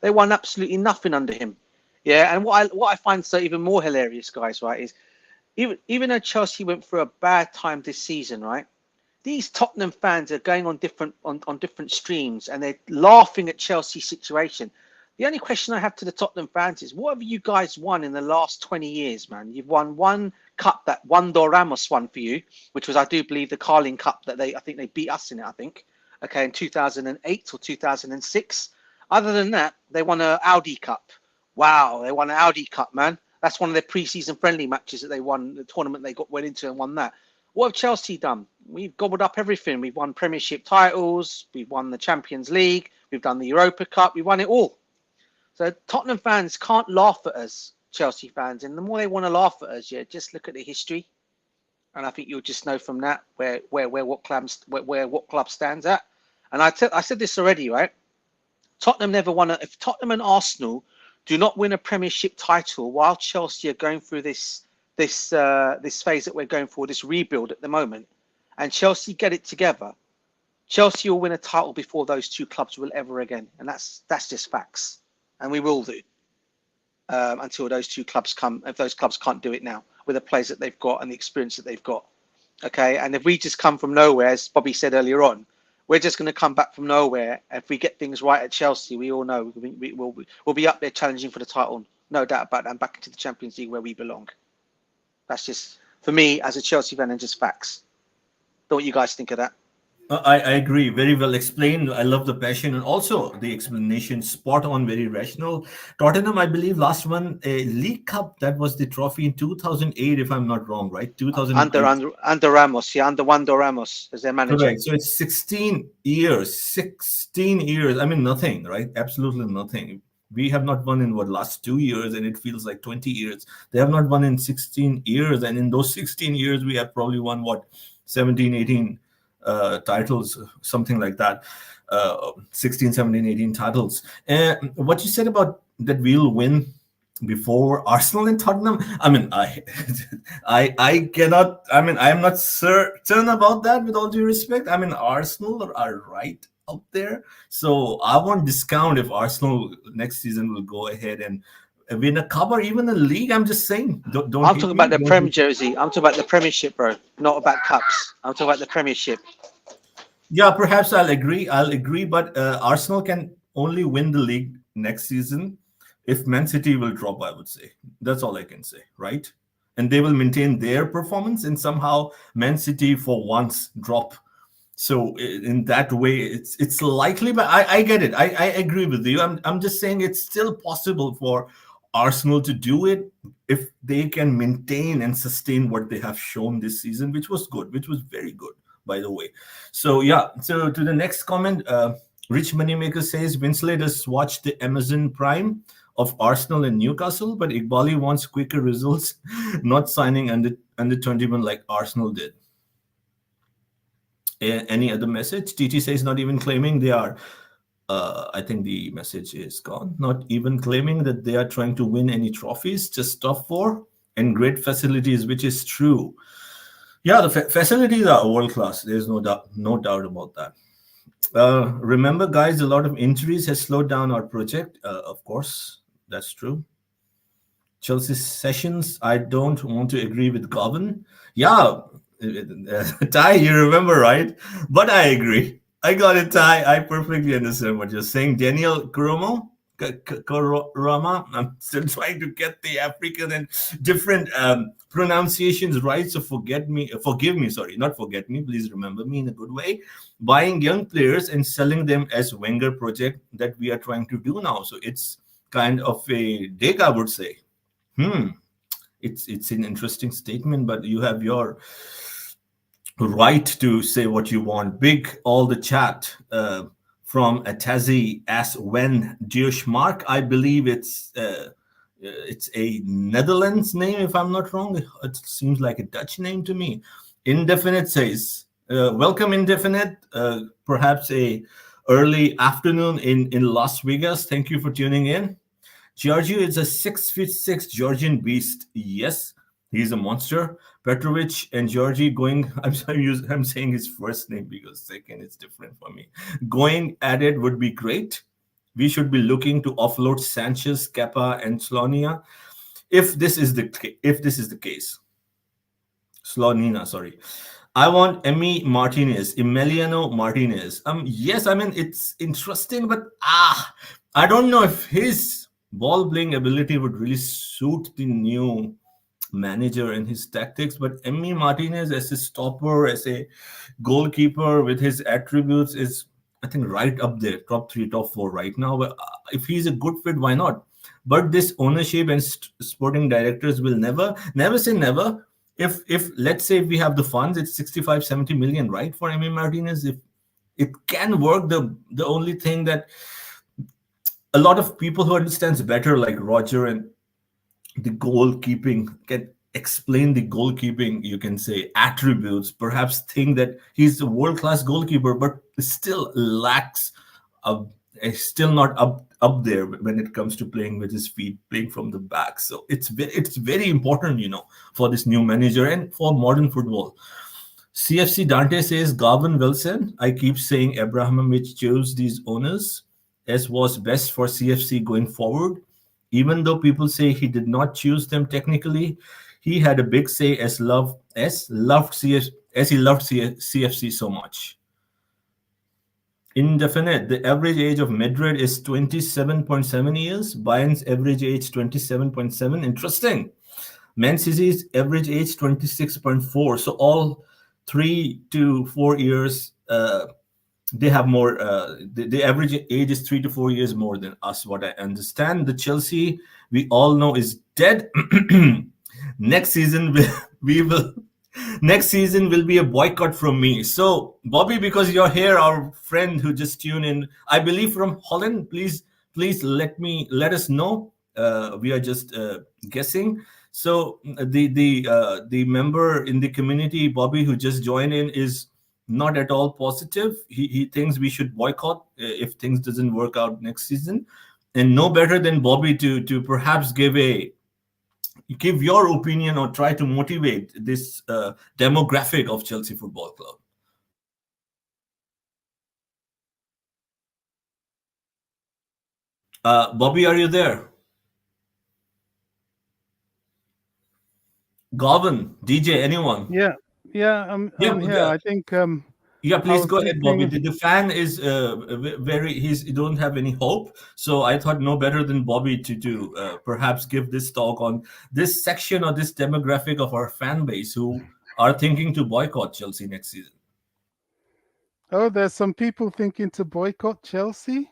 They won absolutely nothing under him. Yeah, and what I find so even more hilarious, guys, right, is even though Chelsea went through a bad time this season, right? These Tottenham fans are going on different streams and they're laughing at Chelsea's situation. The only question I have to the Tottenham fans is, what have you guys won in the last 20 years, man? You've won one cup that Wando Ramos won for you, which was, I do believe, the Carling Cup that I think they beat us in it, in 2008 or 2006. Other than that, they won an Audi Cup. Wow, they won an Audi Cup, man. That's one of their pre-season friendly matches that they won, the tournament they went into and won that. What have Chelsea done? We've gobbled up everything. We've won Premiership titles. We've won the Champions League. We've done the Europa Cup. We've won it all. So Tottenham fans can't laugh at us, Chelsea fans. And the more they want to laugh at us, just look at the history. And I think you'll just know from that what club stands at. And I said this already, right? Tottenham never won. If Tottenham and Arsenal do not win a Premiership title while Chelsea are going through this phase that we're going for, this rebuild at the moment, and Chelsea get it together, Chelsea will win a title before those two clubs will ever again. And that's just facts. And we will do until those two clubs come. If those clubs can't do it now with the players that they've got and the experience that they've got. Okay. And if we just come from nowhere, as Bobby said earlier on, we're just going to come back from nowhere. If we get things right at Chelsea, we all know we'll be up there challenging for the title. No doubt about that. And back into the Champions League where we belong. That's just, for me, as a Chelsea fan, and just facts. Don't know what you guys think of that. I agree. Very well explained. I love the passion and also the explanation. Spot on, very rational. Tottenham, I believe, last won a League Cup. That was the trophy in 2008, if I'm not wrong, right? 2008. Under Ramos, under Wando Ramos as their manager. Correct. So it's 16 years. 16 years. I mean, nothing, right? Absolutely nothing. We have not won in last 2 years, and it feels like 20 years. They have not won in 16 years, and in those 16 years, we have probably won 17, 18 titles, something like that. 16, 17, 18 titles. And what you said about that we'll win before Arsenal and Tottenham. I mean, I cannot. I mean, I am not certain about that. With all due respect, I mean, Arsenal are right up there, so I won't discount if Arsenal next season will go ahead and win a cup or even a league. I'm just saying. Don't I'm hate talking me. about the Prem jersey. I'm talking about the Premiership, bro. Not about cups. I'm talking about the Premiership. Yeah, perhaps I'll agree. But Arsenal can only win the league next season if Man City will drop, I would say. That's all I can say, right? And they will maintain their performance, and somehow Man City for once drop. So in that way, it's likely, but I get it. I agree with you. I'm just saying it's still possible for Arsenal to do it if they can maintain and sustain what they have shown this season, which was good, which was very good, by the way. So yeah. So to the next comment, Rich Moneymaker says Winsley does watch the Amazon Prime of Arsenal and Newcastle, but Iqbali wants quicker results, not signing under 21 like Arsenal did. Any other message? TT says not even claiming they are. I think the message is gone. Not even claiming that they are trying to win any trophies, just top four and great facilities, which is true. Yeah, the facilities are world class. There's no doubt about that. Remember, guys, a lot of injuries has slowed down our project. Of course, that's true. Chelsea sessions. I don't want to agree with Govan. Yeah, Ty, you remember, right? But I agree. I got it, Ty. I perfectly understand what you're saying. Daniel Kuromo, Kurama. I'm still trying to get the African and different pronunciations right. So forgive me. Sorry, not forget me. Please remember me in a good way. Buying young players and selling them as Wenger project that we are trying to do now. So it's kind of a dig, I would say. It's an interesting statement, but you have your right to say what you want. Big all the chat from Atazi as when Mark. I believe it's a Netherlands name, if I'm not wrong. It seems like a Dutch name to me. Indefinite says, welcome Indefinite. Perhaps a early afternoon in Las Vegas. Thank you for tuning in. Giorgio is a 6'6" Georgian beast. Yes, he's a monster. Petrovic and Georgie going. I'm saying his first name because second is different for me. Going at it would be great. We should be looking to offload Sanchez, Kepa, and Slonia. If this is the case, Slonina, sorry. I want Emiliano Martinez. Yes, I mean it's interesting, but I don't know if his ball playing ability would really suit the new manager and his tactics. But Emi Martinez as a stopper, as a goalkeeper with his attributes is, I think, right up there, top 3, top 4 right now. But if he's a good fit, why not? But this ownership and sporting directors will never say never. If let's say we have the funds, it's 65, 70 million, right, for Emi Martinez. If it can work, the only thing that a lot of people who understands better, like Roger and the goalkeeping, can explain the goalkeeping, you can say, attributes, perhaps think that he's a world-class goalkeeper, but still lacks, still not up there when it comes to playing with his feet, playing from the back. So it's very important, for this new manager and for modern football. CFC Dante says, Garvin Wilson, I keep saying Abramovich chose these owners as was best for CFC going forward. Even though people say he did not choose them technically, he had a big say as he loved CFC so much. Indefinite. The average age of Madrid is 27.7 years. Bayern's average age 27.7. Interesting. Man City's average age 26.4. So all 3 to 4 years. They have more. The average age is 3 to 4 years more than us. What I understand. The Chelsea we all know is dead. Next season Next season will be a boycott from me. So Bobby, because you're here, our friend who just tuned in, I believe from Holland. Please let us know. We are just guessing. So the member in the community, Bobby, who just joined in, is not at all positive. He thinks we should boycott if things doesn't work out next season, and no better than Bobby to perhaps give your opinion or try to motivate this demographic of Chelsea Football Club. Bobby, are you there? Garvin, DJ, anyone? Yeah, I'm here. I think Yeah, I please was go ahead, Bobby. thinking. The fan is very. He don't have any hope, so I thought no better than Bobby to perhaps give this talk on this section or this demographic of our fan base who are thinking to boycott Chelsea next season. Oh, there's some people thinking to boycott Chelsea.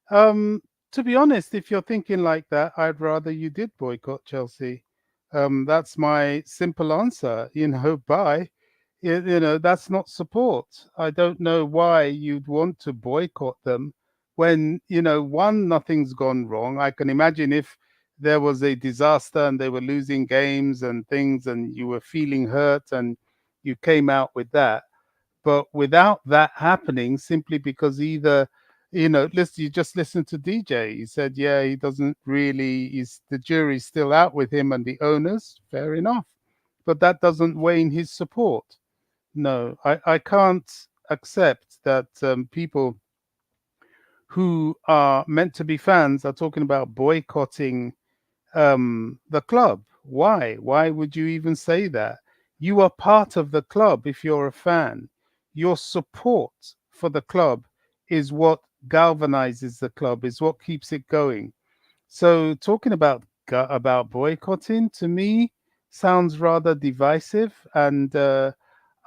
Um, to be honest, if you're thinking like that, I'd rather you did boycott Chelsea. That's my simple answer. Bye. That's not support. I don't know why you'd want to boycott them when, one, nothing's gone wrong. I can imagine if there was a disaster and they were losing games and things and you were feeling hurt and you came out with that. But without that happening, simply because either, listen, you just listen to DJ. He said, yeah, he doesn't really, the jury's still out with him and the owners. Fair enough. But that doesn't wane his support. No, I can't accept that people who are meant to be fans are talking about boycotting the club. Why? Why would you even say that? You are part of the club if you're a fan. Your support for the club is what galvanizes the club, is what keeps it going. So talking about boycotting to me sounds rather divisive, and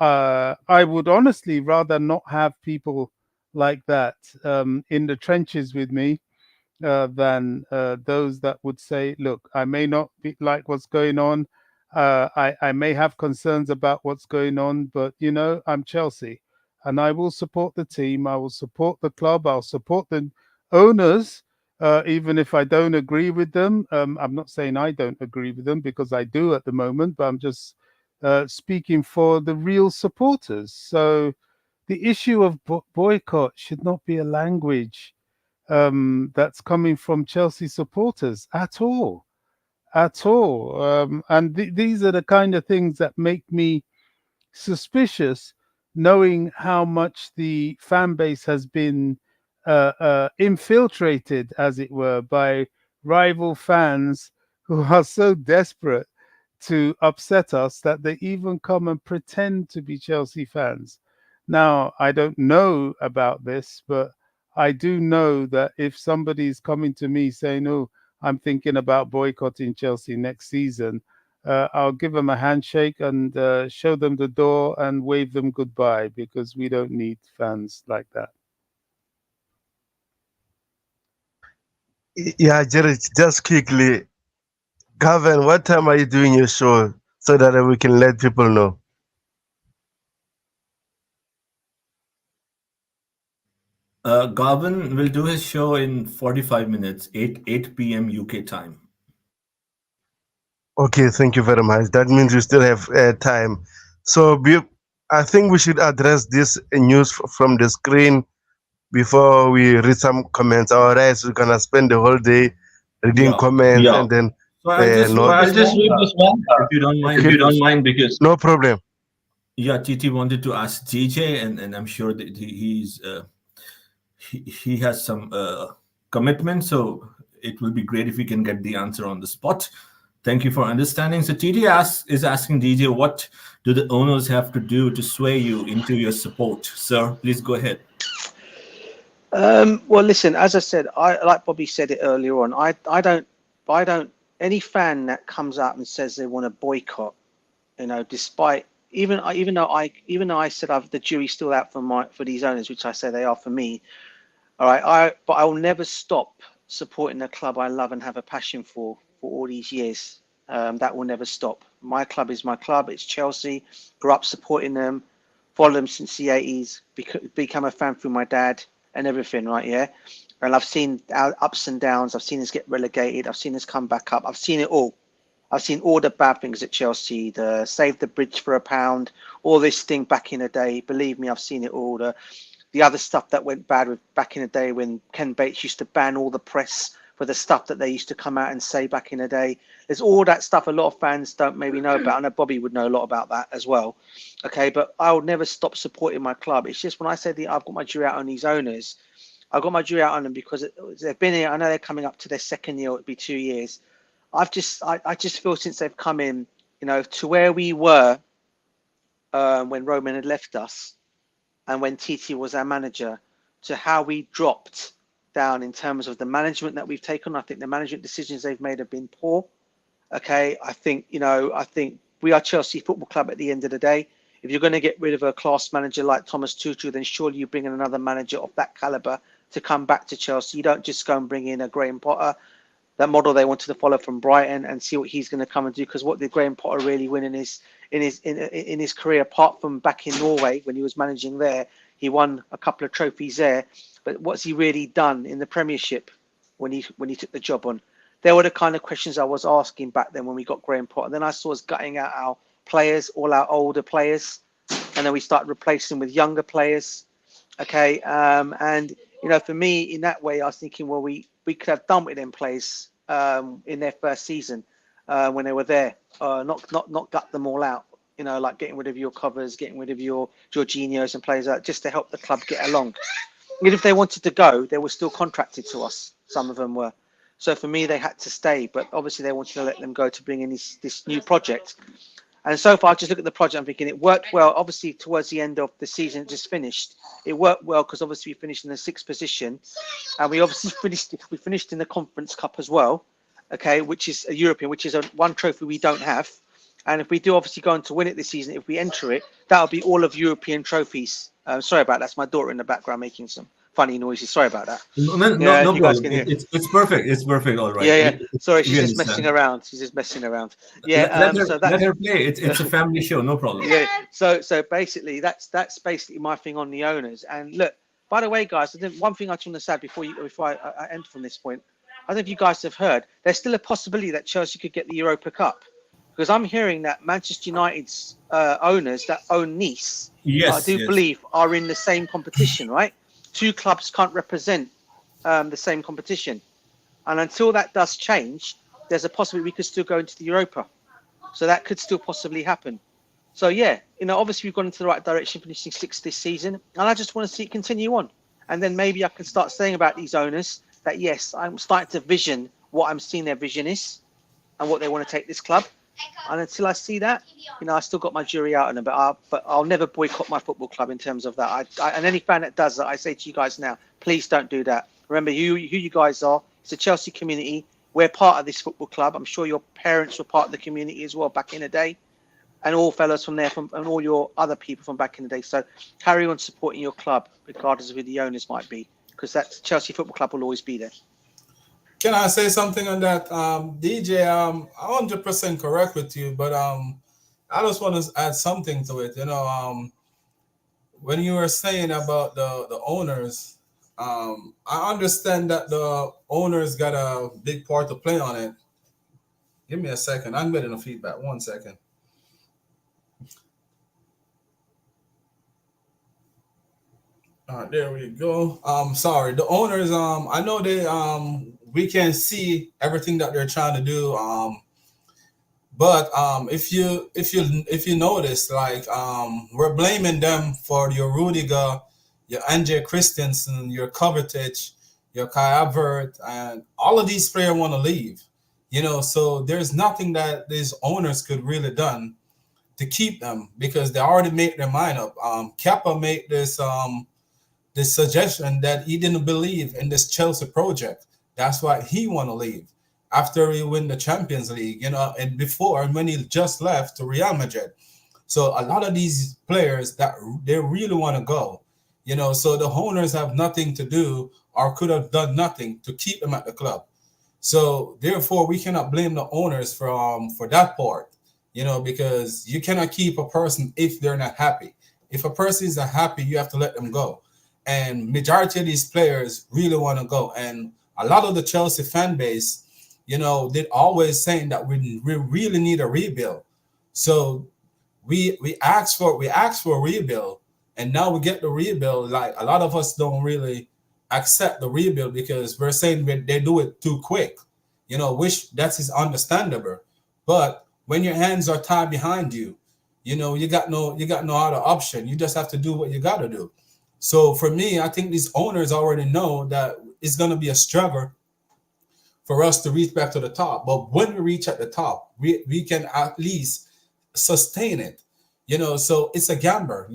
I would honestly rather not have people like that in the trenches with me than those that would say, look, I may not like what's going on. I may have concerns about what's going on, but, I'm Chelsea and I will support the team. I will support the club. I'll support the owners, even if I don't agree with them. I'm not saying I don't agree with them because I do at the moment, but I'm just speaking for the real supporters. So the issue of boycott should not be a language that's coming from Chelsea supporters at all, at all. And these are the kind of things that make me suspicious, knowing how much the fan base has been infiltrated, as it were, by rival fans who are so desperate to upset us that they even come and pretend to be Chelsea fans. Now, I don't know about this, but I do know that if somebody's coming to me saying, "Oh, I'm thinking about boycotting Chelsea next season," I'll give them a handshake and show them the door and wave them goodbye because we don't need fans like that. Yeah, Jerry, just quickly, Gavin, what time are you doing your show so that we can let people know? Garvin will do his show in 45 minutes, 8 p.m. UK time. Okay, thank you very much. That means we still have time. So I think we should address this news from the screen before we read some comments. Otherwise, we're gonna spend the whole day reading Yeah. comments Yeah. and then So I'll just no, So I'll just read this one, if you don't mind. if you don't mind, because no problem. Yeah, Titi wanted to ask DJ, and I'm sure that he has some commitment, so it will be great if we can get the answer on the spot. Thank you for understanding. So TD is asking DJ, what do the owners have to do to sway you into your support? Sir, please go ahead. Well, listen, as I said, I like Bobby said it earlier on. I don't. Any fan that comes up and says they want to boycott, despite even though I said the jury's still out for these owners, which I say they are for me. All right, but I will never stop supporting the club I love and have a passion for all these years. That will never stop. My club is my club. It's Chelsea. Grew up supporting them, followed them since the 80s. Become a fan through my dad and everything. Right, yeah. And I've seen our ups and downs. I've seen us get relegated. I've seen us come back up. I've seen it all. I've seen all the bad things at Chelsea, the save the bridge for £1, all this thing back in the day. Believe me, I've seen it all. The other stuff that went bad with back in the day when Ken Bates used to ban all the press for the stuff that they used to come out and say back in the day. There's all that stuff a lot of fans don't maybe know about. I know Bobby would know a lot about that as well. Okay, but I will never stop supporting my club. It's just when I say I've got my jury out on these owners, I've got my jury out on them because they've been here. I know they're coming up to their second year. It'll be 2 years. I just feel since they've come in, to where we were when Roman had left us and when TT was our manager, to how we dropped down in terms of the management that we've taken. I think the management decisions they've made have been poor. Okay, I think we are Chelsea Football Club at the end of the day. If you're going to get rid of a class manager like Thomas Tuchel, then surely you bring in another manager of that caliber to come back to Chelsea. You don't just go and bring in a Graham Potter, that model they wanted to follow from Brighton, and see what he's going to come and do. Because what did Graham Potter really win in his career, apart from back in Norway when he was managing there? He won a couple of trophies there, but what's he really done in the Premiership when he took the job on? There were the kind of questions I was asking back then when we got Graham Potter. Then I saw us gutting out our players, all our older players, and then we started replacing with younger players. Okay, and for me in that way, I was thinking, well, we could have done with them players in their first season when they were there, not gut them all out. Like getting rid of your covers, getting rid of your Jorginhos and players like that, just to help the club get along. Even if they wanted to go, they were still contracted to us. Some of them were. So for me, they had to stay, but obviously they wanted to let them go to bring in this new project. And so far, I just look at the project, I'm thinking it worked well. Obviously, towards the end of the season, it just finished. It worked well because obviously we finished in the 6th position, and we obviously finished in the Conference Cup as well, okay, which is a European, which is one trophy we don't have. And if we do obviously go on to win it this season, if we enter it, that'll be all of European trophies. Sorry about that. That's my daughter in the background making some funny noises. Sorry about that. No You guys problem. can hear. It's perfect. It's perfect. All right. Yeah. Sorry, she's We just messing around. Yeah. Let her play. It's a family show. No problem. Yeah. So basically, that's basically my thing on the owners. And look, by the way, guys, one thing I just want to say before I end from this point, I don't know if you guys have heard, there's still a possibility that Chelsea could get the Europa Cup. Because I'm hearing that Manchester United's owners that own Nice, I do believe, are in the same competition, right? Two clubs can't represent the same competition. And until that does change, there's a possibility we could still go into the Europa. So that could still possibly happen. So, yeah, obviously we've gone into the right direction, finishing 6th this season. And I just want to see it continue on. And then maybe I can start saying about these owners that, yes, I'm starting to vision what I'm seeing their vision is and what they want to take this club. And until I see that, I still got my jury out on them. But I'll never boycott my football club in terms of that. And any fan that does that, I say to you guys now, please don't do that. Remember who you guys are. It's a Chelsea community. We're part of this football club. I'm sure your parents were part of the community as well back in the day. And all fellas from there, and all your other people from back in the day. So carry on supporting your club, regardless of who the owners might be. Because that Chelsea Football Club will always be there. Can I say something on that? DJ, I'm 100% correct with you, but I just want to add something to it. When you were saying about the owners, I understand that the owners got a big part to play on it. Give me a second. I'm getting a feedback. 1 second. There we go. Sorry. The owners, I know they we can see everything that they're trying to do. But if you notice, like we're blaming them for your Rudiger, your Andre Christensen, your Kovacic, your Kai Havertz, and all of these players want to leave. So there's nothing that these owners could really done to keep them because they already made their mind up. Kepa made this suggestion that he didn't believe in this Chelsea project. That's why he want to leave after he win the Champions League, and before when he just left to Real Madrid. So a lot of these players that they really want to go, so the owners have nothing to do or could have done nothing to keep them at the club. So therefore, we cannot blame the owners for that part, because you cannot keep a person if they're not happy. If a person is not happy, you have to let them go. And majority of these players really want to go. And a lot of the Chelsea fan base, they're always saying that we really need a rebuild. So we asked for a rebuild, and now we get the rebuild. Like, a lot of us don't really accept the rebuild because we're saying they do it too quick, which that is understandable. But when your hands are tied behind you, you got no other option. You just have to do what you got to do. So for me, I think these owners already know that it's going to be a struggle for us to reach back to the top. But when we reach at the top, we can at least sustain it. So it's a gamble.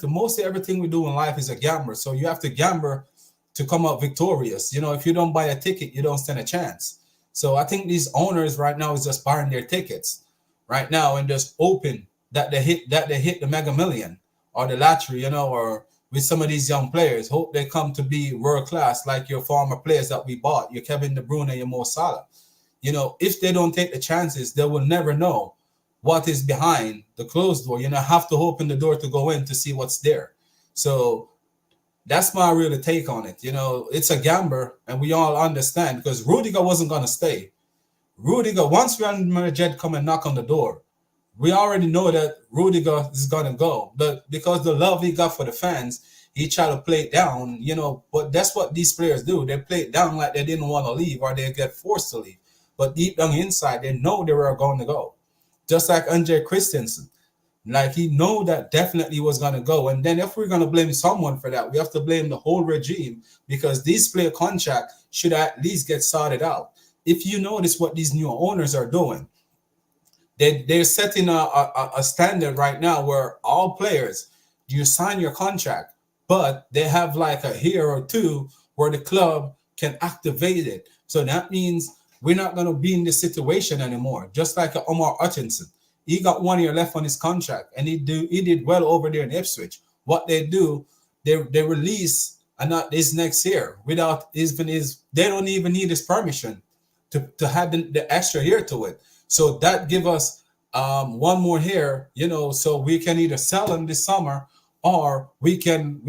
Mostly everything we do in life is a gamble. So you have to gamble to come out victorious. If you don't buy a ticket, you don't stand a chance. So I think these owners right now is just buying their tickets right now and just hoping that they hit the Mega Million or the lottery, or with some of these young players, hope they come to be world class like your former players that we bought, your Kevin De Bruyne, your Mo Salah. If they don't take the chances, they will never know what is behind the closed door. Have to open the door to go in to see what's there. So that's my real take on it. It's a gamble, and we all understand because Rudiger wasn't going to stay. Rudiger, once Real Madrid come and knock on the door, we already know that Rudiger is going to go. But because the love he got for the fans, he tried to play it down, But that's what these players do. They play it down like they didn't want to leave or they get forced to leave. But deep down inside, they know they were going to go. Just like Andre Christensen. Like, he know that definitely was going to go. And then if we're going to blame someone for that, we have to blame the whole regime because these player contract should at least get sorted out. If you notice what these new owners are doing, they're setting a standard right now where all players, you sign your contract, but they have like a year or two where the club can activate it. So that means we're not going to be in this situation anymore. Just like Omar Hutchinson. He got 1 year left on his contract, and he did well over there in Ipswich. What they do, they release not this next year without they don't even need his permission to have the extra year to it. So that give us one more year, so we can either sell him this summer or we can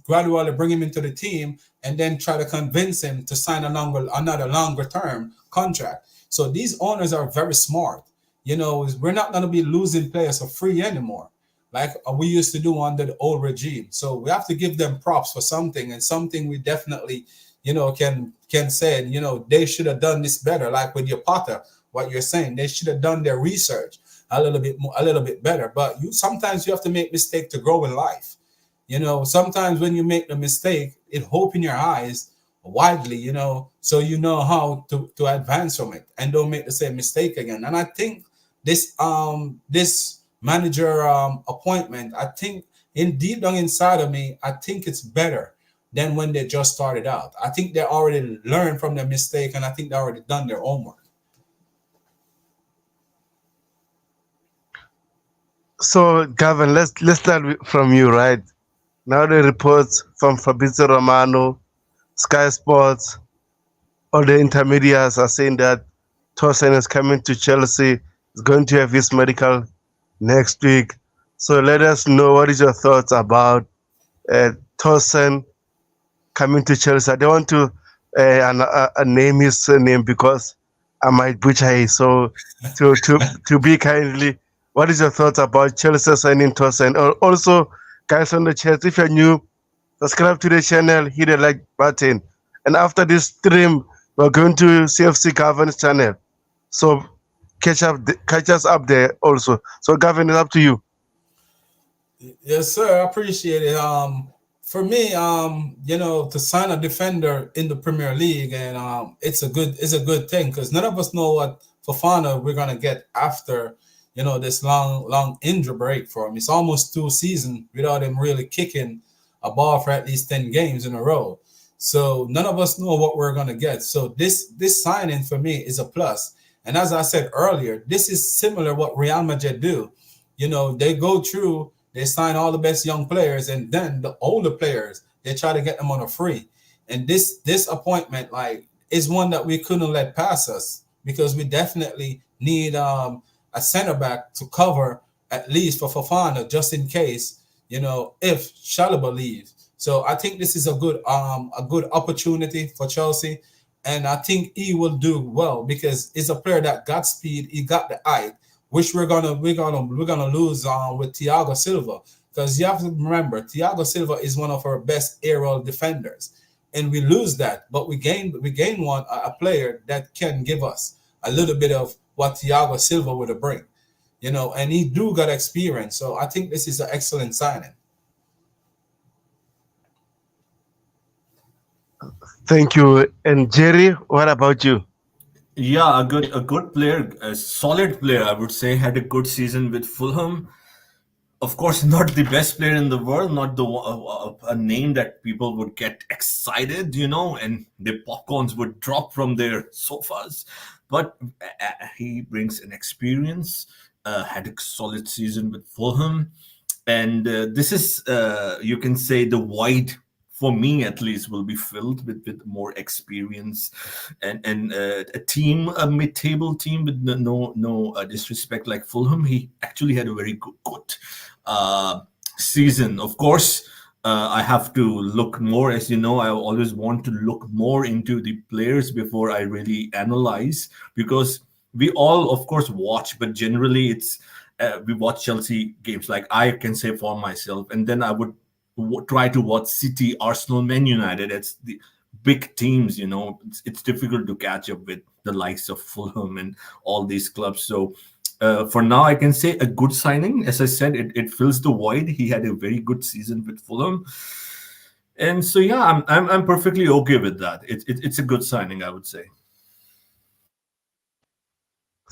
gradually bring him into the team and then try to convince him to sign another longer term contract. So these owners are very smart. We're not going to be losing players for free anymore, like we used to do under the old regime. So we have to give them props for something, and something we definitely, can say, they should have done this better. Like with your Potter, what you're saying, they should have done their research a little bit better. But sometimes you have to make mistake to grow in life. Sometimes when you make the mistake, it open your eyes widely, so you know how to advance from it and don't make the same mistake again. And I think this manager appointment, I think deep down inside of me, I think it's better than when they just started out. I think they already learned from their mistake, and I think they already done their homework. So, Gavin, let's start from you, right? Now the reports from Fabrizio Romano, Sky Sports, all the intermediaries are saying that Tosin is coming to Chelsea. He's going to have his medical next week. So let us know, what is your thoughts about Tosin coming to Chelsea? I don't want to name his surname because I might butcher it. So to be kindly, what is your thoughts about Chelsea signing Tosin? Also, guys on the chat, if you're new, subscribe to the channel, hit the like button. And after this stream, we're going to CFC Gavin's channel. So catch us up there also. So Gavin, it's up to you. Yes, sir. I appreciate it. For me, to sign a defender in the Premier League, and it's a good thing because none of us know what Fofana we're gonna get after this long injury break for him. It's almost 2 seasons without him really kicking a ball for at least 10 games in a row. So none of us know what we're gonna get. So this signing for me is a plus. And as I said earlier, this is similar what Real Madrid do. They go through. They sign all the best young players, and then the older players, they try to get them on a free. And this appointment, is one that we couldn't let pass us because we definitely need a center back to cover at least for Fofana, just in case, if Chalobah leaves. So I think this is a good opportunity for Chelsea. and I think he will do well because he's a player that got speed, he got the height, which we're gonna lose with Thiago Silva, because you have to remember Thiago Silva is one of our best aerial defenders, and we lose that, but we gain one a player that can give us a little bit of what Thiago Silva would bring, and he do got experience, so I think this is an excellent signing. Thank you. And Jerry, what about you? Yeah, a good player, a solid player, I would say, had a good season with Fulham. Of course, not the best player in the world, not a name that people would get excited, and the popcorns would drop from their sofas. But he brings an experience. Had a solid season with Fulham, and this is, you can say, the void for me at least will be filled with more experience, and a team, a mid-table team with no disrespect like Fulham. He actually had a very good uh, season. Of course, I have to look more, as you know, I always want to look more into the players before I really analyze, because we all, of course, watch, but generally we watch Chelsea games, like I can say for myself, and then I would try to watch City, Arsenal, Man United. It's the big teams, it's difficult to catch up with the likes of Fulham and all these clubs. So for now, I can say a good signing. As I said, it fills the void. He had a very good season with Fulham, and so yeah, I'm perfectly okay with that. It's a good signing, I would say.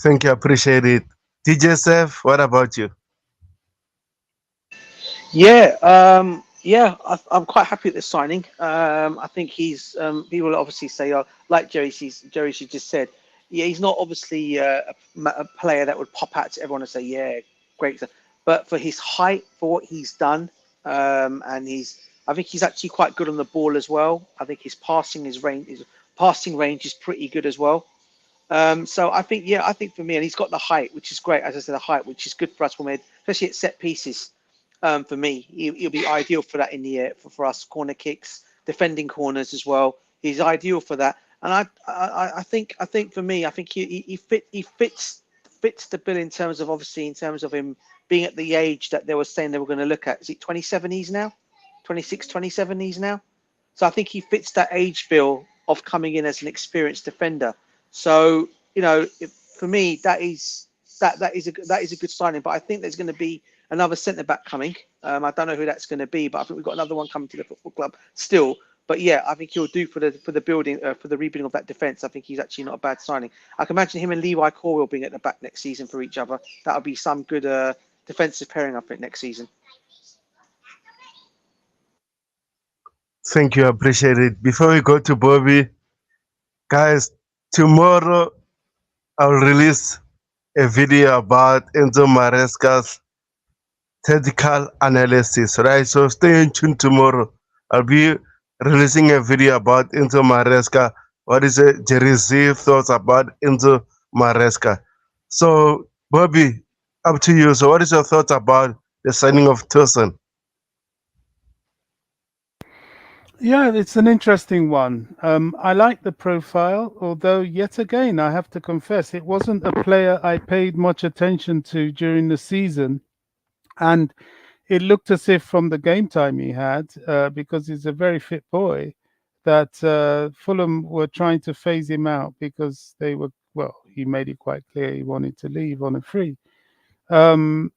Thank you. Appreciate it. TJSF, what about you? I'm quite happy with the signing. I think he's. People obviously say, like Jerry, she just said, yeah, he's not obviously a player that would pop out to everyone and say, yeah, great. But for his height, for what he's done, and I think he's actually quite good on the ball as well. I think his passing range is pretty good as well. So I think for me, and he's got the height, which is great. As I said, the height, which is good for us when we're, especially at set pieces. For me, he'll be ideal for that in the air for us corner kicks, defending corners as well. He's ideal for that, and I think for me, I think he fits the bill in terms of obviously in terms of him being at the age that they were saying they were going to look at. Is it 27 he's now? 26, 27 he's now. So I think he fits that age bill of coming in as an experienced defender. So for me, that is a good signing. But I think there's going to be another centre back coming. I don't know who that's going to be, but I think we've got another one coming to the football club still. But yeah, I think he'll do for the building for the rebuilding of that defence. I think he's actually not a bad signing. I can imagine him and Levi Corwell being at the back next season for each other. That'll be some good defensive pairing, I think, next season. Thank you. Appreciate it. Before we go to Bobby, guys, tomorrow I'll release a video about Enzo Maresca's tactical analysis, right? So stay tuned tomorrow. I'll be releasing a video about Enzo Maresca. What is it? Jerry's thoughts about Enzo Maresca. So, Bobby, up to you. So, what is your thoughts about the signing of Tosin? Yeah, it's an interesting one. I like the profile, although yet again, I have to confess, it wasn't a player I paid much attention to during the season. And it looked as if from the game time he had, because he's a very fit boy, that Fulham were trying to phase him out because he made it quite clear he wanted to leave on a free. Um,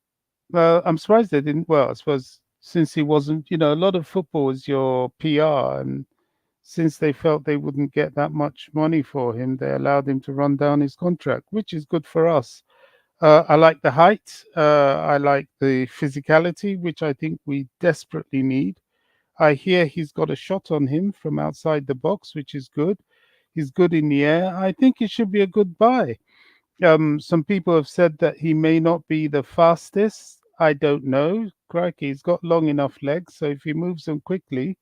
well, I'm surprised they didn't. Well, I suppose since he wasn't, a lot of football is your PR, and since they felt they wouldn't get that much money for him, they allowed him to run down his contract, which is good for us. I like the height. I like the physicality, which I think we desperately need. I hear he's got a shot on him from outside the box, which is good. He's good in the air. I think it should be a good buy. Some people have said that he may not be the fastest. I don't know. Crikey, he's got long enough legs, so if he moves them quickly,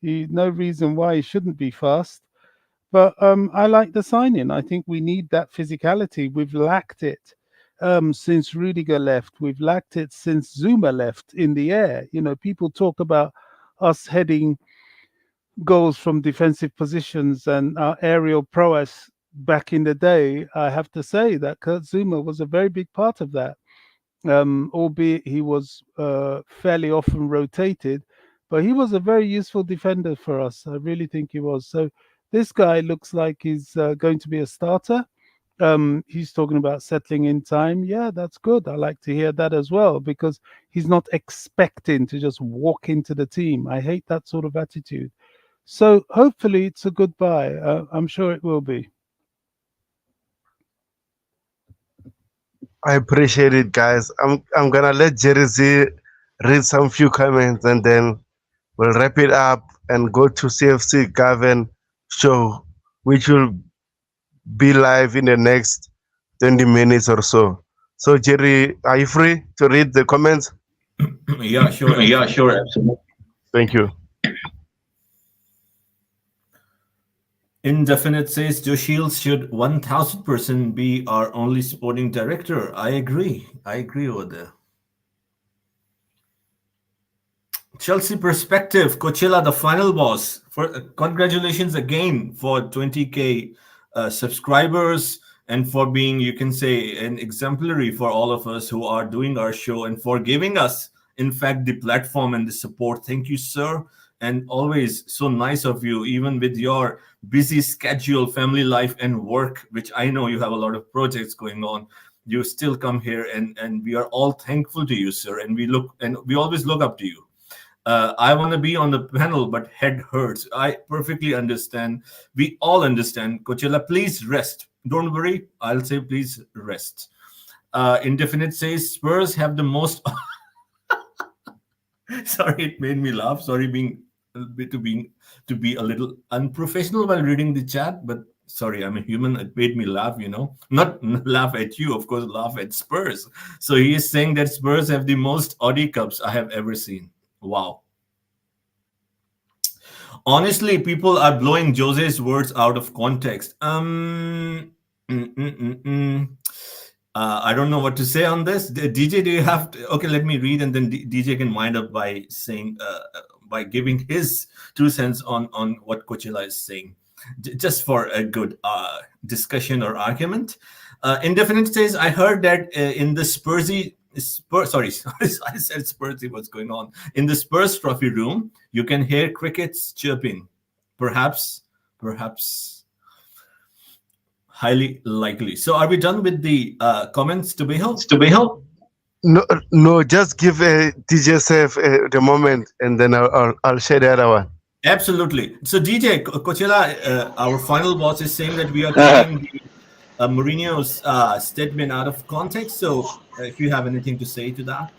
no reason why he shouldn't be fast. But I like the signing. I think we need that physicality. We've lacked it since Rudiger left. We've lacked it since Zuma left in the air. People talk about us heading goals from defensive positions and our aerial prowess back in the day, I have to say that Kurt Zuma was a very big part of that. Albeit he was fairly often rotated, but he was a very useful defender for us. I really think he was. So this guy looks like he's going to be a starter. He's talking about settling in time. Yeah, that's good. I like to hear that as well because he's not expecting to just walk into the team. I hate that sort of attitude. So hopefully it's a goodbye. I'm sure it will be. I appreciate it, guys. I'm gonna let Jerry Z read some few comments and then we'll wrap it up and go to CFC Gavin show, which will be live in the next 20 minutes or so. So Jerry, are you free to read the comments? Yeah, sure. Yeah, sure, absolutely. Thank you. Indefinite says Joe Shields should 1000% be our only sporting director. I agree. I agree over there. Chelsea perspective, Coachella, the final boss. For congratulations again for 20K subscribers and for being, you can say, an exemplary for all of us who are doing our show and for giving us, in fact, the platform and the support. Thank you, sir. And always so nice of you, even with your busy schedule, family life, and work, which I know you have a lot of projects going on. You still come here, and we are all thankful to you, sir. And we always look up to you. I want to be on the panel, but head hurts. I perfectly understand. We all understand. Coachella, please rest. Don't worry. I'll say please rest. Indefinite says Spurs have the most. Sorry, it made me laugh. Sorry, to be a little unprofessional while reading the chat, but sorry, I'm a human. It made me laugh. Not laugh at you, of course. Laugh at Spurs. So he is saying that Spurs have the most Audi Cups I have ever seen. Wow. Honestly, people are blowing Jose's words out of context. I don't know what to say on this. DJ, do you have to? Okay, let me read, and then DJ can wind up by saying, by giving his 2 cents on what Coachella is saying, just for a good discussion or argument. Indefinite says, I heard that in the Spursy. Sorry, I said Spursy. What's going on in the Spurs trophy room? You can hear crickets chirping. Perhaps. Highly likely. So, are we done with the comments to be held? No, just give DJ Sef the moment, and then I'll share the other one. Absolutely. So, DJ Coachella, our final boss is saying that we are taking Mourinho's statement out of context. So, if you have anything to say to that.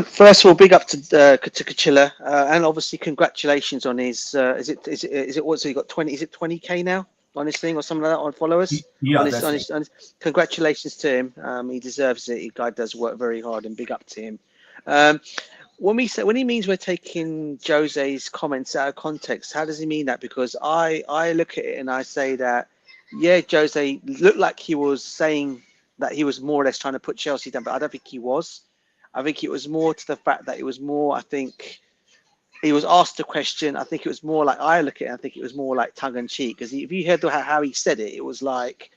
First of all, big up to Coachella, and obviously congratulations on his. Is it what's he got 20? Is it 20K now on his thing or something like that on followers? Yeah, on his, congratulations to him. He deserves it. The guy does work very hard, and big up to him. When he means we're taking Jose's comments out of context, how does he mean that? Because I look at it and I say that, yeah, Jose looked like he was saying that he was more or less trying to put Chelsea down, but I don't think he was. I think it was more to the fact that it was more, I think he was asked a question. I think it was more like, I look at it, I think it was more like tongue in cheek. Because if you heard how he said it, it was like,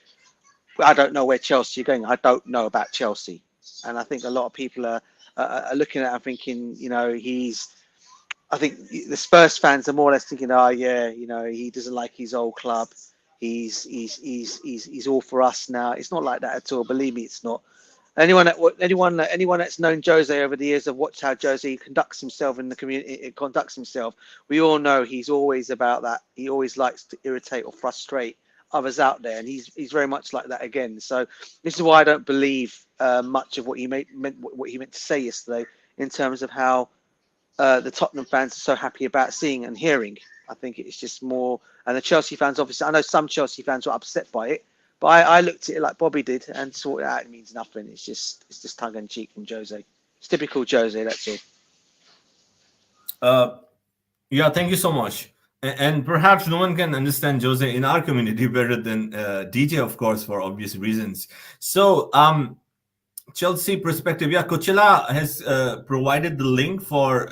I don't know where Chelsea are going. I don't know about Chelsea. And I think a lot of people are looking at it thinking, I think the Spurs fans are more or less thinking, oh yeah, he doesn't like his old club. He's all for us now. It's not like that at all. Believe me, it's not. Anyone that's known Jose over the years have watched how Jose conducts himself in the community. We all know he's always about that. He always likes to irritate or frustrate others out there, and he's very much like that again. So this is why I don't believe much of what he meant to say yesterday in terms of how the Tottenham fans are so happy about seeing and hearing. I think it's just more, and the Chelsea fans, obviously, I know some Chelsea fans were upset by it, but I looked at it like Bobby did and sorted it out. It means nothing. It's just tongue in cheek from Jose. It's typical Jose. That's all. Yeah, thank you so much. And perhaps no one can understand Jose in our community better than DJ, of course, for obvious reasons. So, Chelsea perspective. Yeah, Coachella has provided the link for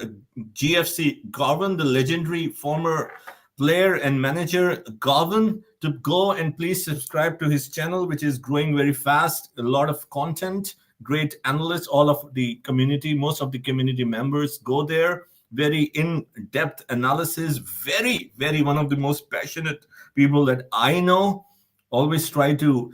GFC Garvin, the legendary former player and manager Garvin, to go and please subscribe to his channel, which is growing very fast. A lot of content, great analysts, all of the community, most of the community members go there. Very in-depth analysis, very, very one of the most passionate people that I know. Always try to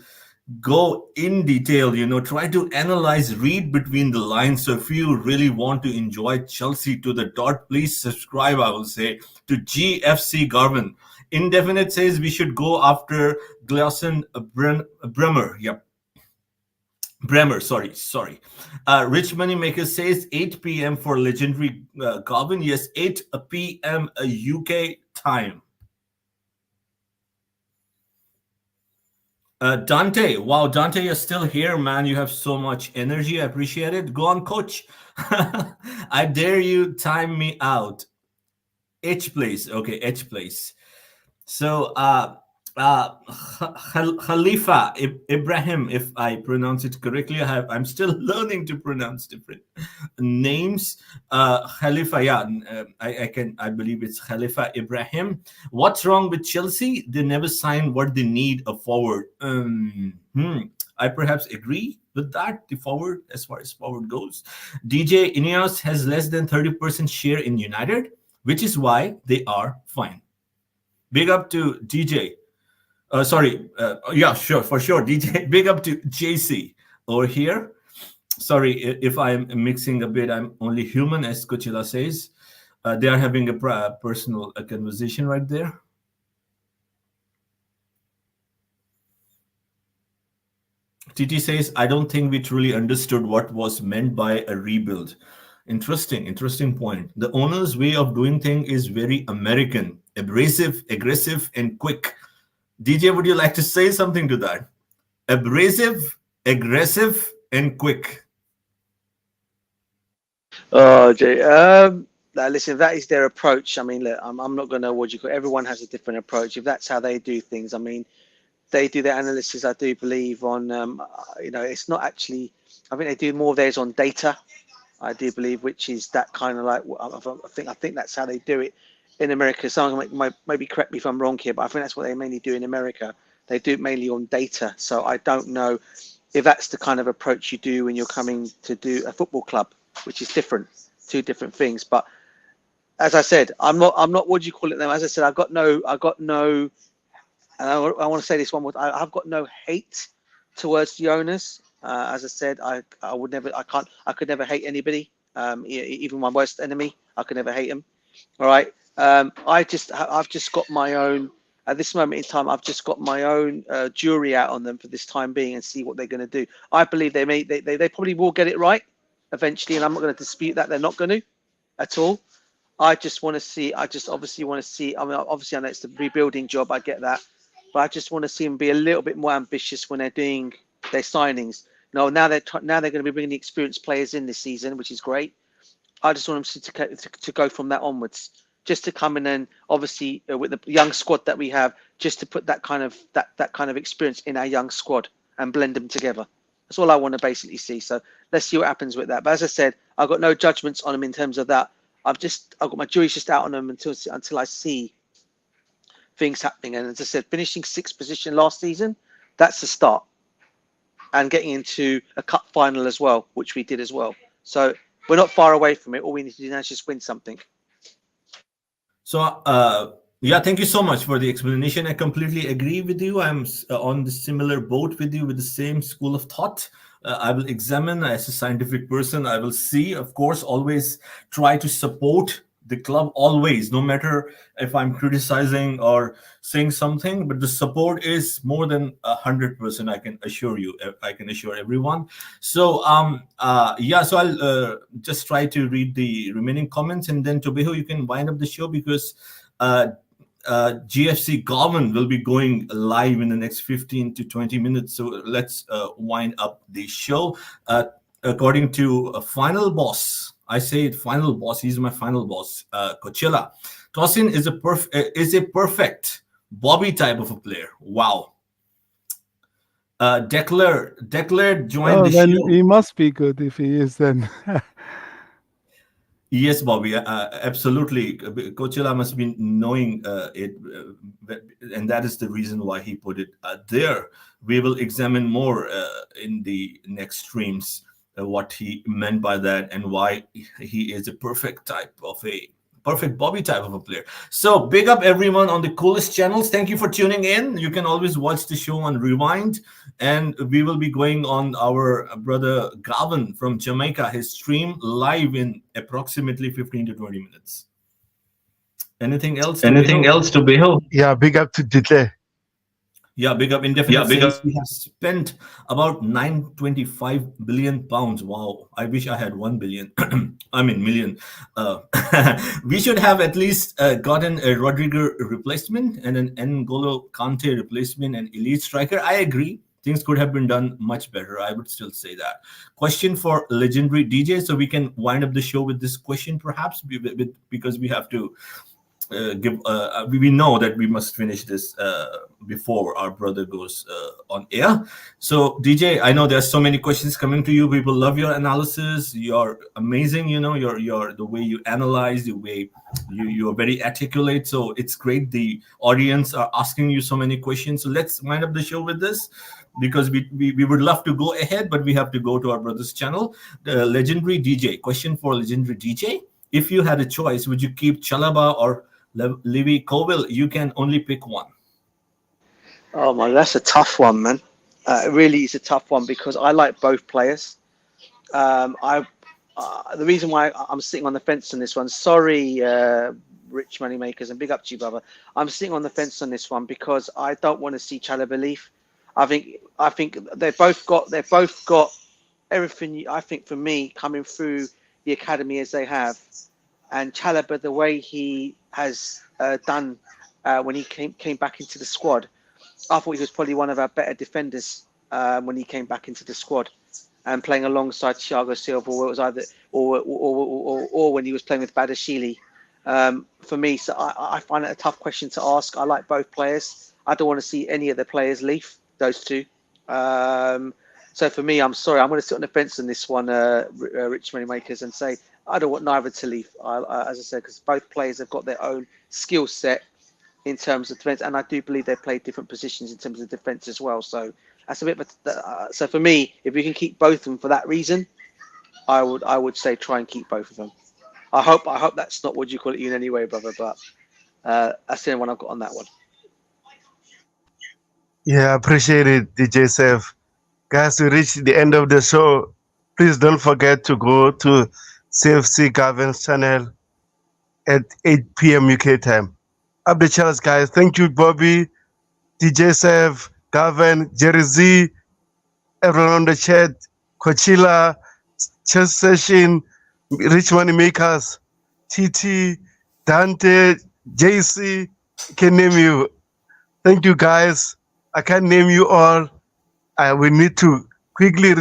go in detail, try to analyze, read between the lines. So if you really want to enjoy Chelsea to the dot, please subscribe, I will say, to GFC Garvin. Indefinite says we should go after Glasen Bremer. Yep. Bremer, sorry. Rich Moneymaker says 8 p.m. for legendary Garvin. Yes, 8 p.m. UK time. Dante, wow, Dante, you're still here, man. You have so much energy. I appreciate it. Go on, coach. I dare you, time me out. H place. Okay, H place. So, Khalifa Ibrahim, if I pronounce it correctly, I'm still learning to pronounce different names. Khalifa, yeah, I believe it's Khalifa Ibrahim. What's wrong with Chelsea? They never sign what they need, a forward. I perhaps agree with that. The forward, as far as forward goes, DJ Ineos has less than 30% share in United, which is why they are fine. Big up to DJ. Yeah, sure, for sure. DJ, big up to JC over here. Sorry if I'm mixing a bit. I'm only human, as Coachella says. They are having a personal conversation right there. TT says, I don't think we truly understood what was meant by a rebuild. Interesting point. The owner's way of doing things is very American, abrasive, aggressive, and quick. DJ, would you like to say something to that? Abrasive, aggressive, and quick. Oh, Jay. Now listen, if that is their approach, I mean, look, I'm not going to, everyone has a different approach. If that's how they do things, I mean, they do their analysis, I do believe, on, it's not actually, I think they do more of theirs on data, I do believe, which is that kind of like, I think that's how they do it in America. Someone might maybe correct me if I'm wrong here, but I think that's what they mainly do in America. They do it mainly on data. So I don't know if that's the kind of approach you do when you're coming to do a football club, which is different, two different things. But as I said, I'm not, what do you call it now? As I said, I've got no, and I want to say this one more. I've got no hate towards the owners. As I said, I could never hate anybody, even my worst enemy. I could never hate him. All right. I've just got my own, at this moment in time, I've just got my own jury out on them for this time being and see what they're going to do. I believe they probably will get it right eventually, and I'm not going to dispute that. They're not going to at all. I just want to see. I just obviously want to see. I mean, obviously, I know it's the rebuilding job. I get that, but I just want to see them be a little bit more ambitious when they're doing their signings. Now they're going to be bringing the experienced players in this season, which is great. I just want them to go from that onwards, just to come in and obviously with the young squad that we have, just to put that kind of experience in our young squad and blend them together. That's all I want to basically see. So let's see what happens with that. But as I said, I've got no judgments on them in terms of that. I've got my jury's just out on them until I see things happening. And as I said, finishing 6th position last season, that's the start. And getting into a cup final as well, which we did as well. So we're not far away from it. All we need to do now is just win something. So, yeah, thank you so much for the explanation. I completely agree with you. I'm on the similar boat with you, with the same school of thought. I will examine as a scientific person. I will see, of course, always try to support the club, always, no matter if I'm criticizing or saying something, but the support is more than 100%. I can assure you, I can assure everyone. So, yeah, so I'll just try to read the remaining comments, and then Tobeho, you can wind up the show, because GFC Garvin will be going live in the next 15 to 20 minutes. So let's wind up the show. According to a final boss, I say it, final boss, he's my final boss, Coachella. Tosin is a perfect Bobby type of a player. Wow. Declan joined Oh, the then show. he must be good if he is then. Yes, Bobby, absolutely. Coachella must be knowing it, and that is the reason why he put it there. We will examine more in the next streams what he meant by that and why he is a perfect Bobby type of a player. So big up everyone on the coolest channels. Thank you for tuning in. You can always watch the show on Rewind, and we will be going on our brother Gavin from Jamaica, his stream live in approximately 15 to 20 minutes. Anything else to Anything behold? else to behold? Yeah, big up to Dite. Yeah, big up. Yeah, Indefinite big says up. we have spent about 925 billion pounds. Wow, I wish I had 1 billion. I mean million. Uh, we should have at least gotten a Rodrigo replacement and an N'Golo Kante replacement and elite striker. I agree. Things could have been done much better. I would still say that. Question for legendary DJ. So we can wind up the show with this question, perhaps, because we have to give we know that we must finish this before our brother goes on air. So DJ, I know there's so many questions coming to you. People love your analysis. You're amazing. You know, your the way you analyze, the way you are very articulate. So it's great. The audience are asking you so many questions. So let's wind up the show with this, because we would love to go ahead, but we have to go to our brother's channel. The legendary DJ, question for legendary DJ: if you had a choice, would you keep Chalaba or Livy Colville? You can only pick one. Oh my, that's a tough one, man. It really is a tough one because I like both players. I The reason why I'm sitting on the fence on this one. Sorry, rich money makers, and big up to you, brother. I'm sitting on the fence on this one because I don't want to see Chalobah leave. I think they've both got everything. I think for me, coming through the academy as they have, and Chalobah, the way he has done when he came back into the squad, I thought he was probably one of our better defenders when he came back into the squad and playing alongside Thiago Silva, or it was either or when he was playing with Badashili. For me, so I find it a tough question to ask. I like both players. I don't want to see any of the players leave. Those two. So for me, I'm sorry. I'm going to sit on the fence on this one, Rich Money Makers, and say I don't want neither to leave. As I said, because both players have got their own skill set in terms of defense, and I do believe they play different positions in terms of defense as well. So that's a bit of so for me, if we can keep both of them for that reason, I would say try and keep both of them. I hope that's not what you call it in any way, brother, but that's the only one I've got on that one. Yeah, appreciate it, DJ Sef. Guys, we reached the end of the show. Please don't forget to go to CFC Gavin's channel at 8 p.m. UK time. Up the channels, guys. Thank you, Bobby, DJ Sef, Gavin, Jerry Z, everyone on the chat, Coachella, Chess Session, Rich Money Makers, TT, Dante, JC, can name you. Thank you, guys. I can't name you all. We need to quickly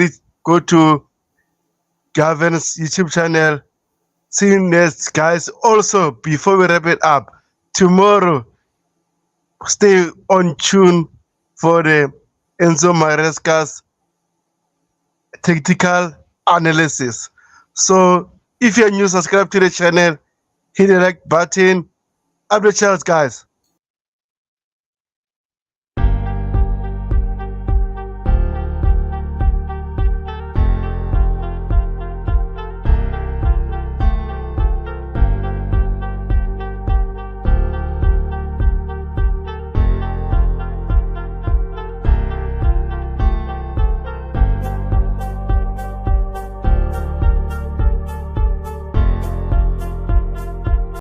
go to Gavin's YouTube channel. See you next, guys. Also, before we wrap it up, tomorrow, stay on tune for the Enzo Maresca's tactical analysis. So, if you're new, subscribe to the channel, hit the like button. Up the channels, guys.